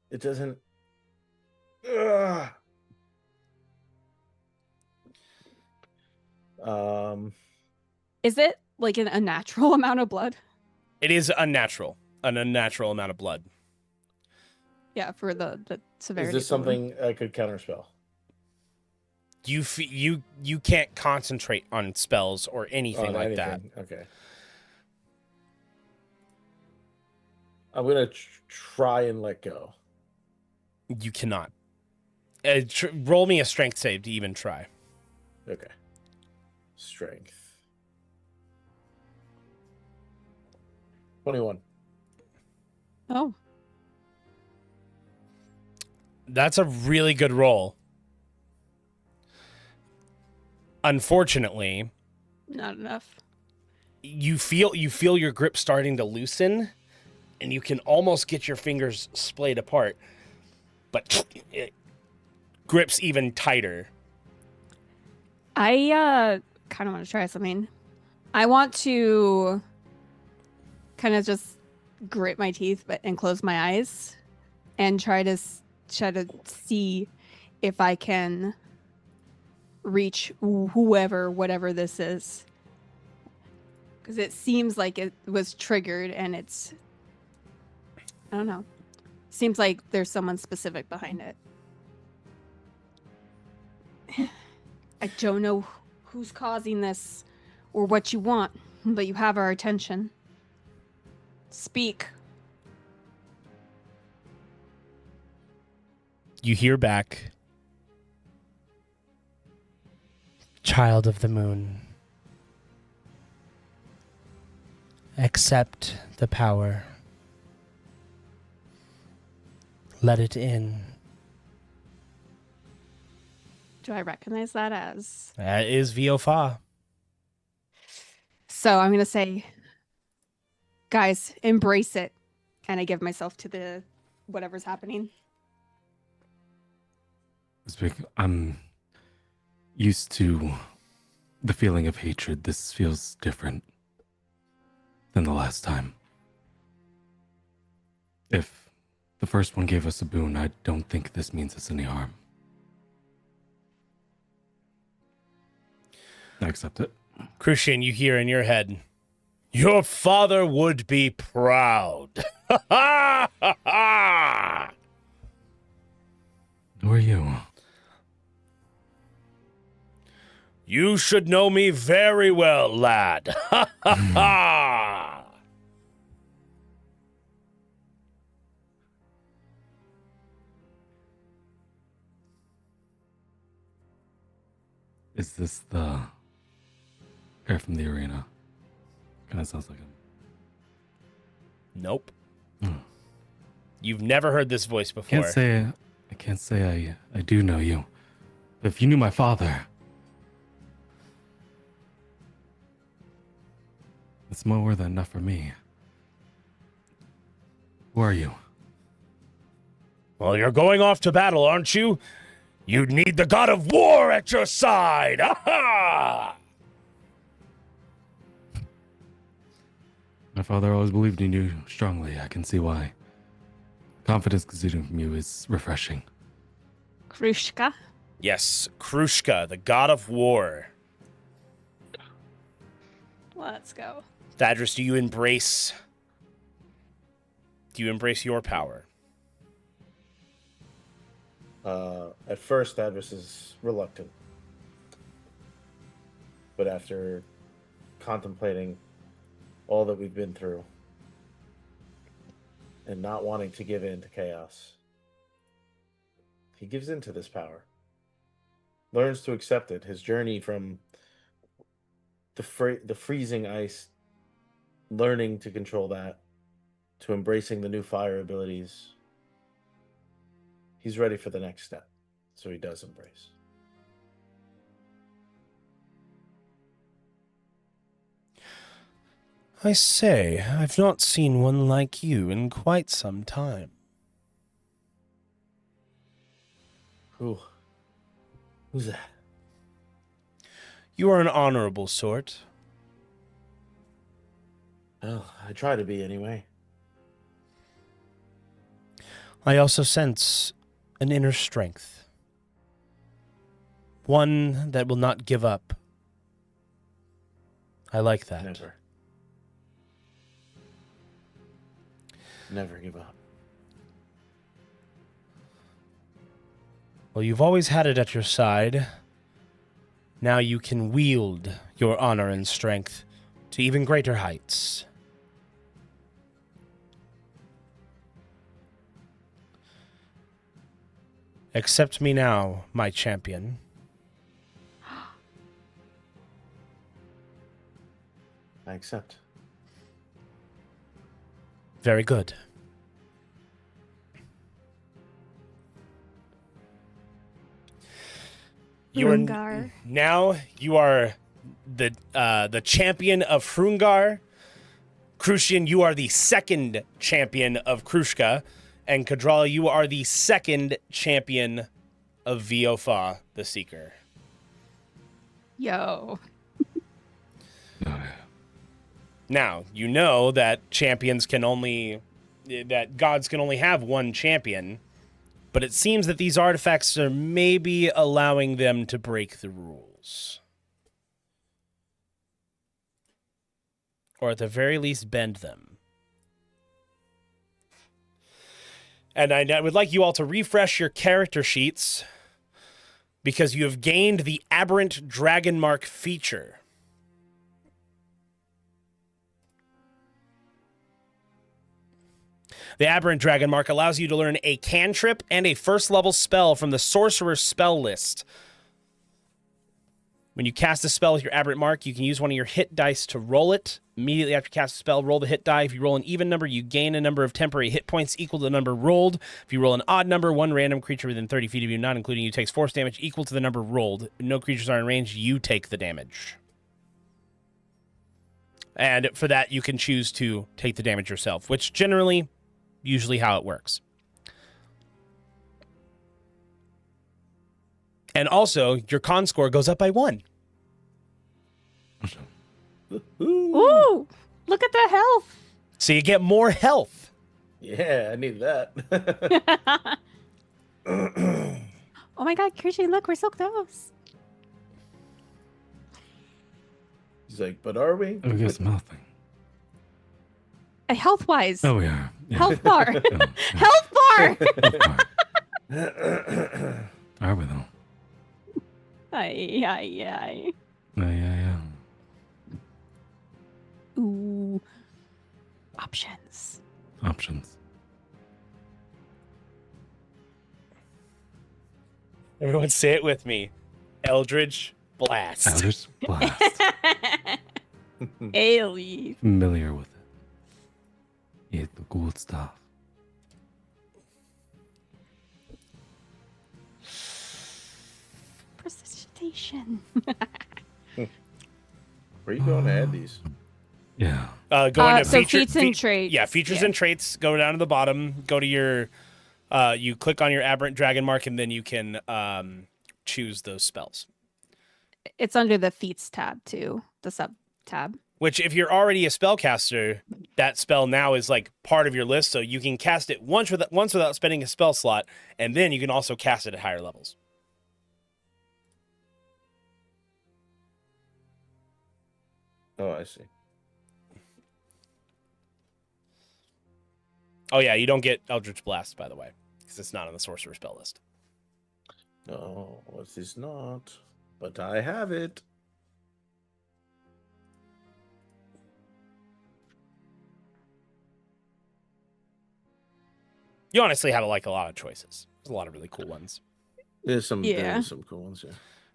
Speaker 3: It doesn't. Ugh.
Speaker 2: Is it like an unnatural amount of blood?
Speaker 1: It is unnatural, an unnatural amount of blood.
Speaker 2: Yeah, for the severity.
Speaker 3: Is this something I could counterspell?
Speaker 1: You can't concentrate on spells or anything like that.
Speaker 3: Okay. I'm gonna try and let go.
Speaker 1: You cannot. Roll me a strength save to even try.
Speaker 3: Okay. Strength. 21.
Speaker 2: Oh.
Speaker 1: That's a really good roll. Unfortunately,
Speaker 2: Not enough.
Speaker 1: you feel your grip starting to loosen, and you can almost get your fingers splayed apart, but it grips even tighter.
Speaker 2: I kind of want to try something. I want to kind of just grit my teeth and close my eyes and try to see if I can reach whatever this is. Because it seems like it was triggered and it's, I don't know. Seems like there's someone specific behind it. I don't know who's causing this or what you want, but you have our attention. Speak.
Speaker 1: You hear back, "Child of the moon, accept the power. Let it in."
Speaker 2: Do I recognize that as?
Speaker 1: That is Viofa.
Speaker 2: So I'm going to say, guys, embrace it. And I give myself to the whatever's happening.
Speaker 4: I'm used to the feeling of hatred. This feels different than the last time. If the first one gave us a boon, I don't think this means us any harm. I accept it.
Speaker 1: Crucian, you hear in your head, "Your father would be proud." Ha ha ha!
Speaker 4: Who are you?
Speaker 1: "You should know me very well, lad." Ha ha ha!
Speaker 4: Is this the guy from the arena? Kind of sounds like him.
Speaker 1: Nope. You've never heard this voice before.
Speaker 4: I can't say I do know you. But if you knew my father, it's more than enough for me. Who are you?
Speaker 1: Well, you're going off to battle, aren't you? You'd need the god of war at your side. Aha!
Speaker 4: My father always believed in you strongly. I can see why. Confidence exuding from you is refreshing.
Speaker 2: Krushka?
Speaker 1: Yes, Krushka, the god of war.
Speaker 2: Let's go.
Speaker 1: Thadris, do you embrace your power?
Speaker 3: At first, Thadris is reluctant. But after contemplating all that we've been through and not wanting to give in to chaos, he gives in to this power. Learns to accept it. His journey from the freezing ice, learning to control that, to embracing the new fire abilities. He's ready for the next step, so he does embrace.
Speaker 1: I say, I've not seen one like you in quite some time.
Speaker 3: Who's that?
Speaker 1: You are an honorable sort.
Speaker 3: Well, I try to be anyway.
Speaker 1: I also sense an inner strength. One that will not give up. I like that.
Speaker 3: Never give up.
Speaker 1: Well, you've always had it at your side. Now you can wield your honor and strength to even greater heights. Accept me now, my champion.
Speaker 3: I accept.
Speaker 1: Very good. You are
Speaker 2: Hrungar.
Speaker 1: now you are the champion of Hrungar. Crucian, you are the second champion of Krushka, and Kadrala, you are the second champion of Viofa, the Seeker.
Speaker 2: Yo.
Speaker 1: Now, you know that gods can only have one champion, but it seems that these artifacts are maybe allowing them to break the rules. Or at the very least, bend them. And I would like you all to refresh your character sheets because you have gained the Aberrant Dragon Mark feature. The Aberrant Dragon Mark allows you to learn a cantrip and a first-level spell from the Sorcerer's spell list. When you cast a spell with your Aberrant Mark, you can use one of your hit dice to roll it. Immediately after you cast a spell, roll the hit die. If you roll an even number, you gain a number of temporary hit points equal to the number rolled. If you roll an odd number, one random creature within 30 feet of you, not including you, takes force damage equal to the number rolled. No creatures are in range, you take the damage. And for that, you can choose to take the damage yourself, which generally, usually how it works. And also, your con score goes up by 1.
Speaker 2: Ooh, look at the health.
Speaker 1: So you get more health.
Speaker 3: Yeah, I need that.
Speaker 2: Oh my god, Christian, look, we're so close.
Speaker 3: He's like, but are we?
Speaker 4: I guess nothing.
Speaker 2: Health-wise.
Speaker 4: Oh, we are. Yeah.
Speaker 2: Health bar. Health bar.
Speaker 4: Are we though?
Speaker 2: Ay, ay, ay.
Speaker 4: Yeah.
Speaker 2: Ooh. Options.
Speaker 1: Everyone say it with me. Eldritch Blast.
Speaker 4: Eldritch Blast.
Speaker 2: Ailey.
Speaker 4: Familiar with it. Yeah, the good stuff.
Speaker 2: Precipitation.
Speaker 3: Where are you going to add these?
Speaker 4: Yeah.
Speaker 1: Go into
Speaker 2: so feats and traits.
Speaker 1: Yeah, features and traits. Go down to the bottom. Go to your. You click on your Aberrant Dragon Mark, and then you can choose those spells.
Speaker 2: It's under the feats tab too, the sub tab.
Speaker 1: Which, if you're already a spellcaster, that spell now is like part of your list, so you can cast it once without spending a spell slot, and then you can also cast it at higher levels.
Speaker 3: Oh, I see.
Speaker 1: Oh yeah, you don't get Eldritch Blast, by the way, because it's not on the Sorcerer spell list.
Speaker 3: No, it is not. But I have it.
Speaker 1: You honestly have like a lot of choices. There's a lot of really cool ones.
Speaker 3: There's some cool ones, yeah.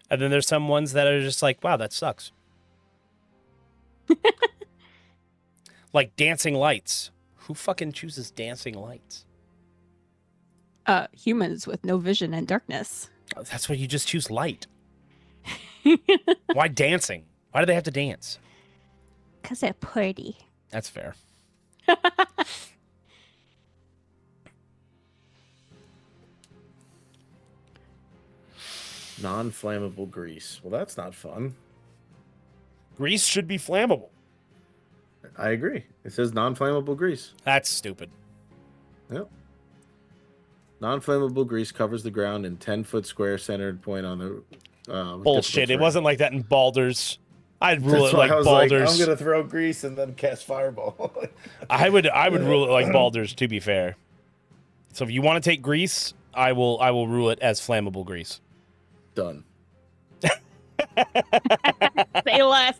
Speaker 1: And then there's some ones that are just like, wow, that sucks. Like Dancing Lights. Who fucking chooses Dancing Lights?
Speaker 2: Humans with no vision and darkness.
Speaker 1: That's why you just choose light. Why dancing? Why do they have to dance?
Speaker 2: Because they're pretty.
Speaker 1: That's fair.
Speaker 3: Non-flammable grease. Well, that's not fun.
Speaker 1: Grease should be flammable.
Speaker 3: I agree. It says non-flammable grease.
Speaker 1: That's stupid.
Speaker 3: Yep. Non-flammable grease covers the ground in 10-foot square centered point on the...
Speaker 1: Bullshit. It wasn't like that in Baldur's. I'd rule it like
Speaker 3: I was
Speaker 1: Baldur's.
Speaker 3: I'm going to throw grease and then cast fireball.
Speaker 1: I would rule it like Baldur's, to be fair. So if you want to take grease, I will rule it as flammable grease.
Speaker 3: Done.
Speaker 2: Say less.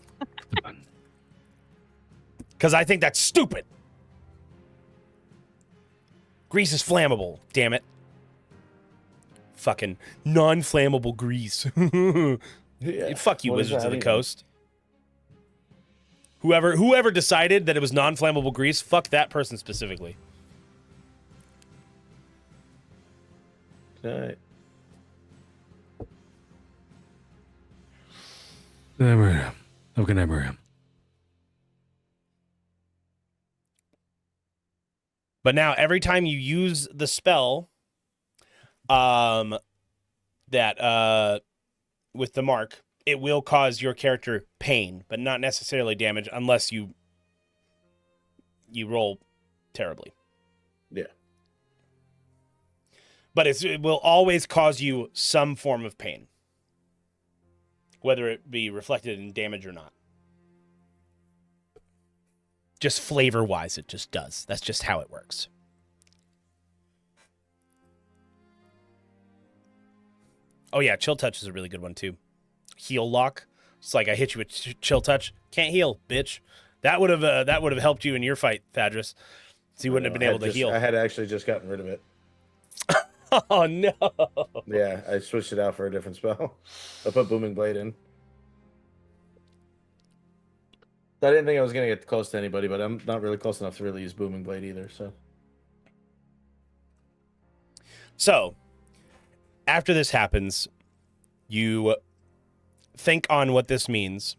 Speaker 1: Because I think that's stupid. Grease is flammable, damn it. Fucking non-flammable grease.
Speaker 3: Yeah.
Speaker 1: Fuck you,
Speaker 3: What does
Speaker 1: Wizards of
Speaker 3: that
Speaker 1: the
Speaker 3: even-
Speaker 1: Coast. Whoever decided that it was non-flammable grease, fuck that person specifically.
Speaker 3: All right.
Speaker 1: But now every time you use the spell, that with the mark, it will cause your character pain, but not necessarily damage unless you roll terribly.
Speaker 3: Yeah.
Speaker 1: But it will always cause you some form of pain, whether it be reflected in damage or not. Just flavor-wise, it just does. That's just how it works. Oh yeah, chill touch is a really good one too. Heal lock. It's like I hit you with chill touch. Can't heal, bitch. That would have helped you in your fight, Thadris. So you wouldn't have been able to heal.
Speaker 3: I had actually just gotten rid of it.
Speaker 1: Oh no.
Speaker 3: Yeah, I switched it out for a different spell. I put Booming Blade in. I didn't think I was gonna get close to anybody, but I'm not really close enough to really use Booming Blade either.
Speaker 1: So, after this happens, you think on what this means,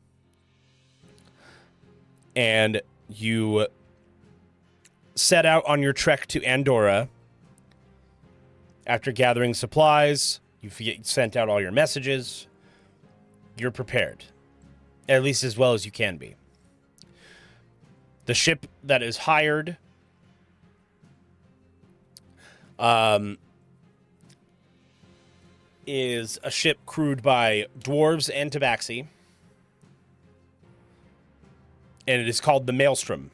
Speaker 1: and you set out on your trek to Andorra. After gathering supplies, you've sent out all your messages. You're prepared, at least as well as you can be. The ship that is hired is a ship crewed by dwarves and tabaxi, and it is called the Maelstrom.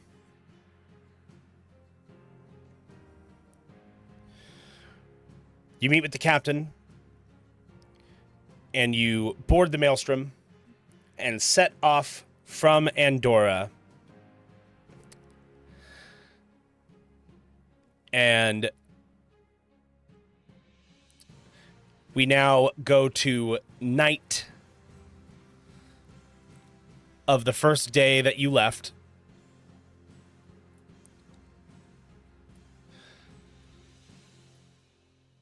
Speaker 1: You meet with the captain, and you board the Maelstrom and set off from Andorra. And we now go to night of the first day that you left.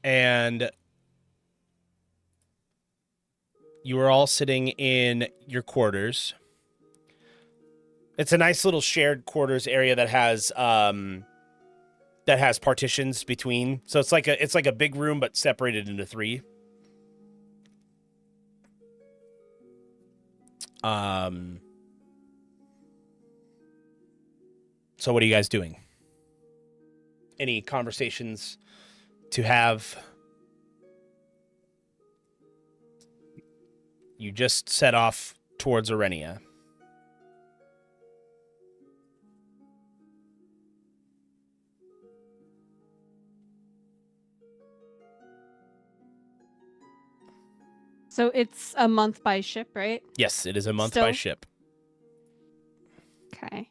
Speaker 1: And you are all sitting in your quarters. It's a nice little shared quarters area that has partitions between. So it's like a big room but separated into three. So what are you guys doing? Any conversations to have? You just set off towards Arenia.
Speaker 2: So it's a month by ship, right?
Speaker 1: Yes, it is a month by ship.
Speaker 2: Okay.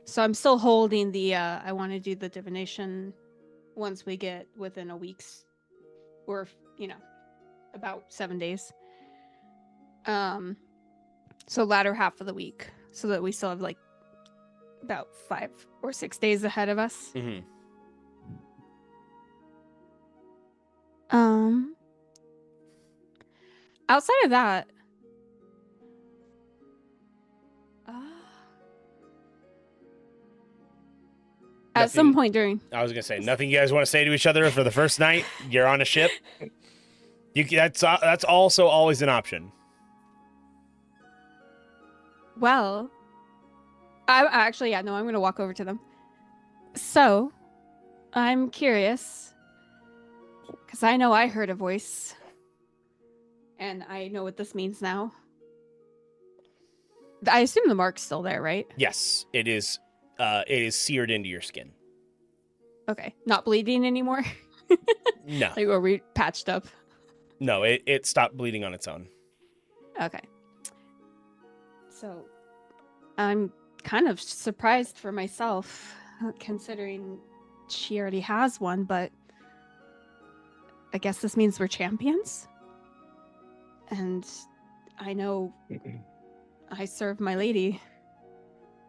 Speaker 2: So I'm still holding the, I want to do the divination once we get within a week's, or, about 7 days. So latter half of the week, so that we still have like about 5 or 6 days ahead of us.
Speaker 1: Mm-hmm.
Speaker 2: Outside of that, at some point during,
Speaker 1: I was gonna say, nothing you guys want to say to each other for the first night. You're on a ship. That's also always an option.
Speaker 2: well, I'm going to walk over to them. So, I'm curious, because I know I heard a voice, and I know what this means now. I assume the mark's still there, right?
Speaker 1: Yes, it is. It is seared into your skin.
Speaker 2: Okay, not bleeding anymore.
Speaker 1: No.
Speaker 2: Like, were we patched up?
Speaker 1: No, it stopped bleeding on its own.
Speaker 2: Okay. So, I'm kind of surprised for myself, considering she already has one, but I guess this means we're champions. And I know I serve my lady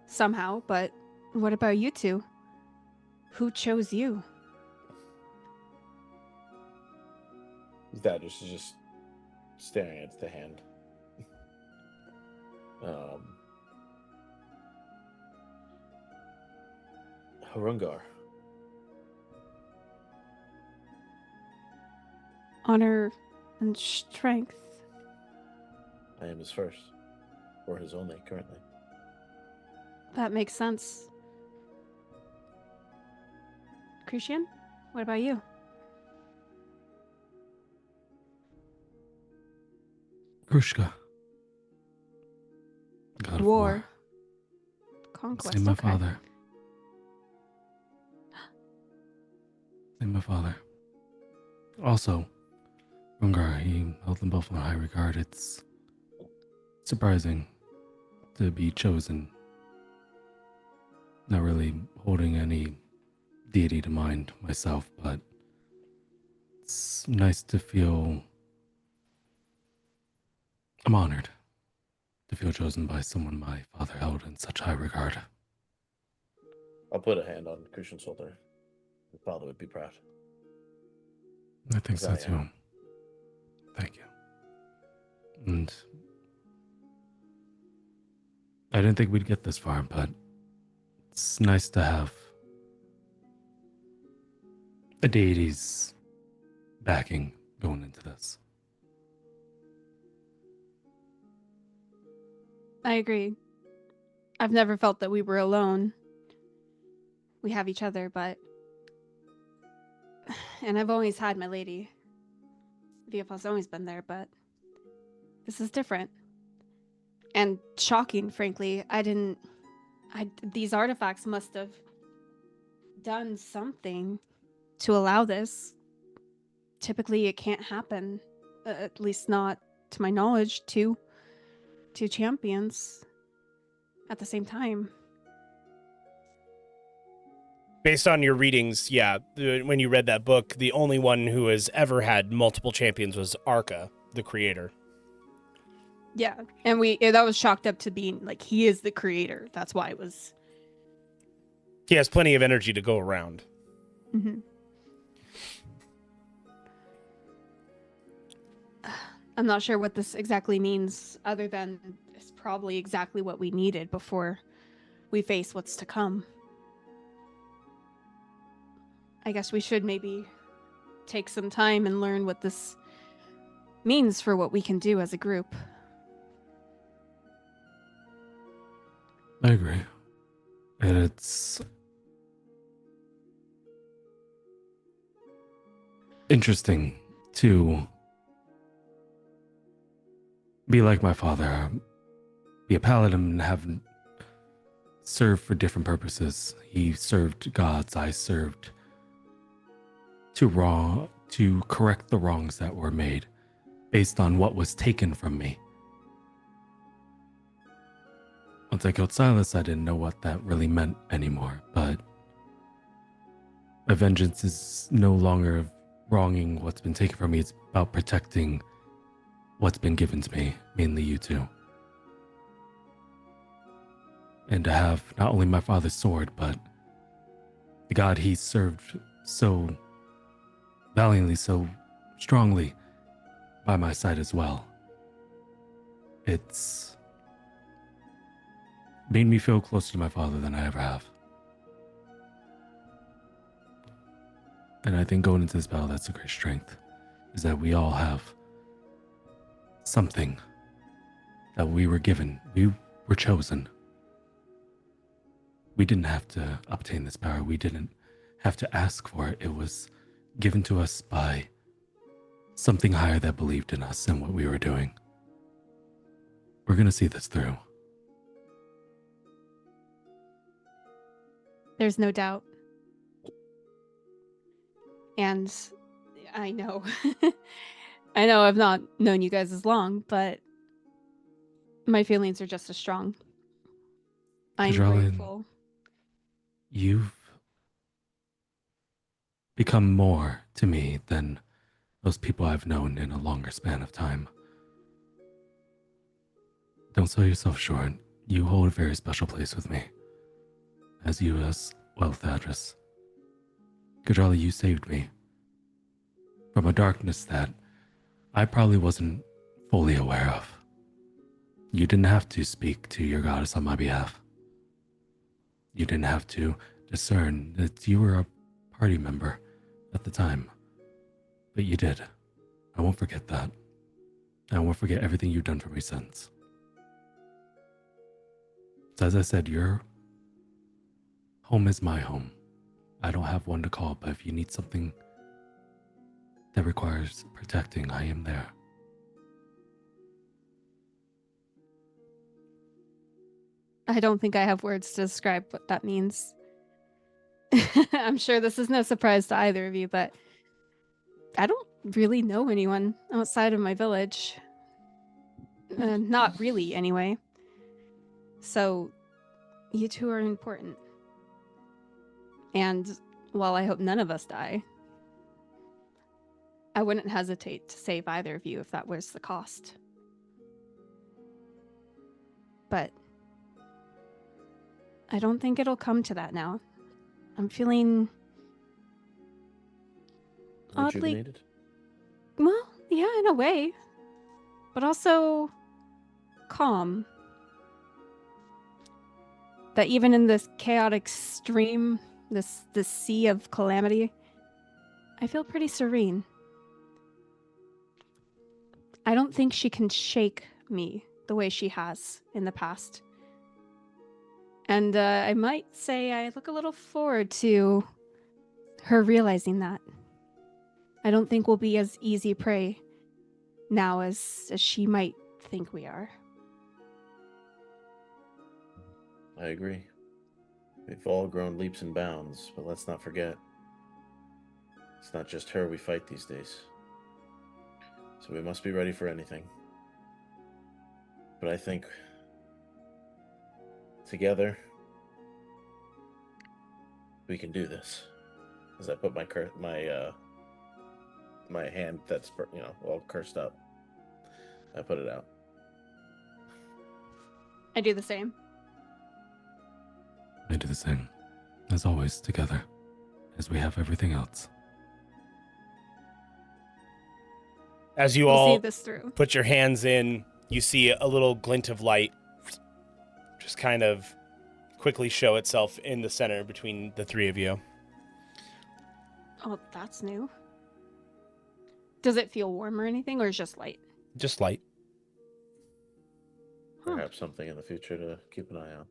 Speaker 2: somehow, but what about you two? Who chose you?
Speaker 3: Thadris is just staring at the hand. Harungar.
Speaker 2: Honor and strength.
Speaker 3: I am his first, or his only currently.
Speaker 2: That makes sense. Crucian, what about you?
Speaker 4: Krushka. God of
Speaker 2: War. Conquest.
Speaker 4: Same my
Speaker 2: okay.
Speaker 4: father. Same my father. Also, Rungar, he held them both in high regard. It's surprising to be chosen. Not really holding any deity to mind myself, but it's nice to feel... I'm honored to feel chosen by someone my father held in such high regard.
Speaker 3: I'll put a hand on Crucian's shoulder. Your father would be proud.
Speaker 4: I think so too. Thank you. And I didn't think we'd get this far, but it's nice to have a deity's backing going into this.
Speaker 2: I agree. I've never felt that we were alone. We have each other, but... And I've always had my lady. VFL's always been there, but... This is different. And shocking, frankly. These artifacts must have done something to allow this. Typically, it can't happen. At least not, to my knowledge, two champions at the same time.
Speaker 1: Based on your readings, yeah, when you read that book, the only one who has ever had multiple champions was Arca, the creator.
Speaker 2: Yeah, and that was chalked up to being like he is the creator. That's why it was.
Speaker 1: He has plenty of energy to go around.
Speaker 2: Mm-hmm. I'm not sure what this exactly means, other than it's probably exactly what we needed before we face what's to come. I guess we should maybe take some time and learn what this means for what we can do as a group.
Speaker 4: I agree. And it's interesting to be like my father, be a paladin and have served for different purposes. He served gods, I served to correct the wrongs that were made based on what was taken from me. Once I killed Silas, I didn't know what that really meant anymore, but a vengeance is no longer wronging what's been taken from me. It's about protecting what's been given to me, mainly you two. And to have not only my father's sword, but the god he served so valiantly, so strongly by my side as well. It's made me feel closer to my father than I ever have. And I think going into this battle, that's a great strength, is that we all have something that we were given. We were chosen. We didn't have to obtain this power. We didn't have to ask for it. It was given to us by something higher that believed in us and what we were doing. We're going to see this through.
Speaker 2: There's no doubt. And I know, I know I've not known you guys as long, but my feelings are just as strong. I'm
Speaker 4: Kadrala,
Speaker 2: grateful.
Speaker 4: You've become more to me than most people I've known in a longer span of time. Don't sell yourself short. You hold a very special place with me. As you as well, Thadris. Kadrala, you saved me from a darkness that I probably wasn't fully aware of. You didn't have to speak to your goddess on my behalf. You didn't have to discern that you were a party member at the time. But you did. I won't forget that. I won't forget everything you've done for me since. So as I said, your home is my home. I don't have one to call, but if you need something that requires protecting, I am there.
Speaker 2: I don't think I have words to describe what that means. I'm sure this is no surprise to either of you, but I don't really know anyone outside of my village. Not really, anyway. So, you two are important. And while I hope none of us die, I wouldn't hesitate to save either of you if that was the cost. But I don't think it'll come to that now. I'm feeling oddly...
Speaker 3: Rejuvenated?
Speaker 2: Well, yeah, in a way. But also calm. That even in this chaotic stream, this sea of calamity, I feel pretty serene. I don't think she can shake me the way she has in the past. And I might say I look a little forward to her realizing that. I don't think we'll be as easy prey now as she might think we are.
Speaker 3: I agree. We've all grown leaps and bounds, but let's not forget, it's not just her we fight these days. So we must be ready for anything. But I think together we can do this. As I put my hand that's all cursed up, I put it out.
Speaker 2: I do the same.
Speaker 4: I do the same. As always, together, as we have everything else.
Speaker 1: As you
Speaker 2: We'll
Speaker 1: all
Speaker 2: see this through.
Speaker 1: put your hands in, you see a little glint of light just kind of quickly show itself in the center between the three of you.
Speaker 2: Oh, that's new. Does it feel warm or anything, or is it just light?
Speaker 1: Just light.
Speaker 3: Perhaps something in the future to keep an eye out.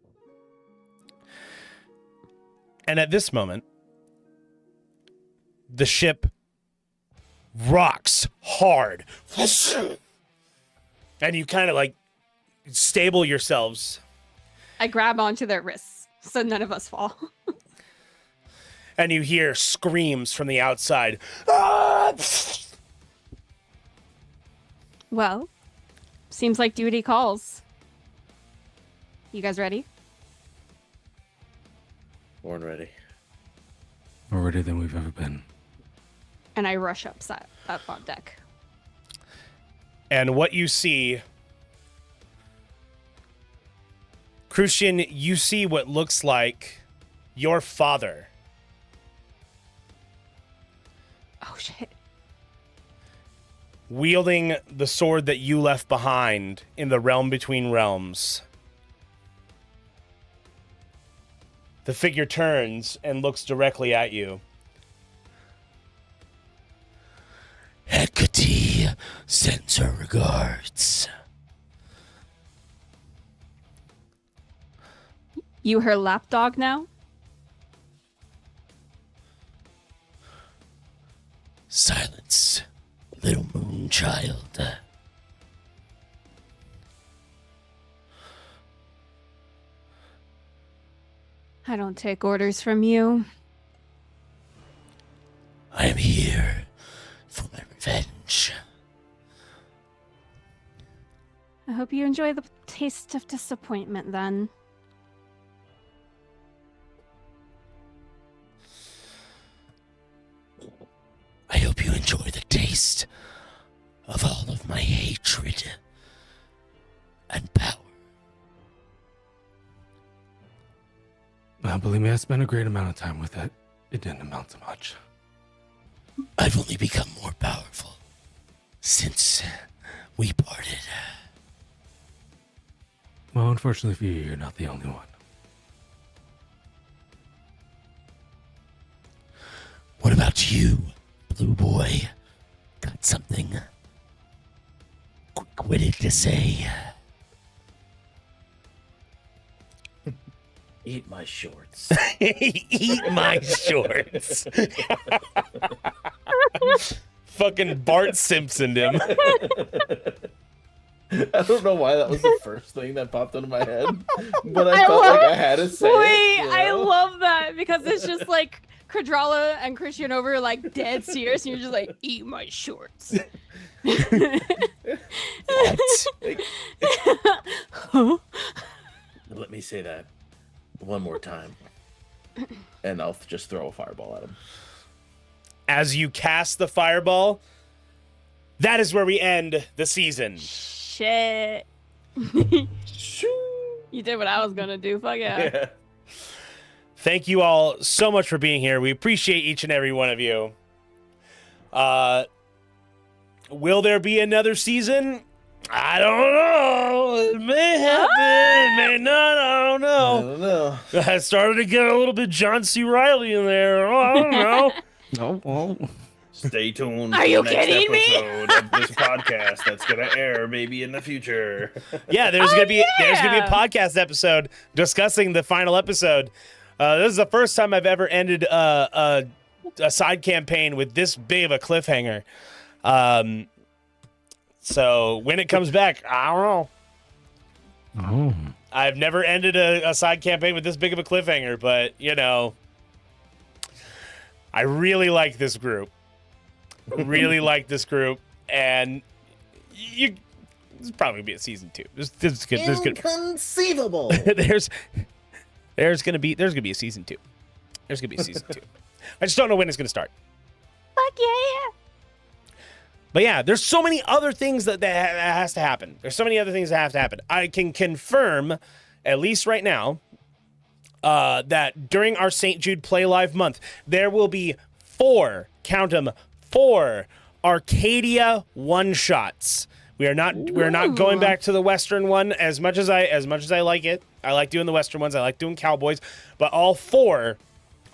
Speaker 1: And at this moment, the ship rocks hard. And you kind of like stable yourselves.
Speaker 2: I grab onto their wrists so none of us fall.
Speaker 1: And you hear screams from the outside. Ah!
Speaker 2: Well, seems like duty calls. You guys ready?
Speaker 3: Born ready.
Speaker 4: More ready than we've ever been.
Speaker 2: And I rush up on deck.
Speaker 1: And what you see, Crucian, you see what looks like your father.
Speaker 2: Oh, shit.
Speaker 1: Wielding the sword that you left behind in the realm between realms. The figure turns and looks directly at you.
Speaker 5: Hecate sends her regards.
Speaker 2: You her lapdog now?
Speaker 5: Silence, little moon child.
Speaker 2: I don't take orders from you.
Speaker 5: I am here for my revenge.
Speaker 2: I hope you enjoy the taste of disappointment then.
Speaker 5: I hope you enjoy the taste of all of my hatred and power.
Speaker 4: Believe me, I spent a great amount of time with it. It didn't amount to much.
Speaker 5: I've only become more powerful since we parted.
Speaker 4: Well, unfortunately for you, you're not the only one.
Speaker 5: What about you, Blue Boy? Got something quick-witted to say?
Speaker 3: Eat my shorts.
Speaker 1: Eat my shorts. Fucking Bart Simpsoned him.
Speaker 3: I don't know why that was the first thing that popped into my head, but I felt like I had to say it.
Speaker 2: I love that because it's just like Kadrala and Crucian over like dead serious, and you're just like, eat my shorts.
Speaker 3: Let me say that one more time, and I'll just throw a fireball at him.
Speaker 1: As you cast the fireball, that is where we end the season.
Speaker 2: Shit. You did what I was gonna do. Fuck yeah.
Speaker 1: Thank you all so much for being here. We appreciate each and every one of you. Will there be another season? I don't know. It may happen, it may not. I don't know.
Speaker 3: I don't know.
Speaker 1: I started to get a little bit John C. Reilly in there. Oh, I don't know.
Speaker 4: No, well.
Speaker 3: Stay tuned.
Speaker 2: Are
Speaker 3: for
Speaker 2: you
Speaker 3: the next
Speaker 2: kidding me?
Speaker 3: episode of this podcast that's gonna air maybe in the future.
Speaker 1: Yeah, there's gonna be a podcast episode discussing the final episode. This is the first time I've ever ended a side campaign with this big of a cliffhanger. So when it comes back, I don't know.
Speaker 4: Oh.
Speaker 1: I've never ended a side campaign with this big of a cliffhanger, but you know, I really like this group. Really like this group, and there's probably gonna be a season 2. This is good.
Speaker 3: Inconceivable.
Speaker 1: There's gonna be a season 2. There's gonna be a season 2. I just don't know when it's gonna start.
Speaker 2: Fuck yeah.
Speaker 1: But yeah, there's so many other things that has to happen. There's so many other things that have to happen. I can confirm, at least right now, that during our St. Jude Play Live month, there will be 4 Arcadia one-shots. We're not going back to the Western one as much as I like it. I like doing the Western ones. I like doing Cowboys, but all 4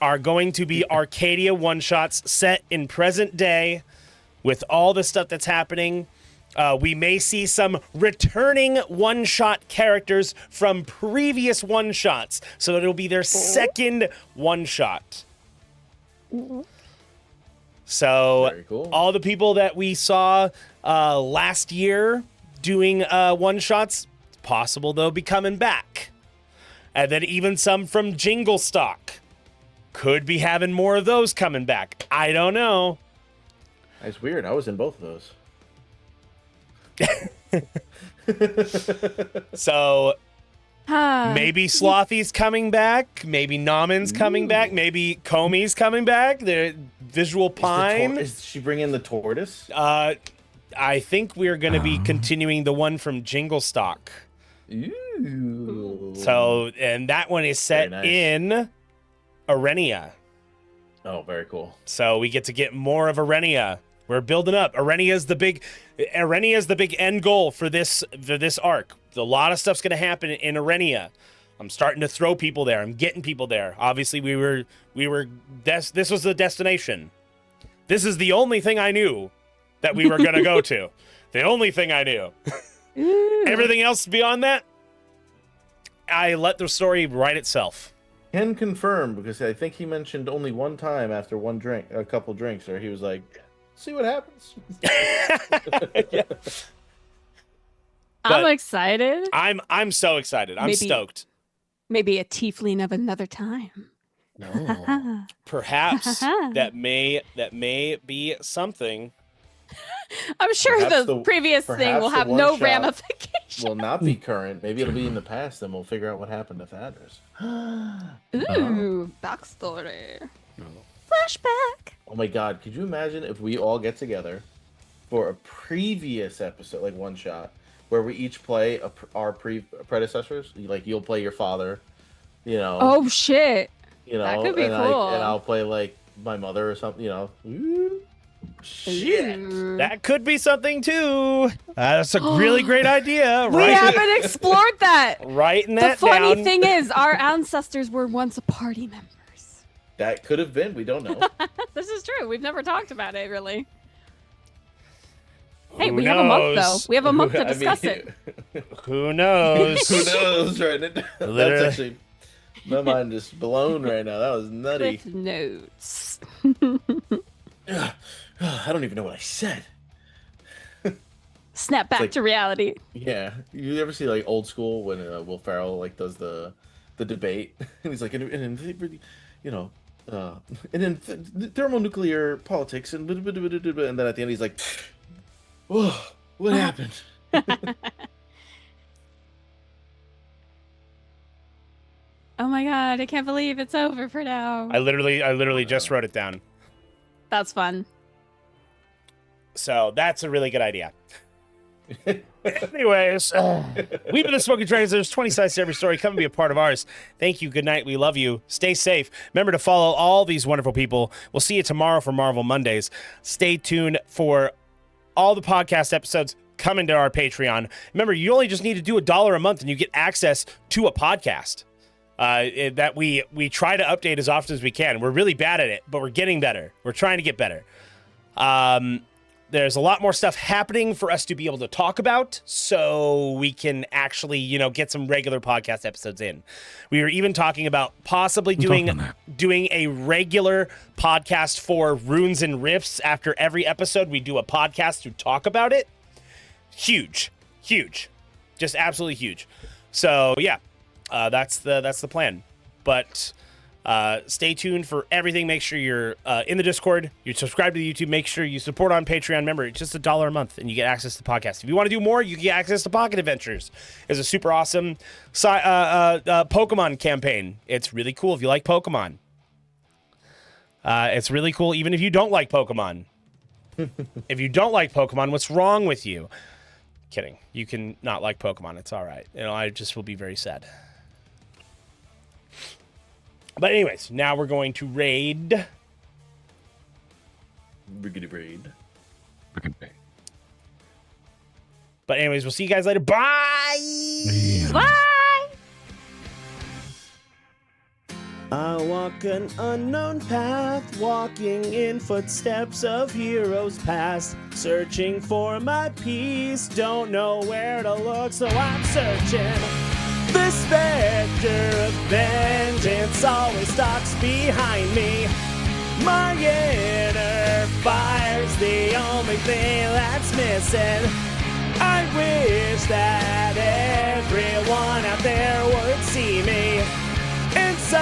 Speaker 1: are going to be Arcadia one-shots set in present day with all the stuff that's happening. We may see some returning one-shot characters from previous one-shots, so it'll be their second one-shot. So
Speaker 3: Very cool.
Speaker 1: All the people that we saw last year doing one-shots, it's possible they'll be coming back. And then even some from Jingle Stock. Could be having more of those coming back. I don't know.
Speaker 3: That's weird. I was in both of those.
Speaker 1: So maybe Slothy's coming back. Maybe Naman's coming back. Maybe Comey's coming back. The Visual Pine.
Speaker 3: Is she bringing the tortoise?
Speaker 1: I think we're going to be continuing the one from Jingle Stock.
Speaker 3: Ooh.
Speaker 1: So, and that one is set in Arenia.
Speaker 3: Oh, very cool.
Speaker 1: So we get to get more of Arenia. We're building up. Arenia is the big end goal for this arc. A lot of stuff's going to happen in Arenia. I'm starting to throw people there. I'm getting people there. Obviously, this was the destination. This is the only thing I knew that we were going to go to. The only thing I knew. Everything else beyond that, I let the story write itself.
Speaker 3: Can confirm, because I think he mentioned only one time after a couple drinks, or he was like, see what happens.
Speaker 1: Yeah.
Speaker 2: I'm excited.
Speaker 1: I'm so excited. I'm stoked.
Speaker 2: Maybe a tiefling of another time.
Speaker 3: No.
Speaker 1: Perhaps that may be something.
Speaker 2: I'm sure
Speaker 3: Perhaps
Speaker 2: the previous thing will
Speaker 3: the
Speaker 2: have no
Speaker 3: one-shot
Speaker 2: ramifications.
Speaker 3: Will not be current. Maybe it'll be in the past, and we'll figure out what happened to Thadris.
Speaker 2: Ooh, backstory. Flashback.
Speaker 3: Oh my god, could you imagine if we all get together for a previous episode, like one shot, where we each play our predecessors? Like, you'll play your father, you know.
Speaker 2: Oh shit.
Speaker 3: You know,
Speaker 2: That could be
Speaker 3: and
Speaker 2: cool.
Speaker 3: And I'll play like my mother or something, you know. Ooh. Shit.
Speaker 1: That could be something too. That's a really great idea.
Speaker 2: We haven't explored that.
Speaker 1: Writing
Speaker 2: The
Speaker 1: that
Speaker 2: funny
Speaker 1: down.
Speaker 2: thing is, our ancestors were once a party member.
Speaker 3: That could have been. We don't know.
Speaker 2: This is true. We've never talked about it, really. Hey,
Speaker 1: Who
Speaker 2: we have a month, though.
Speaker 1: knows?
Speaker 2: We have a month to
Speaker 3: I
Speaker 2: discuss
Speaker 3: mean,
Speaker 2: it.
Speaker 1: Who knows?
Speaker 3: Who knows, right? That's
Speaker 1: Literally.
Speaker 3: actually my mind just blown right now. That was nutty.
Speaker 2: With notes.
Speaker 3: I don't even know what I said.
Speaker 2: Snap back
Speaker 3: like-
Speaker 2: to reality.
Speaker 3: Yeah, you ever see like Old School when Will Ferrell like does the debate and he's like, and you know, and then thermonuclear politics and then at the end he's like, oh, what happened?
Speaker 2: Oh my god, I can't believe it's over for now.
Speaker 1: I literally just wrote it down.
Speaker 2: That's fun.
Speaker 1: So that's a really good idea. Anyways, we've been the Smoking Dragons. There's 20 sides to every story. Come and be a part of ours. Thank you. Good night. We love you. Stay safe. Remember to follow all these wonderful people. We'll see you tomorrow for Marvel Mondays. Stay tuned for all the podcast episodes coming to our Patreon. Remember, you only just need to do $1 a month and you get access to a podcast. That we try to update as often as we can. We're really bad at it, but we're getting better. We're trying to get better. There's a lot more stuff happening for us to be able to talk about, so we can actually, get some regular podcast episodes in. We were even talking about possibly doing a regular podcast for Runes and Rifts. After every episode, we do a podcast to talk about it. Huge, just absolutely huge. So yeah, that's the plan. But stay tuned for everything. Make sure you're in the Discord. You subscribe to the YouTube. Make sure you support on Patreon. Remember, it's just $1 a month, and you get access to the podcast. If you want to do more, you get access to Pocket Adventures. It's a super awesome Pokemon campaign. It's really cool if you like Pokemon. It's really cool even if you don't like Pokemon. If you don't like Pokemon, what's wrong with you? Kidding. You can not like Pokemon. It's all right. I just will be very sad. But anyways, now we're going to raid.
Speaker 3: Riggedy raid.
Speaker 1: But anyways, we'll see you guys later. Bye!
Speaker 2: Bye!
Speaker 5: I walk an unknown path, walking in footsteps of heroes past, searching for my peace, don't know where to look, so I'm searching. The specter of vengeance always stalks behind me. My inner fire's the only thing that's missing. I wish that everyone out there would see me, and so